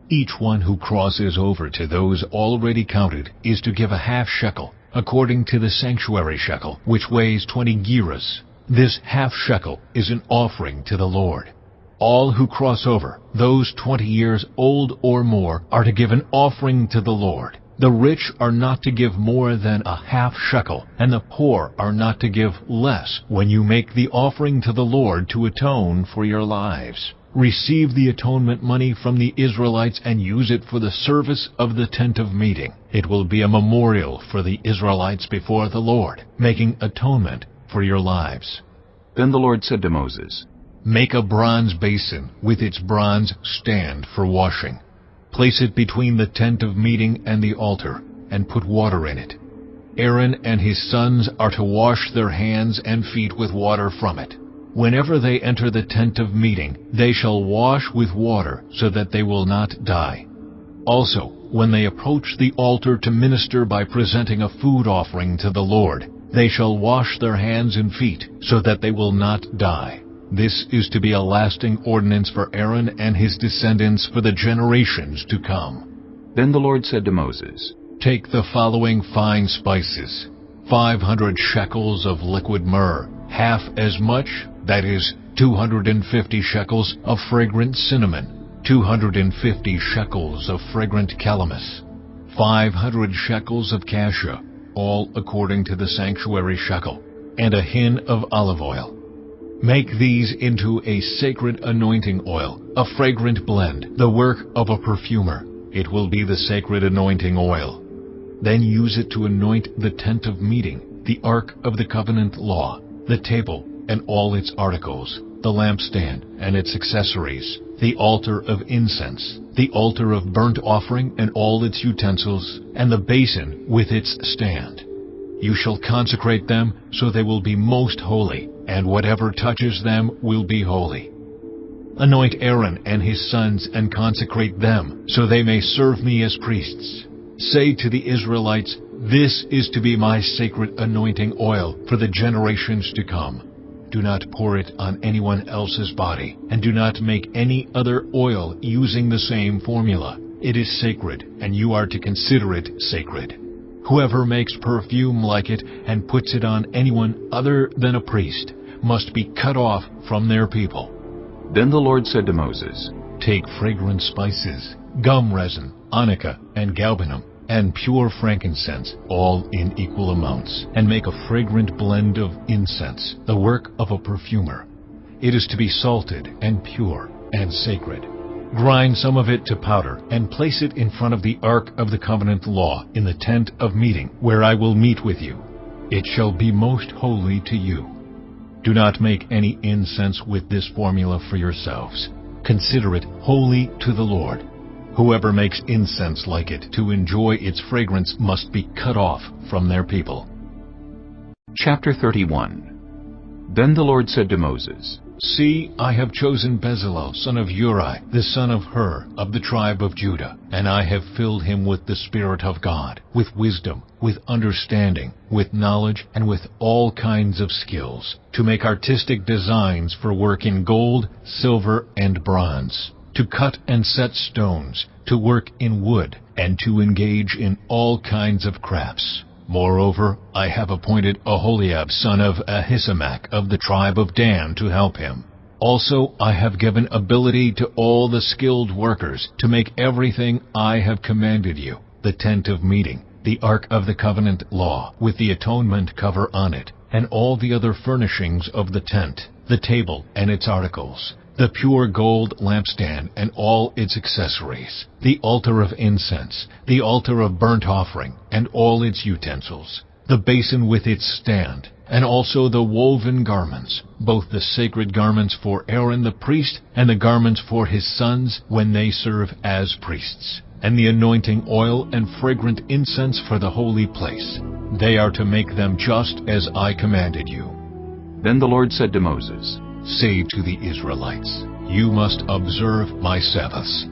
Each one who crosses over to those already counted is to give a half shekel, according to the sanctuary shekel, which weighs 20 gerahs. This half shekel is an offering to the Lord. All who cross over, those 20 years old or more, are to give an offering to the Lord. The rich are not to give more than a half shekel, and the poor are not to give less when you make the offering to the Lord to atone for your lives. Receive the atonement money from the Israelites and use it for the service of the tent of meeting. It will be a memorial for the Israelites before the Lord, making atonement for your lives. Then the Lord said to Moses, Make a bronze basin with its bronze stand for washing. Place it between the tent of meeting and the altar, and put water in it. Aaron and his sons are to wash their hands and feet with water from it. Whenever they enter the tent of meeting, they shall wash with water so that they will not die. Also, when they approach the altar to minister by presenting a food offering to the Lord, they shall wash their hands and feet so that they will not die. This is to be a lasting ordinance for Aaron and his descendants for the generations to come. Then the Lord said to Moses, Take the following fine spices: 500 shekels of liquid myrrh, half as much, that is, 250 shekels of fragrant cinnamon, 250 shekels of fragrant calamus, 500 shekels of cassia, all according to the sanctuary shekel, and a hin of olive oil. Make these into a sacred anointing oil, a fragrant blend, the work of a perfumer. It will be the sacred anointing oil. Then use it to anoint the tent of meeting, the ark of the covenant law, the table and all its articles, the lampstand and its accessories, the altar of incense, the altar of burnt offering and all its utensils, and the basin with its stand. You shall consecrate them so they will be most holy, and whatever touches them will be holy. Anoint Aaron and his sons and consecrate them so they may serve me as priests. Say to the Israelites, This is to be my sacred anointing oil for the generations to come. Do not pour it on anyone else's body, and do not make any other oil using the same formula. It is sacred, and you are to consider it sacred. Whoever makes perfume like it and puts it on anyone other than a priest must be cut off from their people. Then the Lord said to Moses, Take fragrant spices, gum resin, onycha, and galbanum, and pure frankincense, all in equal amounts, and make a fragrant blend of incense, the work of a perfumer. It is to be salted and pure and sacred. Grind some of it to powder, and place it in front of the ark of the covenant law in the tent of meeting, where I will meet with you. It shall be most holy to you. Do not make any incense with this formula for yourselves. Consider it holy to the Lord. Whoever makes incense like it to enjoy its fragrance must be cut off from their people. Chapter 31. Then the Lord said to Moses, See, I have chosen Bezalel, son of Uri, the son of Hur, of the tribe of Judah, and I have filled him with the Spirit of God, with wisdom, with understanding, with knowledge, and with all kinds of skills, to make artistic designs for work in gold, silver, and bronze, to cut and set stones, to work in wood, and to engage in all kinds of crafts. Moreover, I have appointed Aholiab son of Ahisamach of the tribe of Dan to help him. Also, I have given ability to all the skilled workers to make everything I have commanded you: the tent of meeting, the ark of the covenant law, with the atonement cover on it, and all the other furnishings of the tent, the table and its articles, the pure gold lampstand and all its accessories, the altar of incense, the altar of burnt offering and all its utensils, the basin with its stand, and also the woven garments, both the sacred garments for Aaron the priest and the garments for his sons when they serve as priests, and the anointing oil and fragrant incense for the holy place. They are to make them just as I commanded you. Then the Lord said to Moses, Say to the Israelites, You must observe my Sabbaths.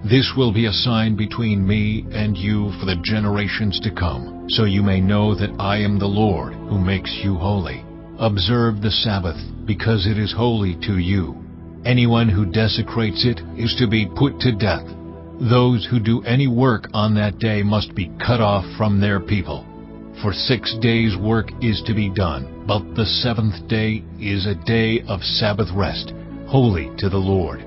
This will be a sign between me and you for the generations to come, so you may know that I am the Lord who makes you holy. Observe the Sabbath, because it is holy to you. Anyone who desecrates it is to be put to death. Those who do any work on that day must be cut off from their people. For 6 days' work is to be done, but the seventh day is a day of Sabbath rest, holy to the Lord.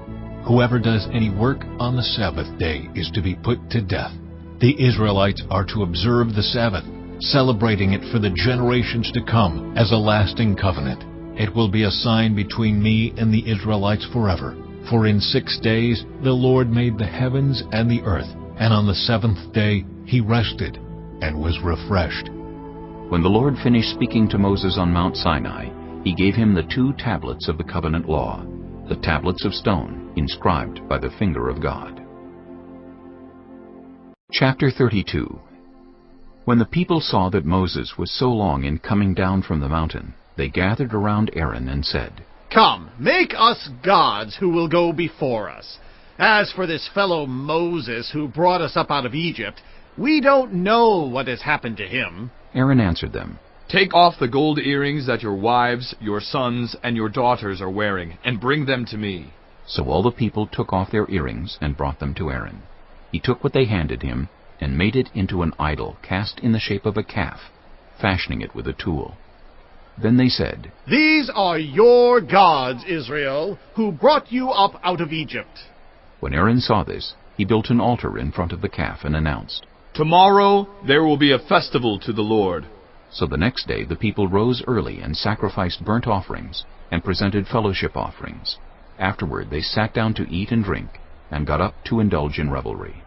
Whoever does any work on the Sabbath day is to be put to death. The Israelites are to observe the Sabbath, celebrating it for the generations to come as a lasting covenant. It will be a sign between me and the Israelites forever. For in 6 days the Lord made the heavens and the earth, and on the seventh day he rested and was refreshed. When the Lord finished speaking to Moses on Mount Sinai, he gave him the 2 tablets of the covenant law, the tablets of stone, inscribed by the finger of God. Chapter 32. When the people saw that Moses was so long in coming down from the mountain, they gathered around Aaron and said, "Come, make us gods who will go before us. As for this fellow Moses who brought us up out of Egypt, we don't know what has happened to him." Aaron answered them, Take off the gold earrings that your wives, your sons, and your daughters are wearing, and bring them to me. So all the people took off their earrings and brought them to Aaron. He took what they handed him and made it into an idol cast in the shape of a calf, fashioning it with a tool. Then they said, "These are your gods, Israel, who brought you up out of Egypt." When Aaron saw this, he built an altar in front of the calf and announced, Tomorrow there will be a festival to the Lord. So the next day the people rose early and sacrificed burnt offerings and presented fellowship offerings. Afterward they sat down to eat and drink and got up to indulge in revelry.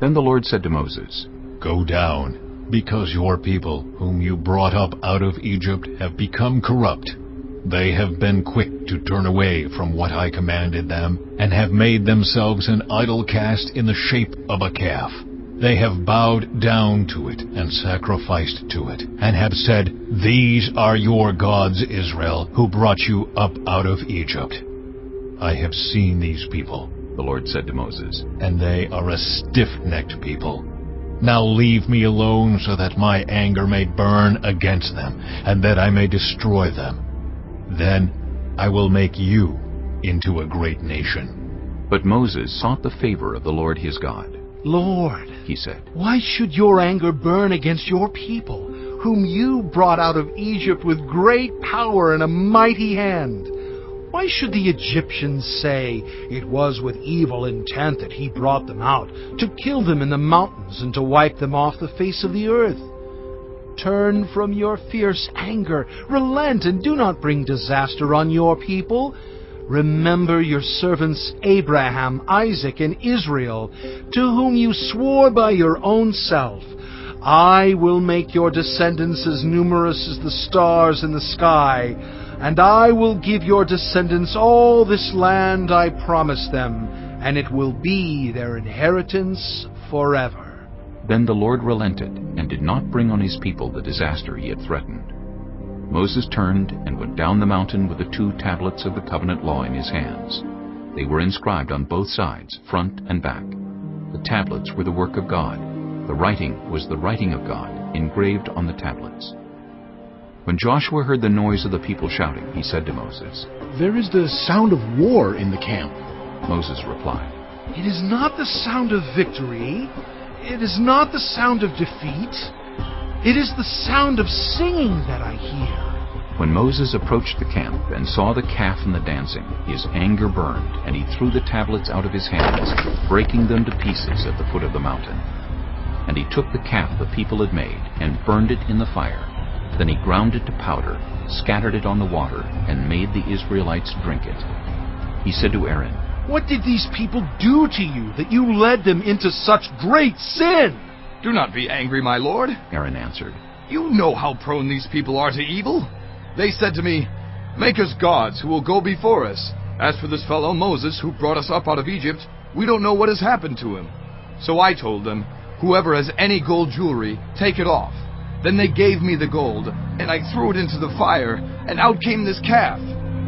Then the Lord said to Moses, Go down, because your people, whom you brought up out of Egypt, have become corrupt. They have been quick to turn away from what I commanded them, and have made themselves an idol cast in the shape of a calf. They have bowed down to it and sacrificed to it, and have said, These are your gods, Israel, who brought you up out of Egypt. I have seen these people, the Lord said to Moses, and they are a stiff-necked people. Now leave me alone so that my anger may burn against them, and that I may destroy them. Then I will make you into a great nation. But Moses sought the favor of the Lord his God. Lord, he said, why should your anger burn against your people, whom you brought out of Egypt with great power and a mighty hand? Why should the Egyptians say it was with evil intent that he brought them out, to kill them in the mountains and to wipe them off the face of the earth? Turn from your fierce anger, relent, and do not bring disaster on your people. Remember your servants Abraham, Isaac, and Israel, to whom you swore by your own self, I will make your descendants as numerous as the stars in the sky, and I will give your descendants all this land I promised them, and it will be their inheritance forever. Then the Lord relented and did not bring on his people the disaster he had threatened. Moses turned and went down the mountain with the 2 tablets of the covenant law in his hands. They were inscribed on both sides, front and back. The tablets were the work of God. The writing was the writing of God, engraved on the tablets. When Joshua heard the noise of the people shouting, he said to Moses, There is the sound of war in the camp. Moses replied, It is not the sound of victory. It is not the sound of defeat. It is the sound of singing that I hear. When Moses approached the camp and saw the calf and the dancing, his anger burned, and he threw the tablets out of his hands, breaking them to pieces at the foot of the mountain. And he took the calf the people had made and burned it in the fire. Then he ground it to powder, scattered it on the water, and made the Israelites drink it. He said to Aaron, What did these people do to you that you led them into such great sin? Do not be angry, my lord, Aaron answered. You know how prone these people are to evil. They said to me, Make us gods who will go before us. As for this fellow Moses who brought us up out of Egypt, we don't know what has happened to him. So I told them, Whoever has any gold jewelry, take it off. Then they gave me the gold, and I threw it into the fire, and out came this calf.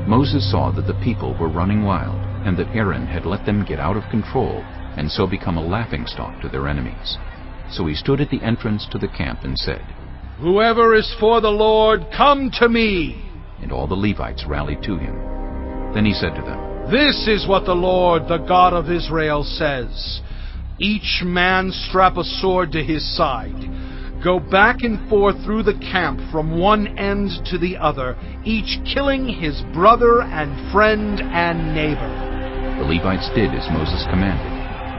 Moses saw that the people were running wild, and that Aaron had let them get out of control, and so become a laughingstock to their enemies. So he stood at the entrance to the camp and said, "Whoever is for the Lord, come to me!" And all the Levites rallied to him. Then he said to them, "This is what the Lord, the God of Israel, says. Each man strap a sword to his side. Go back and forth through the camp from one end to the other, each killing his brother and friend and neighbor." The Levites did as Moses commanded,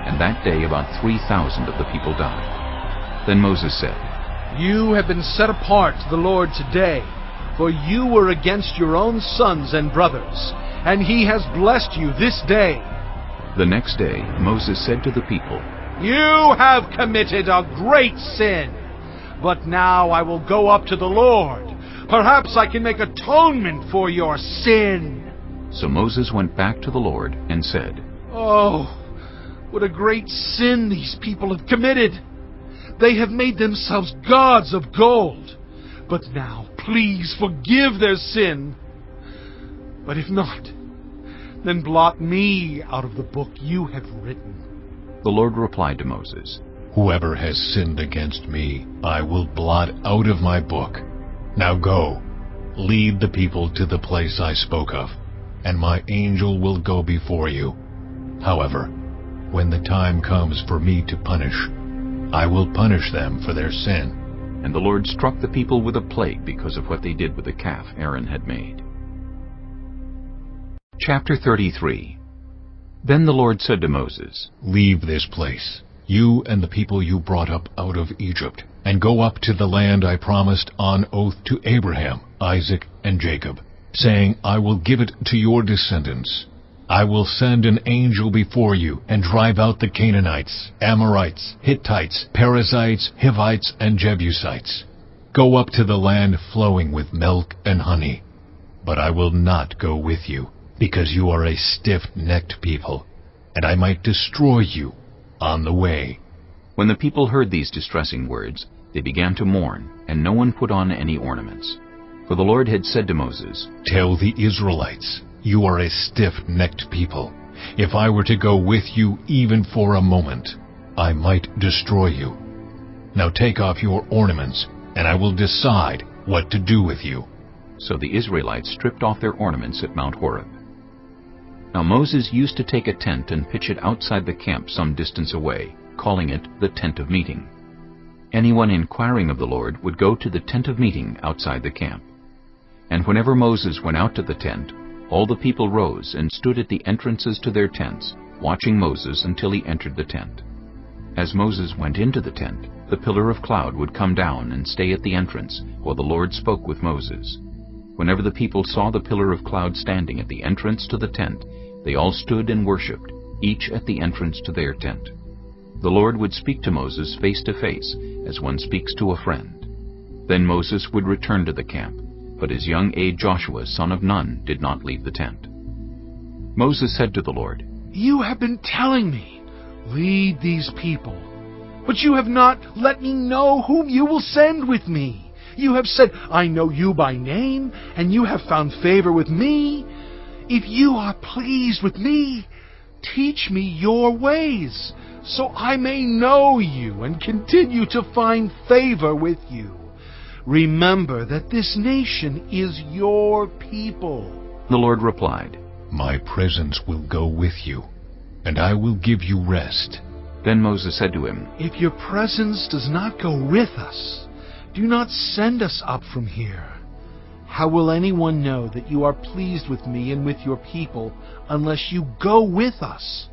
and that day about 3,000 of the people died. Then Moses said, "You have been set apart to the Lord today, for you were against your own sons and brothers, and he has blessed you this day." The next day Moses said to the people, "You have committed a great sin. But now I will go up to the Lord. Perhaps I can make atonement for your sin." So Moses went back to the Lord and said, "Oh, what a great sin these people have committed. They have made themselves gods of gold. But now, please forgive their sin. But if not, then blot me out of the book you have written." The Lord replied to Moses, "Whoever has sinned against me, I will blot out of my book. Now go, lead the people to the place I spoke of, and my angel will go before you. However, when the time comes for me to punish, I will punish them for their sin." And the Lord struck the people with a plague because of what they did with the calf Aaron had made. Chapter 33. Then the Lord said to Moses, "Leave this place, you and the people you brought up out of Egypt, and go up to the land I promised on oath to Abraham, Isaac, and Jacob, saying, I will give it to your descendants. I will send an angel before you and drive out the Canaanites, Amorites, Hittites, Perizzites, Hivites, and Jebusites. Go up to the land flowing with milk and honey. But I will not go with you, because you are a stiff-necked people, and I might destroy you on the way." When the people heard these distressing words, they began to mourn, and no one put on any ornaments. For the Lord had said to Moses, "Tell the Israelites, you are a stiff-necked people. If I were to go with you even for a moment, I might destroy you. Now take off your ornaments, and I will decide what to do with you." So the Israelites stripped off their ornaments at Mount Horeb. Now Moses used to take a tent and pitch it outside the camp some distance away, calling it the tent of meeting. Anyone inquiring of the Lord would go to the tent of meeting outside the camp. And whenever Moses went out to the tent, all the people rose and stood at the entrances to their tents, watching Moses until he entered the tent. As Moses went into the tent, the pillar of cloud would come down and stay at the entrance while the Lord spoke with Moses. Whenever the people saw the pillar of cloud standing at the entrance to the tent, they all stood and worshipped, each at the entrance to their tent. The Lord would speak to Moses face to face, as one speaks to a friend. Then Moses would return to the camp, but his young aide Joshua, son of Nun, did not leave the tent. Moses said to the Lord, "You have been telling me, lead these people, but you have not let me know whom you will send with me. You have said, I know you by name, and you have found favor with me. If you are pleased with me, teach me your ways, so I may know you and continue to find favor with you. Remember that this nation is your people." The Lord replied, "My presence will go with you, and I will give you rest." Then Moses said to him, "If your presence does not go with us, do not send us up from here. How will anyone know that you are pleased with me and with your people unless you go with us?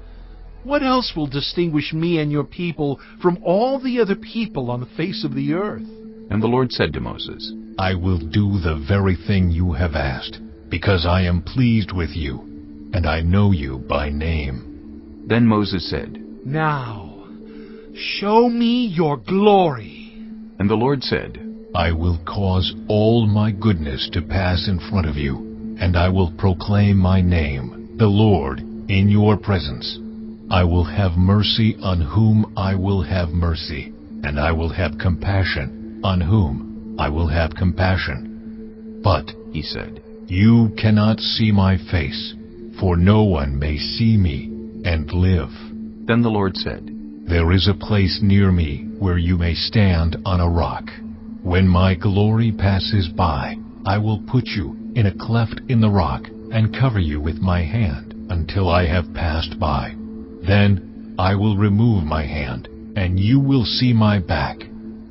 What else will distinguish me and your people from all the other people on the face of the earth?" And the Lord said to Moses, "I will do the very thing you have asked, because I am pleased with you, and I know you by name." Then Moses said, "Now, show me your glory." And the Lord said, "I will cause all my goodness to pass in front of you, and I will proclaim my name, the Lord, in your presence. I will have mercy on whom I will have mercy, and I will have compassion on whom I will have compassion. But," he said, "you cannot see my face, for no one may see me and live." Then the Lord said, There is a place near me where you may stand on a rock. When my glory passes by, I will put you in a cleft in the rock and cover you with my hand until I have passed by. Then I will remove my hand, and you will see my back,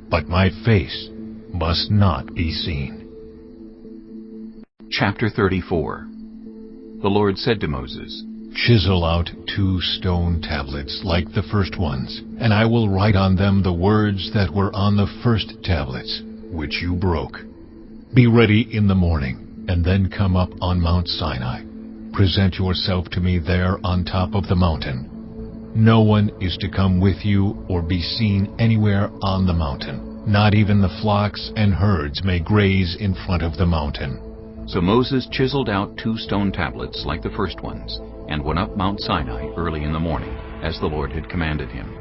but my face must not be seen. Chapter 34. The Lord said to Moses, Chisel out 2 stone tablets like the first ones, and I will write on them the words that were on the first tablets, which you broke. Be ready in the morning, and then come up on Mount Sinai. Present yourself to me there on top of the mountain. No one is to come with you or be seen anywhere on the mountain. Not even the flocks and herds may graze in front of the mountain. So Moses chiseled out 2 stone tablets like the first ones, and went up Mount Sinai early in the morning, as the Lord had commanded him.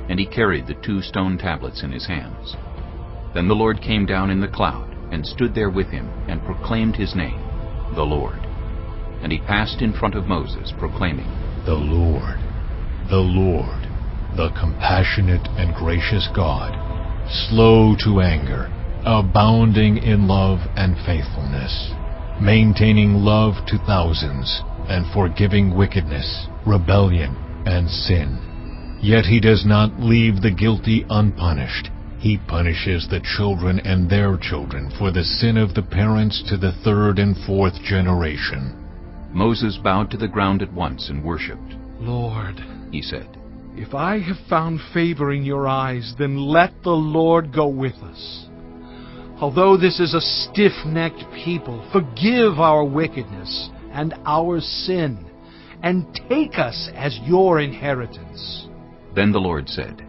And he carried the 2 stone tablets in his hands. Then the Lord came down in the cloud, and stood there with him, and proclaimed his name, the Lord. And he passed in front of Moses, proclaiming, The Lord, the compassionate and gracious God, slow to anger, abounding in love and faithfulness, maintaining love to thousands, and forgiving wickedness, rebellion, and sin. Yet he does not leave the guilty unpunished. He punishes the children and their children for the sin of the parents to the 3rd and 4th generation. Moses bowed to the ground at once and worshipped. Lord, he said, if I have found favor in your eyes, then let the Lord go with us. Although this is a stiff-necked people, forgive our wickedness and our sin, and take us as your inheritance. Then the Lord said,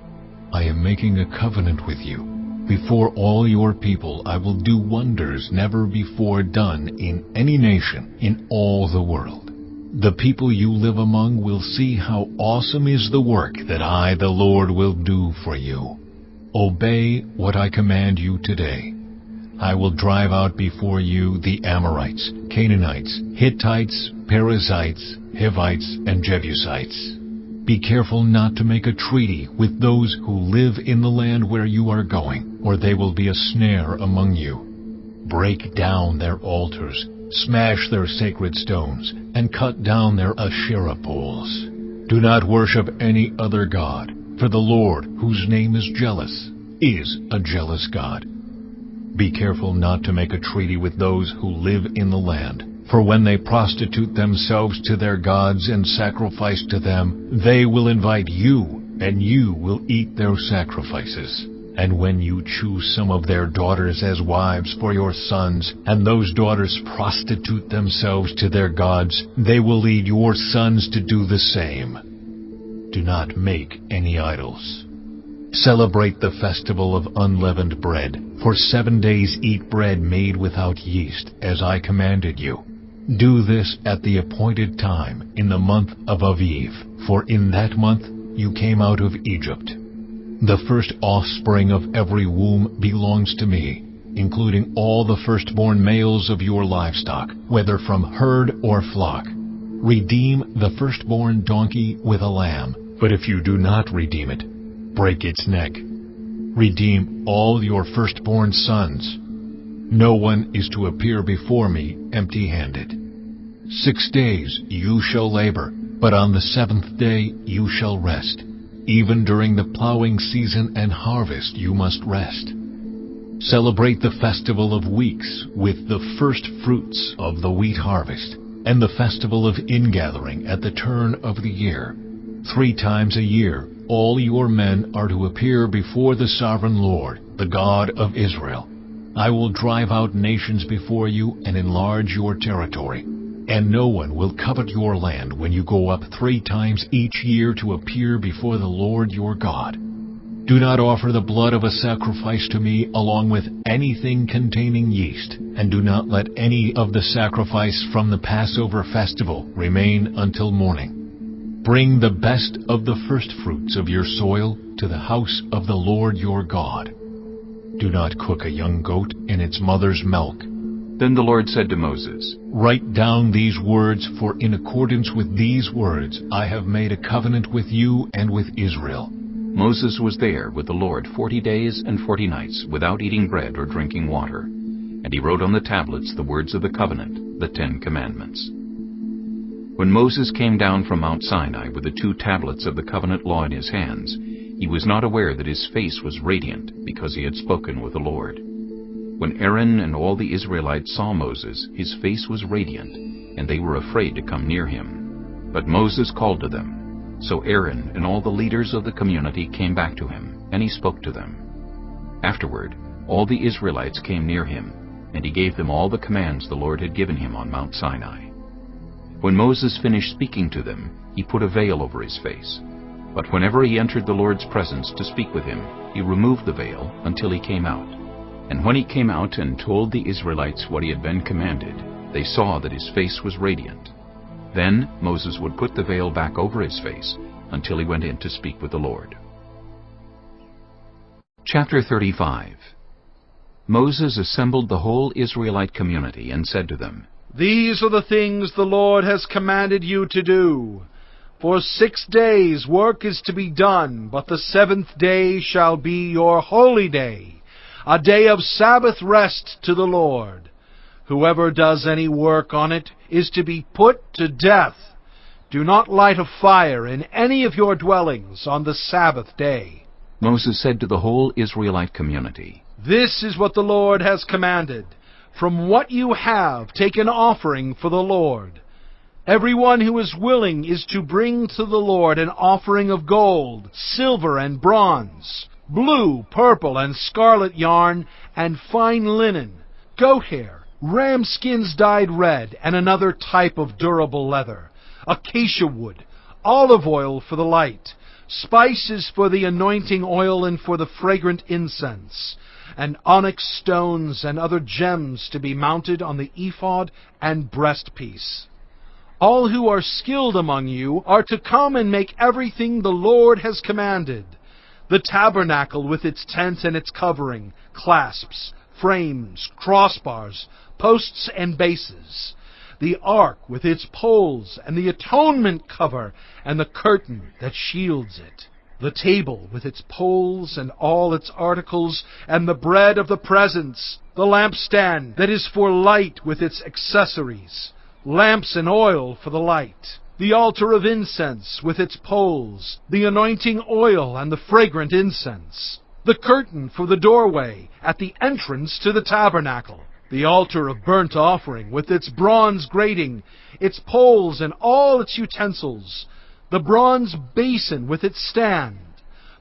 I am making a covenant with you. Before all your people I will do wonders never before done in any nation in all the world. The people you live among will see how awesome is the work that I, the Lord, will do for you. Obey what I command you today. I will drive out before you the Amorites, Canaanites, Hittites, Perizzites, Hivites, and Jebusites. Be careful not to make a treaty with those who live in the land where you are going, or they will be a snare among you. Break down their altars, smash their sacred stones, and cut down their Asherah poles. Do not worship any other god, for the Lord, whose name is jealous, is a jealous God. Be careful not to make a treaty with those who live in the land, for when they prostitute themselves to their gods and sacrifice to them, they will invite you, and you will eat their sacrifices. And when you choose some of their daughters as wives for your sons, and those daughters prostitute themselves to their gods, they will lead your sons to do the same. Do not make any idols. Celebrate the festival of unleavened bread. For 7 days eat bread made without yeast, as I commanded you. Do this at the appointed time, in the month of Aviv, for in that month you came out of Egypt. The first offspring of every womb belongs to me, including all the firstborn males of your livestock, whether from herd or flock. Redeem the firstborn donkey with a lamb, but if you do not redeem it, break its neck. Redeem all your firstborn sons. No one is to appear before me empty-handed. 6 days you shall labor, but on the 7th day you shall rest. Even during the plowing season and harvest you must rest. Celebrate the festival of weeks with the first fruits of the wheat harvest, and the festival of ingathering at the turn of the year. 3 times a year all your men are to appear before the sovereign Lord, the God of Israel. I will drive out nations before you and enlarge your territory. And no one will covet your land when you go up 3 times each year to appear before the Lord your God. Do not offer the blood of a sacrifice to me along with anything containing yeast, and do not let any of the sacrifice from the Passover festival remain until morning. Bring the best of the firstfruits of your soil to the house of the Lord your God. Do not cook a young goat in its mother's milk. Then the Lord said to Moses, Write down these words, for in accordance with these words I have made a covenant with you and with Israel. Moses was there with the Lord 40 days and 40 nights, without eating bread or drinking water. And he wrote on the tablets the words of the covenant, the 10 Commandments. When Moses came down from Mount Sinai with the 2 tablets of the covenant law in his hands, he was not aware that his face was radiant, because he had spoken with the Lord. When Aaron and all the Israelites saw Moses, his face was radiant, and they were afraid to come near him. But Moses called to them. So Aaron and all the leaders of the community came back to him, and he spoke to them. Afterward, all the Israelites came near him, and he gave them all the commands the Lord had given him on Mount Sinai. When Moses finished speaking to them, he put a veil over his face. But whenever he entered the Lord's presence to speak with him, he removed the veil until he came out. And when he came out and told the Israelites what he had been commanded, they saw that his face was radiant. Then Moses would put the veil back over his face until he went in to speak with the Lord. Chapter 35. Moses assembled the whole Israelite community and said to them, These are the things the Lord has commanded you to do. For 6 days work is to be done, but the 7th day shall be your holy day, a day of Sabbath rest to the Lord. Whoever does any work on it is to be put to death. Do not light a fire in any of your dwellings on the Sabbath day. Moses said to the whole Israelite community, This is what the Lord has commanded. From what you have, take an offering for the Lord. Everyone who is willing is to bring to the Lord an offering of gold, silver, and bronze, blue, purple, and scarlet yarn, and fine linen, goat hair, ram skins dyed red, and another type of durable leather, acacia wood, olive oil for the light, spices for the anointing oil and for the fragrant incense, and onyx stones and other gems to be mounted on the ephod and breastpiece. All who are skilled among you are to come and make everything the Lord has commanded: the tabernacle with its tent and its covering, clasps, frames, crossbars, posts and bases, the ark with its poles, and the atonement cover and the curtain that shields it, the table with its poles and all its articles, and the bread of the presence, the lampstand that is for light with its accessories, lamps and oil for the light, the altar of incense with its poles, the anointing oil and the fragrant incense, the curtain for the doorway at the entrance to the tabernacle, the altar of burnt offering with its bronze grating, its poles and all its utensils, the bronze basin with its stand,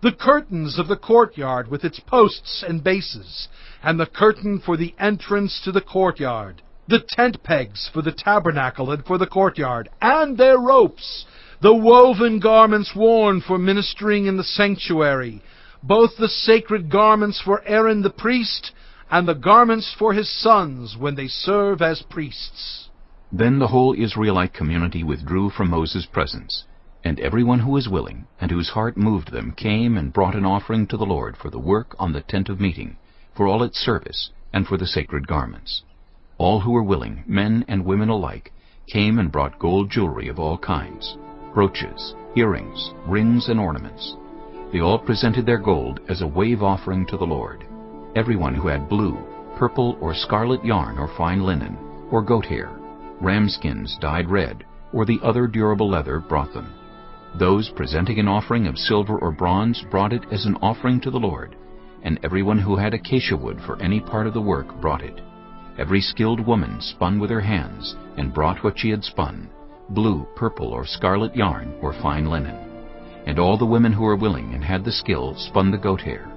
the curtains of the courtyard with its posts and bases, and the curtain for the entrance to the courtyard, the tent pegs for the tabernacle and for the courtyard, and their ropes, the woven garments worn for ministering in the sanctuary, both the sacred garments for Aaron the priest, and the garments for his sons when they serve as priests. Then the whole Israelite community withdrew from Moses' presence, and everyone who was willing, and whose heart moved them, came and brought an offering to the Lord for the work on the tent of meeting, for all its service, and for the sacred garments. All who were willing, men and women alike, came and brought gold jewelry of all kinds, brooches, earrings, rings, and ornaments. They all presented their gold as a wave offering to the Lord. Everyone who had blue, purple, or scarlet yarn or fine linen, or goat hair, ram skins dyed red, or the other durable leather brought them. Those presenting an offering of silver or bronze brought it as an offering to the Lord, and everyone who had acacia wood for any part of the work brought it. Every skilled woman spun with her hands, and brought what she had spun, blue, purple, or scarlet yarn, or fine linen. And all the women who were willing and had the skill spun the goat hair.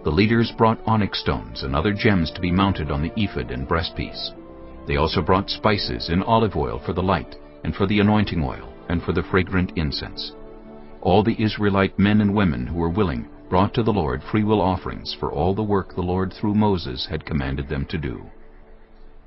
The leaders brought onyx stones and other gems to be mounted on the ephod and breastpiece. They also brought spices and olive oil for the light, and for the anointing oil, and for the fragrant incense. All the Israelite men and women who were willing brought to the Lord freewill offerings for all the work the Lord through Moses had commanded them to do.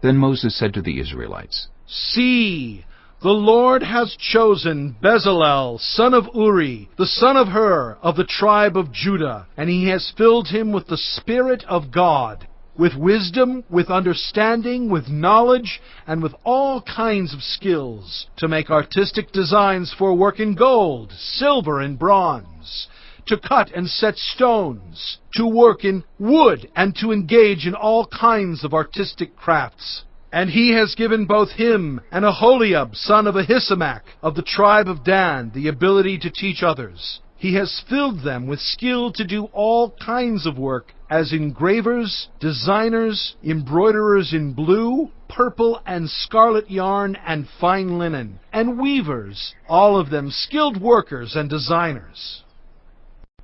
Then Moses said to the Israelites, See, the Lord has chosen Bezalel, son of Uri, the son of Hur, of the tribe of Judah, and he has filled him with the Spirit of God. with wisdom, with understanding, with knowledge, and with all kinds of skills, to make artistic designs for work in gold, silver, and bronze, to cut and set stones, to work in wood, and to engage in all kinds of artistic crafts. And he has given both him and Aholiab, son of Ahisamach, of the tribe of Dan, the ability to teach others. He has filled them with skill to do all kinds of work, as engravers, designers, embroiderers in blue, purple, and scarlet yarn, and fine linen, and weavers, all of them skilled workers and designers.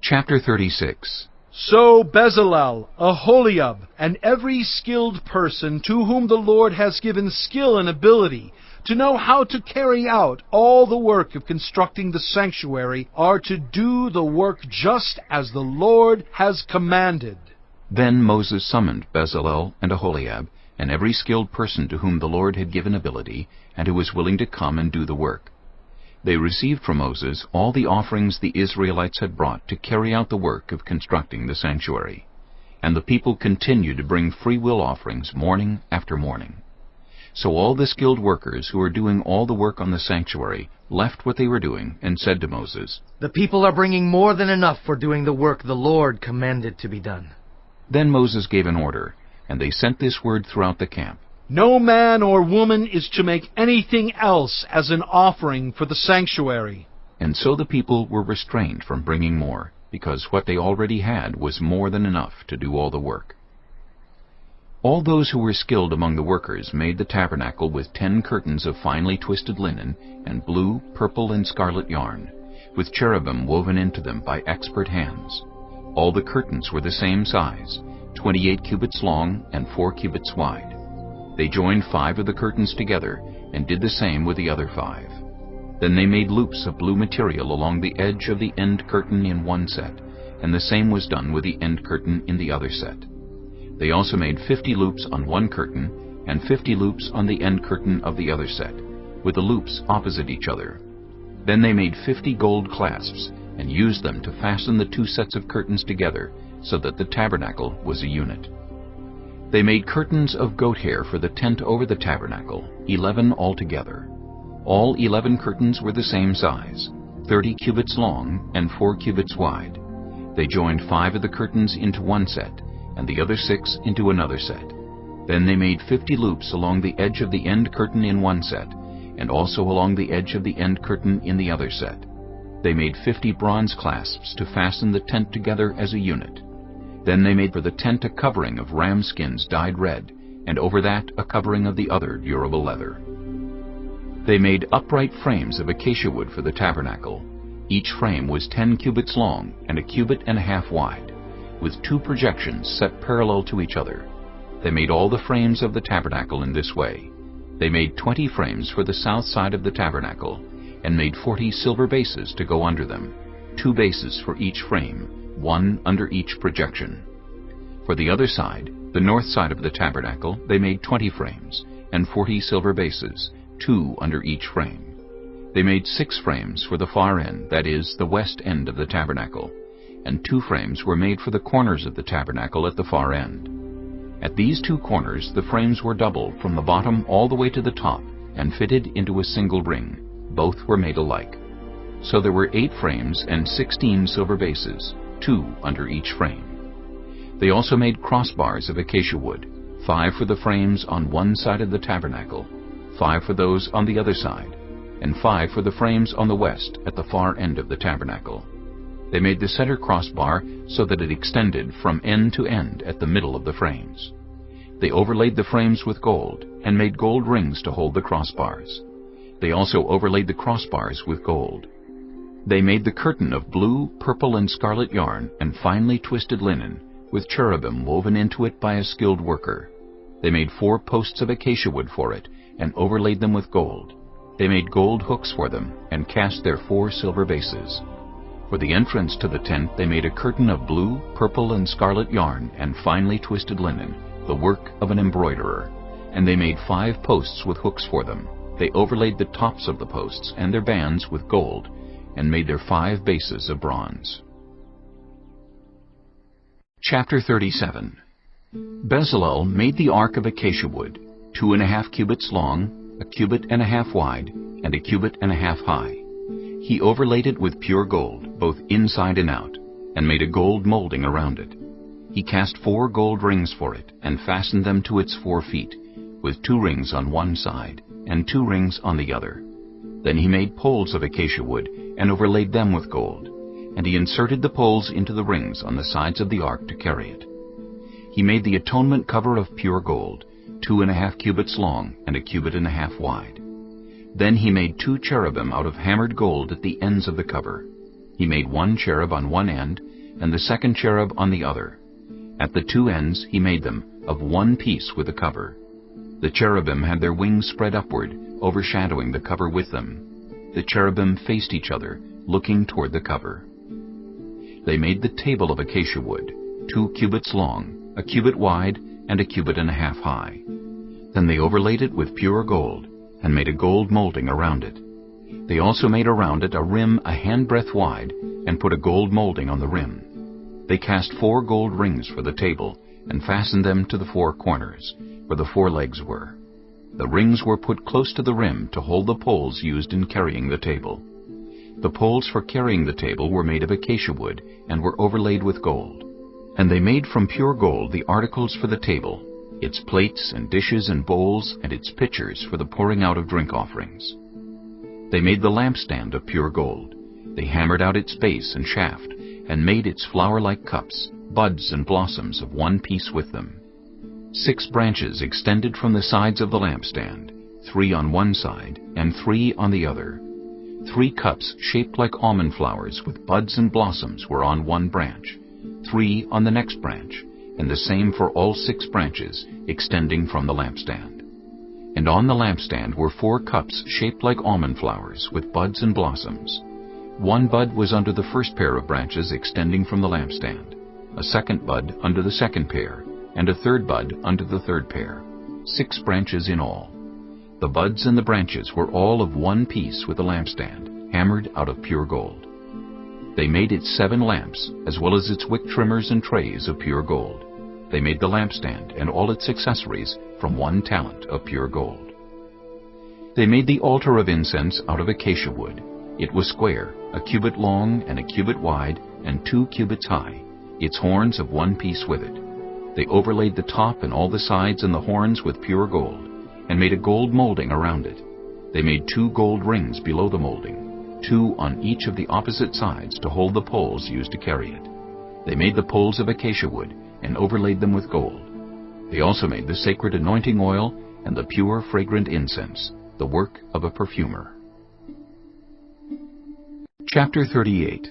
Chapter 36. So Bezalel, Aholiab, and every skilled person to whom the Lord has given skill and ability to know how to carry out all the work of constructing the sanctuary are to do the work just as the Lord has commanded. Then Moses summoned Bezalel and Aholiab, and every skilled person to whom the Lord had given ability, and who was willing to come and do the work. They received from Moses all the offerings the Israelites had brought to carry out the work of constructing the sanctuary. And the people continued to bring free-will offerings morning after morning. So all the skilled workers who were doing all the work on the sanctuary left what they were doing and said to Moses, "The people are bringing more than enough for doing the work the Lord commanded to be done." Then Moses gave an order, and they sent this word throughout the camp: No man or woman is to make anything else as an offering for the sanctuary. And so the people were restrained from bringing more, because what they already had was more than enough to do all the work. All those who were skilled among the workers made the tabernacle with 10 curtains of finely twisted linen and blue, purple, and scarlet yarn, with cherubim woven into them by expert hands. All the curtains were the same size, 28 cubits long and 4 cubits wide. They joined 5 of the curtains together and did the same with the other 5. Then they made loops of blue material along the edge of the end curtain in one set, and the same was done with the end curtain in the other set. They also made 50 loops on one curtain and 50 loops on the end curtain of the other set, with the loops opposite each other. Then they made 50 gold clasps and used them to fasten the 2 sets of curtains together so that the tabernacle was a unit. They made curtains of goat hair for the tent over the tabernacle, 11 altogether. All 11 curtains were the same size, 30 cubits long and 4 cubits wide. They joined 5 of the curtains into one set, and the other 6 into another set. Then they made 50 loops along the edge of the end curtain in one set, and also along the edge of the end curtain in the other set. They made 50 bronze clasps to fasten the tent together as a unit. Then they made for the tent a covering of ram skins dyed red, and over that a covering of the other durable leather. They made upright frames of acacia wood for the tabernacle. Each frame was 10 cubits long and 1.5 cubits wide, with 2 projections set parallel to each other. They made all the frames of the tabernacle in this way. They made 20 frames for the south side of the tabernacle, and made 40 silver bases to go under them, 2 bases for each frame, 1 under each projection. For the other side, the north side of the tabernacle, they made 20 frames, and 40 silver bases, 2 under each frame. They made 6 frames for the far end, that is, the west end of the tabernacle, and 2 frames were made for the corners of the tabernacle at the far end. At these 2 corners the frames were double from the bottom all the way to the top, and fitted into a single ring. Both were made alike. So there were 8 frames and 16 silver bases, 2 under each frame. They also made crossbars of acacia wood, 5 for the frames on one side of the tabernacle, 5 for those on the other side, and 5 for the frames on the west at the far end of the tabernacle. They made the center crossbar so that it extended from end to end at the middle of the frames. They overlaid the frames with gold, and made gold rings to hold the crossbars. They also overlaid the crossbars with gold. They made the curtain of blue, purple, and scarlet yarn and finely twisted linen, with cherubim woven into it by a skilled worker. They made 4 posts of acacia wood for it, and overlaid them with gold. They made gold hooks for them, and cast their 4 silver bases. For the entrance to the tent they made a curtain of blue, purple, and scarlet yarn and finely twisted linen, the work of an embroiderer. And they made 5 posts with hooks for them. They overlaid the tops of the posts and their bands with gold, and made their 5 bases of bronze. Chapter 37. Bezalel made the ark of acacia wood, 2.5 cubits long, 1.5 cubits wide, and 1.5 cubits high. He overlaid it with pure gold, both inside and out, and made a gold molding around it. He cast 4 gold rings for it, and fastened them to its 4 feet, with 2 rings on one side, and 2 rings on the other. Then he made poles of acacia wood, and overlaid them with gold. And he inserted the poles into the rings on the sides of the ark to carry it. He made the atonement cover of pure gold, 2.5 cubits long, and 1.5 cubits wide. Then he made 2 cherubim out of hammered gold at the ends of the cover. He made 1 cherub on one end, and the second cherub on the other. At the 2 ends he made them of one piece with the cover. The cherubim had their wings spread upward, overshadowing the cover with them. The cherubim faced each other, looking toward the cover. They made the table of acacia wood, 2 cubits long, 1 cubit wide, and 1.5 cubits high. Then they overlaid it with pure gold, and made a gold molding around it. They also made around it a rim a handbreadth wide, and put a gold molding on the rim. They cast 4 gold rings for the table, and fastened them to the 4 corners, where the 4 legs were. The rings were put close to the rim to hold the poles used in carrying the table. The poles for carrying the table were made of acacia wood, and were overlaid with gold. And they made from pure gold the articles for the table, its plates and dishes and bowls, and its pitchers for the pouring out of drink offerings. They made the lampstand of pure gold. They hammered out its base and shaft, and made its flower-like cups, buds and blossoms of one piece with them. 6 branches extended from the sides of the lampstand, 3 on one side, and 3 on the other. 3 cups shaped like almond flowers with buds and blossoms were on one branch, 3 on the next branch, and the same for all 6 branches extending from the lampstand. And on the lampstand were 4 cups shaped like almond flowers with buds and blossoms. 1 bud was under the first pair of branches extending from the lampstand, a second bud under the second pair, and a third bud under the third pair, 6 branches in all. The buds and the branches were all of one piece with the lampstand, hammered out of pure gold. They made its 7 lamps, as well as its wick trimmers and trays of pure gold. They made the lampstand and all its accessories from 1 talent of pure gold. They made the altar of incense out of acacia wood. It was square, 1 cubit long and 1 cubit wide, and 2 cubits high, its horns of one piece with it. They overlaid the top and all the sides and the horns with pure gold, and made a gold molding around it. They made 2 gold rings below the molding, 2 on each of the opposite sides to hold the poles used to carry it. They made the poles of acacia wood, and overlaid them with gold. They also made the sacred anointing oil and the pure fragrant incense, the work of a perfumer. Chapter 38.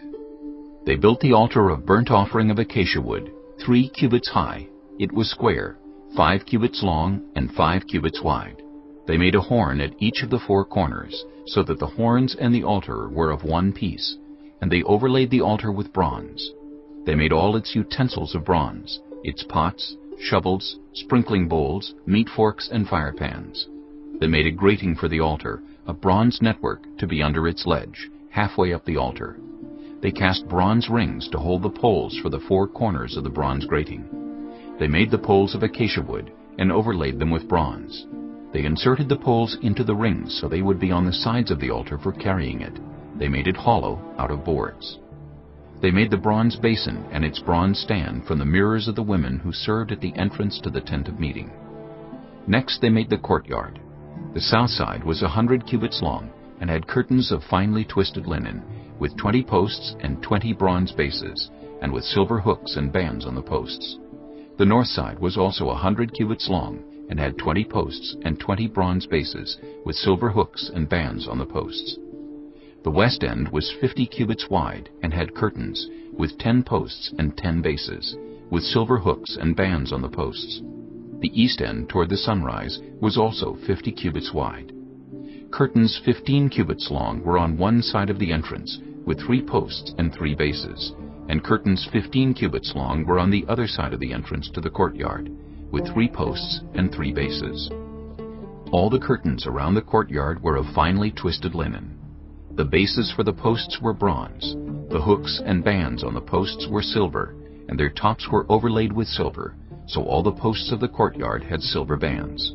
They built the altar of burnt offering of acacia wood, 3 cubits high. It was square, 5 cubits long and 5 cubits wide. They made a horn at each of the 4 corners, so that the horns and the altar were of one piece, and they overlaid the altar with bronze. They made all its utensils of bronze, its pots, shovels, sprinkling bowls, meat forks, and fire pans. They made a grating for the altar, a bronze network to be under its ledge, halfway up the altar. They cast bronze rings to hold the poles for the 4 corners of the bronze grating. They made the poles of acacia wood, and overlaid them with bronze. They inserted the poles into the rings so they would be on the sides of the altar for carrying it. They made it hollow out of boards. They made the bronze basin and its bronze stand from the mirrors of the women who served at the entrance to the tent of meeting. Next they made the courtyard. The south side was 100 cubits long, and had curtains of finely twisted linen, with 20 posts and 20 bronze bases, and with silver hooks and bands on the posts. The north side was also 100 cubits long, and had 20 posts and 20 bronze bases, with silver hooks and bands on the posts. The west end was 50 cubits wide, and had curtains, with 10 posts and 10 bases, with silver hooks and bands on the posts. The east end toward the sunrise was also 50 cubits wide. Curtains 15 cubits long were on one side of the entrance, with 3 posts and 3 bases, and curtains 15 cubits long were on the other side of the entrance to the courtyard, with 3 posts and 3 bases. All the curtains around the courtyard were of finely twisted linen. The bases for the posts were bronze. The hooks and bands on the posts were silver, and their tops were overlaid with silver, so all the posts of the courtyard had silver bands.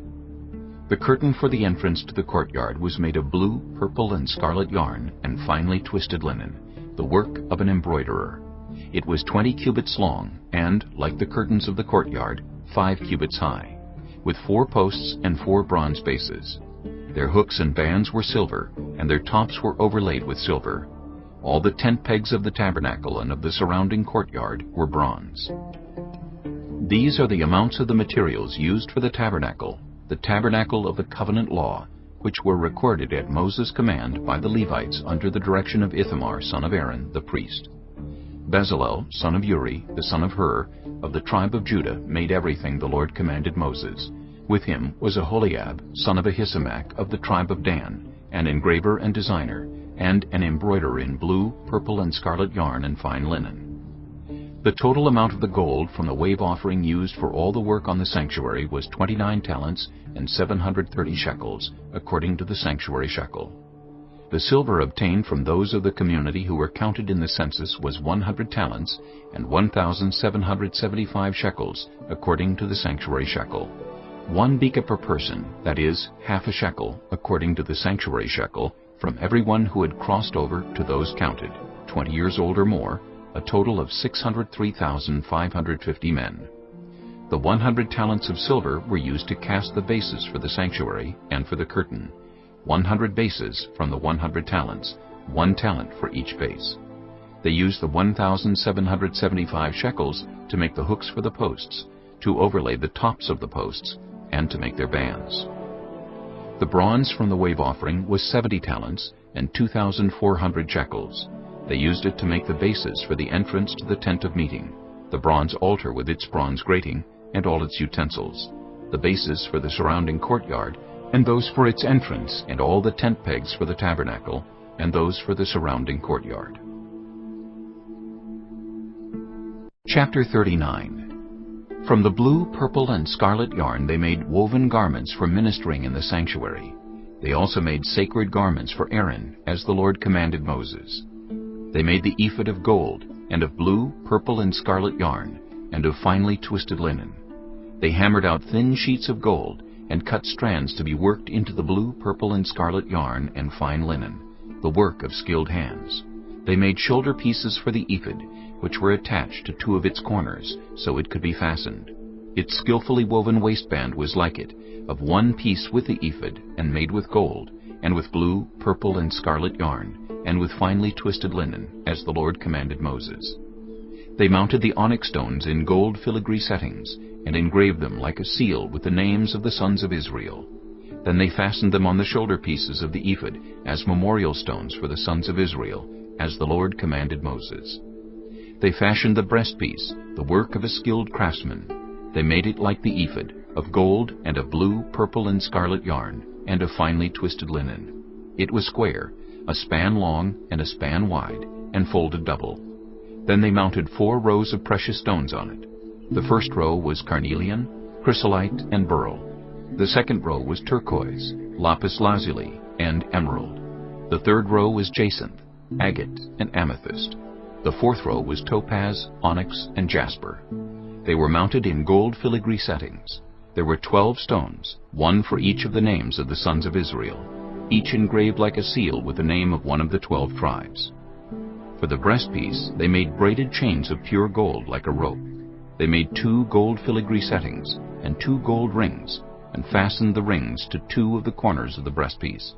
The curtain for the entrance to the courtyard was made of blue, purple, and scarlet yarn and finely twisted linen, the work of an embroiderer. It was 20 cubits long and, like the curtains of the courtyard, 5 cubits high, with 4 posts and 4 bronze bases. Their hooks and bands were silver, and their tops were overlaid with silver. All the tent pegs of the tabernacle and of the surrounding courtyard were bronze. These are the amounts of the materials used for the tabernacle of the covenant law, which were recorded at Moses' command by the Levites under the direction of Ithamar, son of Aaron, the priest. Bezalel, son of Uri, the son of Hur, of the tribe of Judah, made everything the Lord commanded Moses. With him was Aholiab, son of Ahisamach, of the tribe of Dan, an engraver and designer, and an embroiderer in blue, purple, and scarlet yarn and fine linen. The total amount of the gold from the wave offering used for all the work on the sanctuary was 29 talents and 730 shekels, according to the sanctuary shekel. The silver obtained from those of the community who were counted in the census was 100 talents and 1,775 shekels, according to the sanctuary shekel. 1 beka per person, that is, half a shekel, according to the sanctuary shekel, from everyone who had crossed over to those counted, 20 years old or more, a total of 603,550 men. The 100 talents of silver were used to cast the bases for the sanctuary and for the curtain. 100 bases from the 100 talents, 1 talent for each base. They used the 1,775 shekels to make the hooks for the posts, to overlay the tops of the posts, and to make their bands. The bronze from the wave offering was 70 talents and 2,400 shekels. They used it to make the bases for the entrance to the tent of meeting, the bronze altar with its bronze grating and all its utensils, the bases for the surrounding courtyard, and those for its entrance, and all the tent pegs for the tabernacle, and those for the surrounding courtyard. Chapter 39. From the blue, purple, and scarlet yarn they made woven garments for ministering in the sanctuary. They also made sacred garments for Aaron, as the Lord commanded Moses. They made the ephod of gold, and of blue, purple, and scarlet yarn, and of finely twisted linen. They hammered out thin sheets of gold, and cut strands to be worked into the blue, purple, and scarlet yarn and fine linen, the work of skilled hands. They made shoulder pieces for the ephod, which were attached to 2 of its corners, so it could be fastened. Its skillfully woven waistband was like it, of 1 piece with the ephod, and made with gold, and with blue, purple, and scarlet yarn, and with finely twisted linen, as the Lord commanded Moses. They mounted the onyx stones in gold filigree settings, and engraved them like a seal with the names of the sons of Israel. Then they fastened them on the shoulder pieces of the ephod as memorial stones for the sons of Israel, as the Lord commanded Moses. They fashioned the breastpiece, the work of a skilled craftsman. They made it like the ephod, of gold and of blue, purple, and scarlet yarn, and of finely twisted linen. It was square, a span long and a span wide, and folded double. Then they mounted 4 rows of precious stones on it. The first row was carnelian, chrysolite, and beryl. The second row was turquoise, lapis lazuli, and emerald. The third row was jacinth, agate, and amethyst. The fourth row was topaz, onyx, and jasper. They were mounted in gold filigree settings. There were 12 stones, 1 for each of the names of the sons of Israel, each engraved like a seal with the name of one of the 12 tribes. For the breastpiece they made braided chains of pure gold like a rope. They made 2 gold filigree settings and 2 gold rings, and fastened the rings to 2 of the corners of the breastpiece.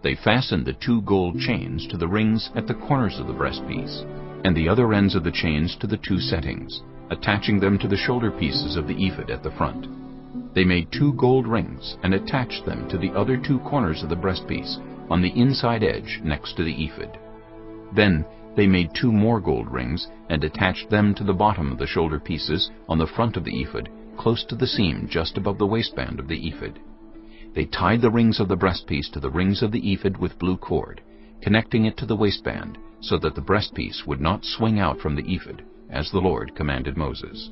They fastened the 2 gold chains to the rings at the corners of the breastpiece, and the other ends of the chains to the 2 settings, attaching them to the shoulder pieces of the ephod at the front. They made 2 gold rings and attached them to the other 2 corners of the breastpiece on the inside edge next to the ephod. Then they made 2 more gold rings and attached them to the bottom of the shoulder pieces on the front of the ephod, close to the seam just above the waistband of the ephod. They tied the rings of the breastpiece to the rings of the ephod with blue cord, connecting it to the waistband so that the breastpiece would not swing out from the ephod, as the Lord commanded Moses.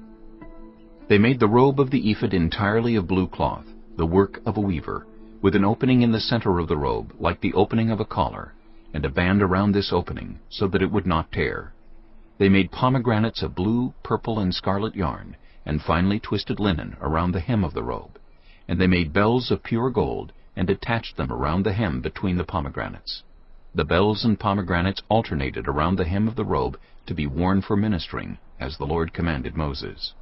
They made the robe of the ephod entirely of blue cloth, the work of a weaver, with an opening in the center of the robe like the opening of a collar, and a band around this opening so that it would not tear. They made pomegranates of blue, purple, and scarlet yarn, and finely twisted linen around the hem of the robe. And they made bells of pure gold, and attached them around the hem between the pomegranates. The bells and pomegranates alternated around the hem of the robe to be worn for ministering, as the Lord commanded Moses.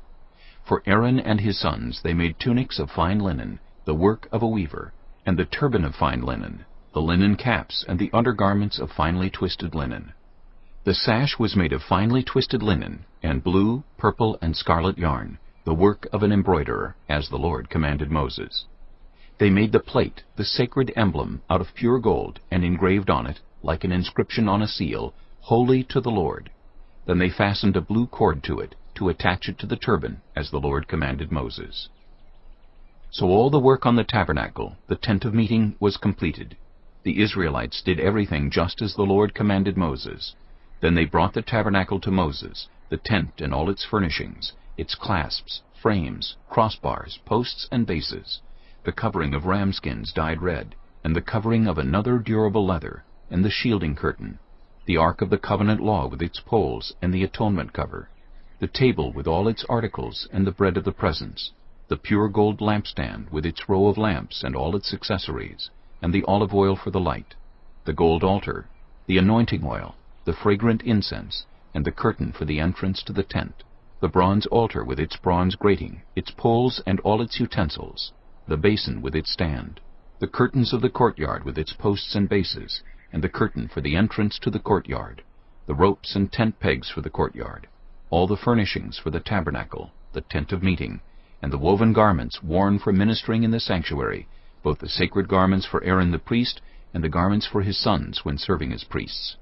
For Aaron and his sons they made tunics of fine linen, the work of a weaver, and the turban of fine linen, the linen caps, and the undergarments of finely twisted linen. The sash was made of finely twisted linen, and blue, purple, and scarlet yarn, the work of an embroiderer, as the Lord commanded Moses. They made the plate, the sacred emblem, out of pure gold, and engraved on it, like an inscription on a seal, "Holy to the Lord." Then they fastened a blue cord to it, to attach it to the turban, as the Lord commanded Moses. So all the work on the tabernacle, the tent of meeting, was completed. The Israelites did everything just as the Lord commanded Moses. Then they brought the tabernacle to Moses, the tent and all its furnishings, its clasps, frames, crossbars, posts, and bases, the covering of ram skins dyed red, and the covering of another durable leather, and the shielding curtain, the ark of the covenant law with its poles, and the atonement cover, the table with all its articles, and the bread of the presence, the pure gold lampstand with its row of lamps and all its accessories, and the olive oil for the light, the gold altar, the anointing oil, the fragrant incense, and the curtain for the entrance to the tent, the bronze altar with its bronze grating, its poles and all its utensils, the basin with its stand, the curtains of the courtyard with its posts and bases, and the curtain for the entrance to the courtyard, the ropes and tent pegs for the courtyard, all the furnishings for the tabernacle, the tent of meeting, and the woven garments worn for ministering in the sanctuary, both the sacred garments for Aaron the priest and the garments for his sons when serving as priests.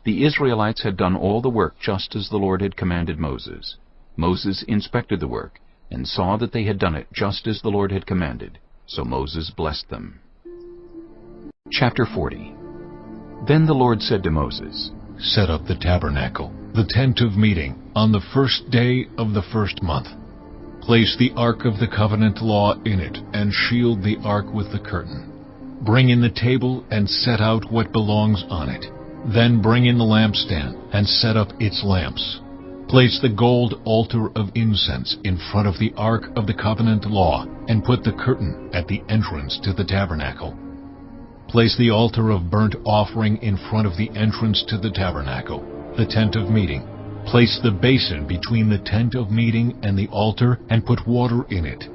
The Israelites had done all the work just as the Lord had commanded Moses. Moses inspected the work, and saw that they had done it just as the Lord had commanded. So Moses blessed them. Chapter 40. Then the Lord said to Moses, "Set up the tabernacle, the tent of meeting, on the first day of the first month. Place the ark of the covenant law in it, and shield the ark with the curtain. Bring in the table and set out what belongs on it. Then bring in the lampstand and set up its lamps. Place the gold altar of incense in front of the ark of the covenant law, and put the curtain at the entrance to the tabernacle. Place the altar of burnt offering in front of the entrance to the tabernacle, the tent of meeting. Place the basin between the tent of meeting and the altar, and put water in it.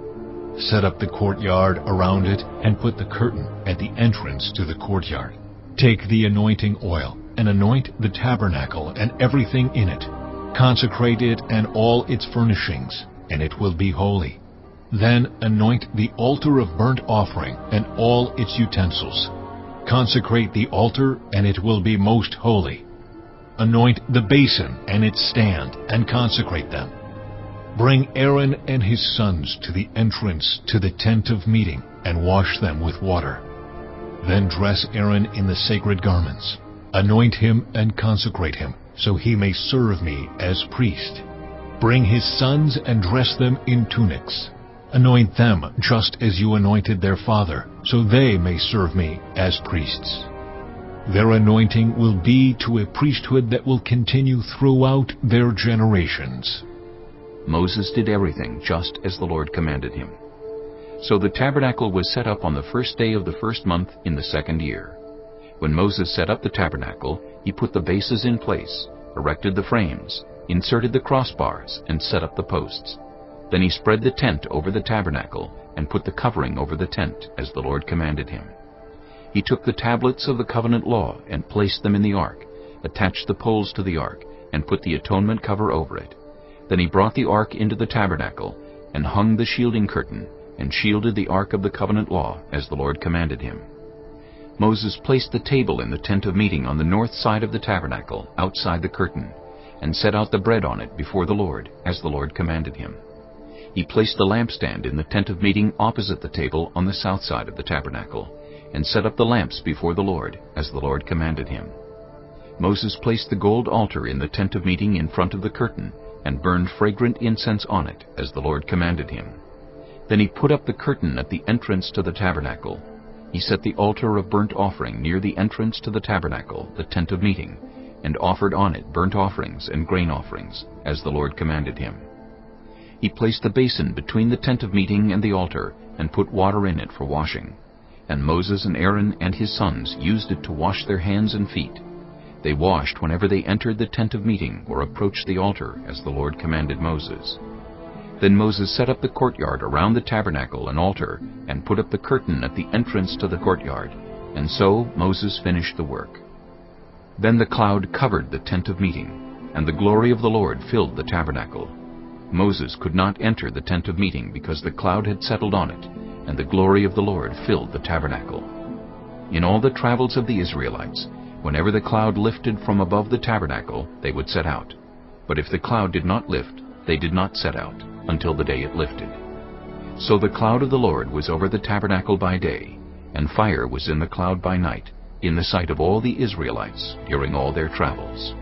Set up the courtyard around it, and put the curtain at the entrance to the courtyard. Take the anointing oil, and anoint the tabernacle and everything in it. Consecrate it and all its furnishings, and it will be holy. Then anoint the altar of burnt offering and all its utensils. Consecrate the altar, and it will be most holy. Anoint the basin and its stand, and consecrate them. Bring Aaron and his sons to the entrance to the tent of meeting, and wash them with water. Then dress Aaron in the sacred garments. Anoint him and consecrate him, so he may serve me as priest. Bring his sons and dress them in tunics. Anoint them just as you anointed their father, so they may serve me as priests. Their anointing will be to a priesthood that will continue throughout their generations." Moses did everything just as the Lord commanded him. So the tabernacle was set up on the first day of the first month in the second year. When Moses set up the tabernacle, he put the bases in place, erected the frames, inserted the crossbars, and set up the posts. Then he spread the tent over the tabernacle, and put the covering over the tent, as the Lord commanded him. He took the tablets of the covenant law and placed them in the ark, attached the poles to the ark, and put the atonement cover over it. Then he brought the ark into the tabernacle, and hung the shielding curtain, and shielded the ark of the covenant law, as the Lord commanded him. Moses placed the table in the tent of meeting on the north side of the tabernacle, outside the curtain, and set out the bread on it before the Lord, as the Lord commanded him. He placed the lampstand in the tent of meeting opposite the table on the south side of the tabernacle, and set up the lamps before the Lord, as the Lord commanded him. Moses placed the gold altar in the tent of meeting in front of the curtain, and burned fragrant incense on it, as the Lord commanded him. Then he put up the curtain at the entrance to the tabernacle. He set the altar of burnt offering near the entrance to the tabernacle, the tent of meeting, and offered on it burnt offerings and grain offerings, as the Lord commanded him. He placed the basin between the tent of meeting and the altar, and put water in it for washing. And Moses and Aaron and his sons used it to wash their hands and feet. They washed whenever they entered the tent of meeting or approached the altar, as the Lord commanded Moses. Then Moses set up the courtyard around the tabernacle and altar, and put up the curtain at the entrance to the courtyard. And so Moses finished the work. Then the cloud covered the tent of meeting, and the glory of the Lord filled the tabernacle. Moses could not enter the tent of meeting because the cloud had settled on it, and the glory of the Lord filled the tabernacle. In all the travels of the Israelites, whenever the cloud lifted from above the tabernacle, they would set out. But if the cloud did not lift, they did not set out, until the day it lifted. So the cloud of the Lord was over the tabernacle by day, and fire was in the cloud by night, in the sight of all the Israelites during all their travels.